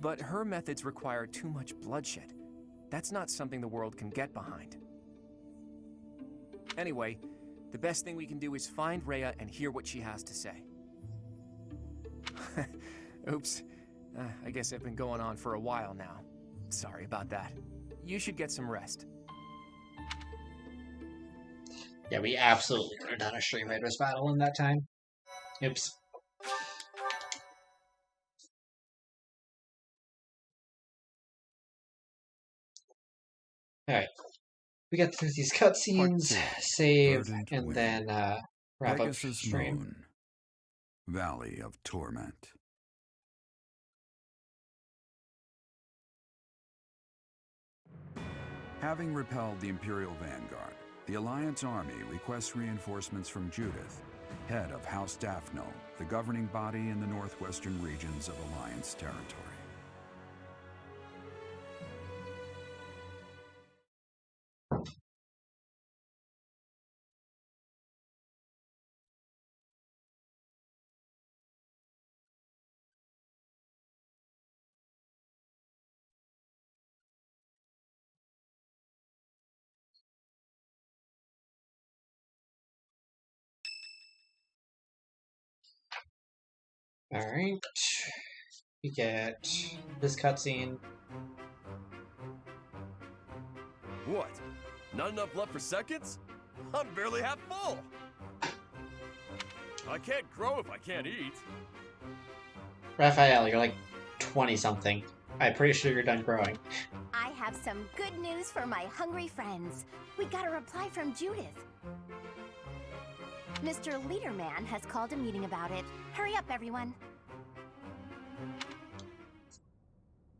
But her methods require too much bloodshed. That's not something the world can get behind. Anyway, the best thing we can do is find Rhea and hear what she has to say. Oops. I guess I've been going on for a while now. Sorry about that. You should get some rest. Yeah, we absolutely could have done a Stream Raiders battle in that time. Oops. Alright. We get through these cutscenes, save, Verdant and wind. then wrap up Pegasus stream. Moon. Valley of Torment. Having repelled the Imperial Vanguard, the Alliance army requests reinforcements from Judith, head of House Daphno, the governing body in the northwestern regions of Alliance territory. Alright. We get this cutscene. What? Not enough left for seconds? I'm barely half full! I can't grow if I can't eat. Raphael, you're like 20-something. I'm pretty sure you're done growing. I have some good news for my hungry friends. We got a reply from Judith. Mr. Leaderman has called a meeting about it. Hurry up, everyone.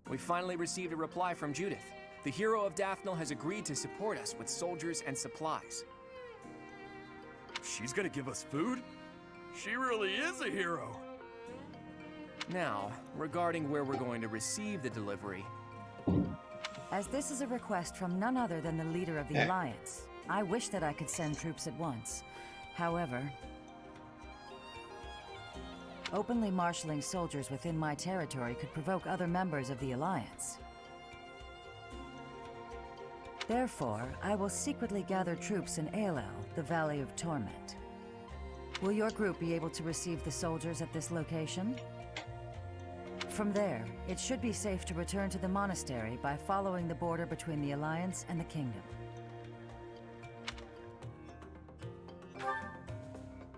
We finally received a reply from Judith. The hero of Daphnel has agreed to support us with soldiers and supplies. She's gonna give us food? She really is a hero! Now, regarding where we're going to receive the delivery, As this is a request from none other than the leader of the Alliance, I wish that I could send troops at once. However, openly marshaling soldiers within my territory could provoke other members of the Alliance. Therefore, I will secretly gather troops in Aelel, the Valley of Torment. Will your group be able to receive the soldiers at this location? From there, it should be safe to return to the monastery by following the border between the Alliance and the Kingdom.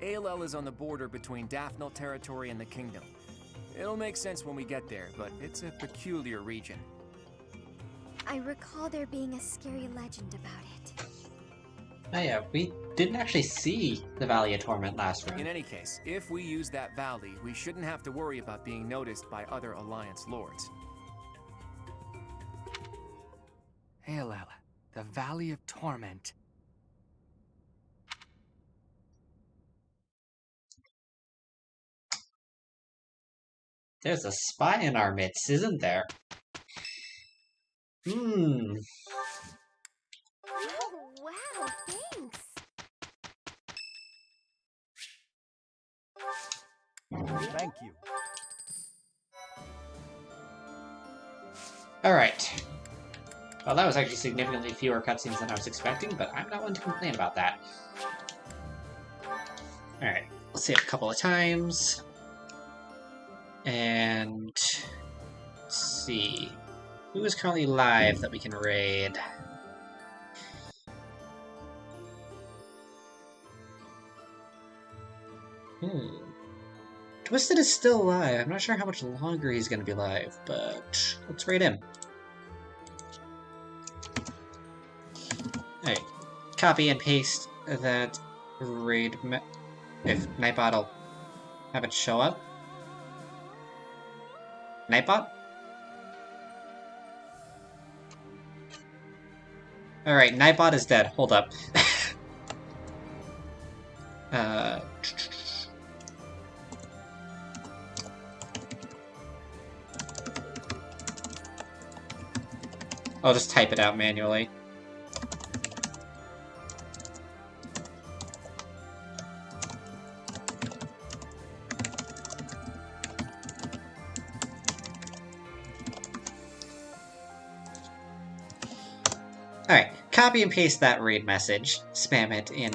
Aelel is on the border between Daphnel territory and the Kingdom. It'll make sense when we get there, but it's a peculiar region. I recall there being a scary legend about it. Oh yeah, we didn't actually see the Valley of Torment last run. In any case, if we use that valley, we shouldn't have to worry about being noticed by other Alliance lords. Aelel, the Valley of Torment. There's a spy in our midst, isn't there? Hmm. Oh, wow, thanks. Thank you. Alright. Well, that was actually significantly fewer cutscenes than I was expecting, but I'm not one to complain about that. Alright, let's save a couple of times. And let's see. Who is currently live that we can raid? Twisted is still live. I'm not sure how much longer he's going to be live, but let's raid him. Alright, copy and paste that raid if Nightbot will have it show up. Nightbot? Alright, Nightbot is dead. Hold up. I'll just type it out manually. Alright, copy and paste that raid message. Spam it in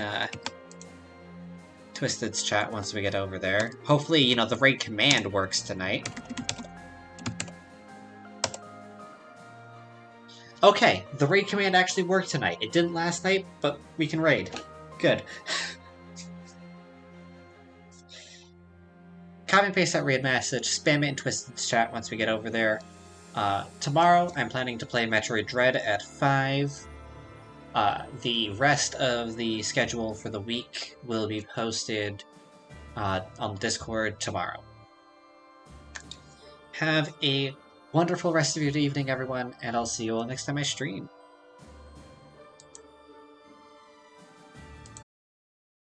Twisted's chat once we get over there. Hopefully, you know, the raid command works tonight. Okay, the raid command actually worked tonight. It didn't last night, but we can raid. Good. Copy and paste that raid message, spam it in Twisted's chat once we get over there. Tomorrow, I'm planning to play Metroid Dread at 5. The rest of the schedule for the week will be posted on Discord tomorrow. Have a wonderful rest of your evening, everyone, and I'll see you all next time I stream.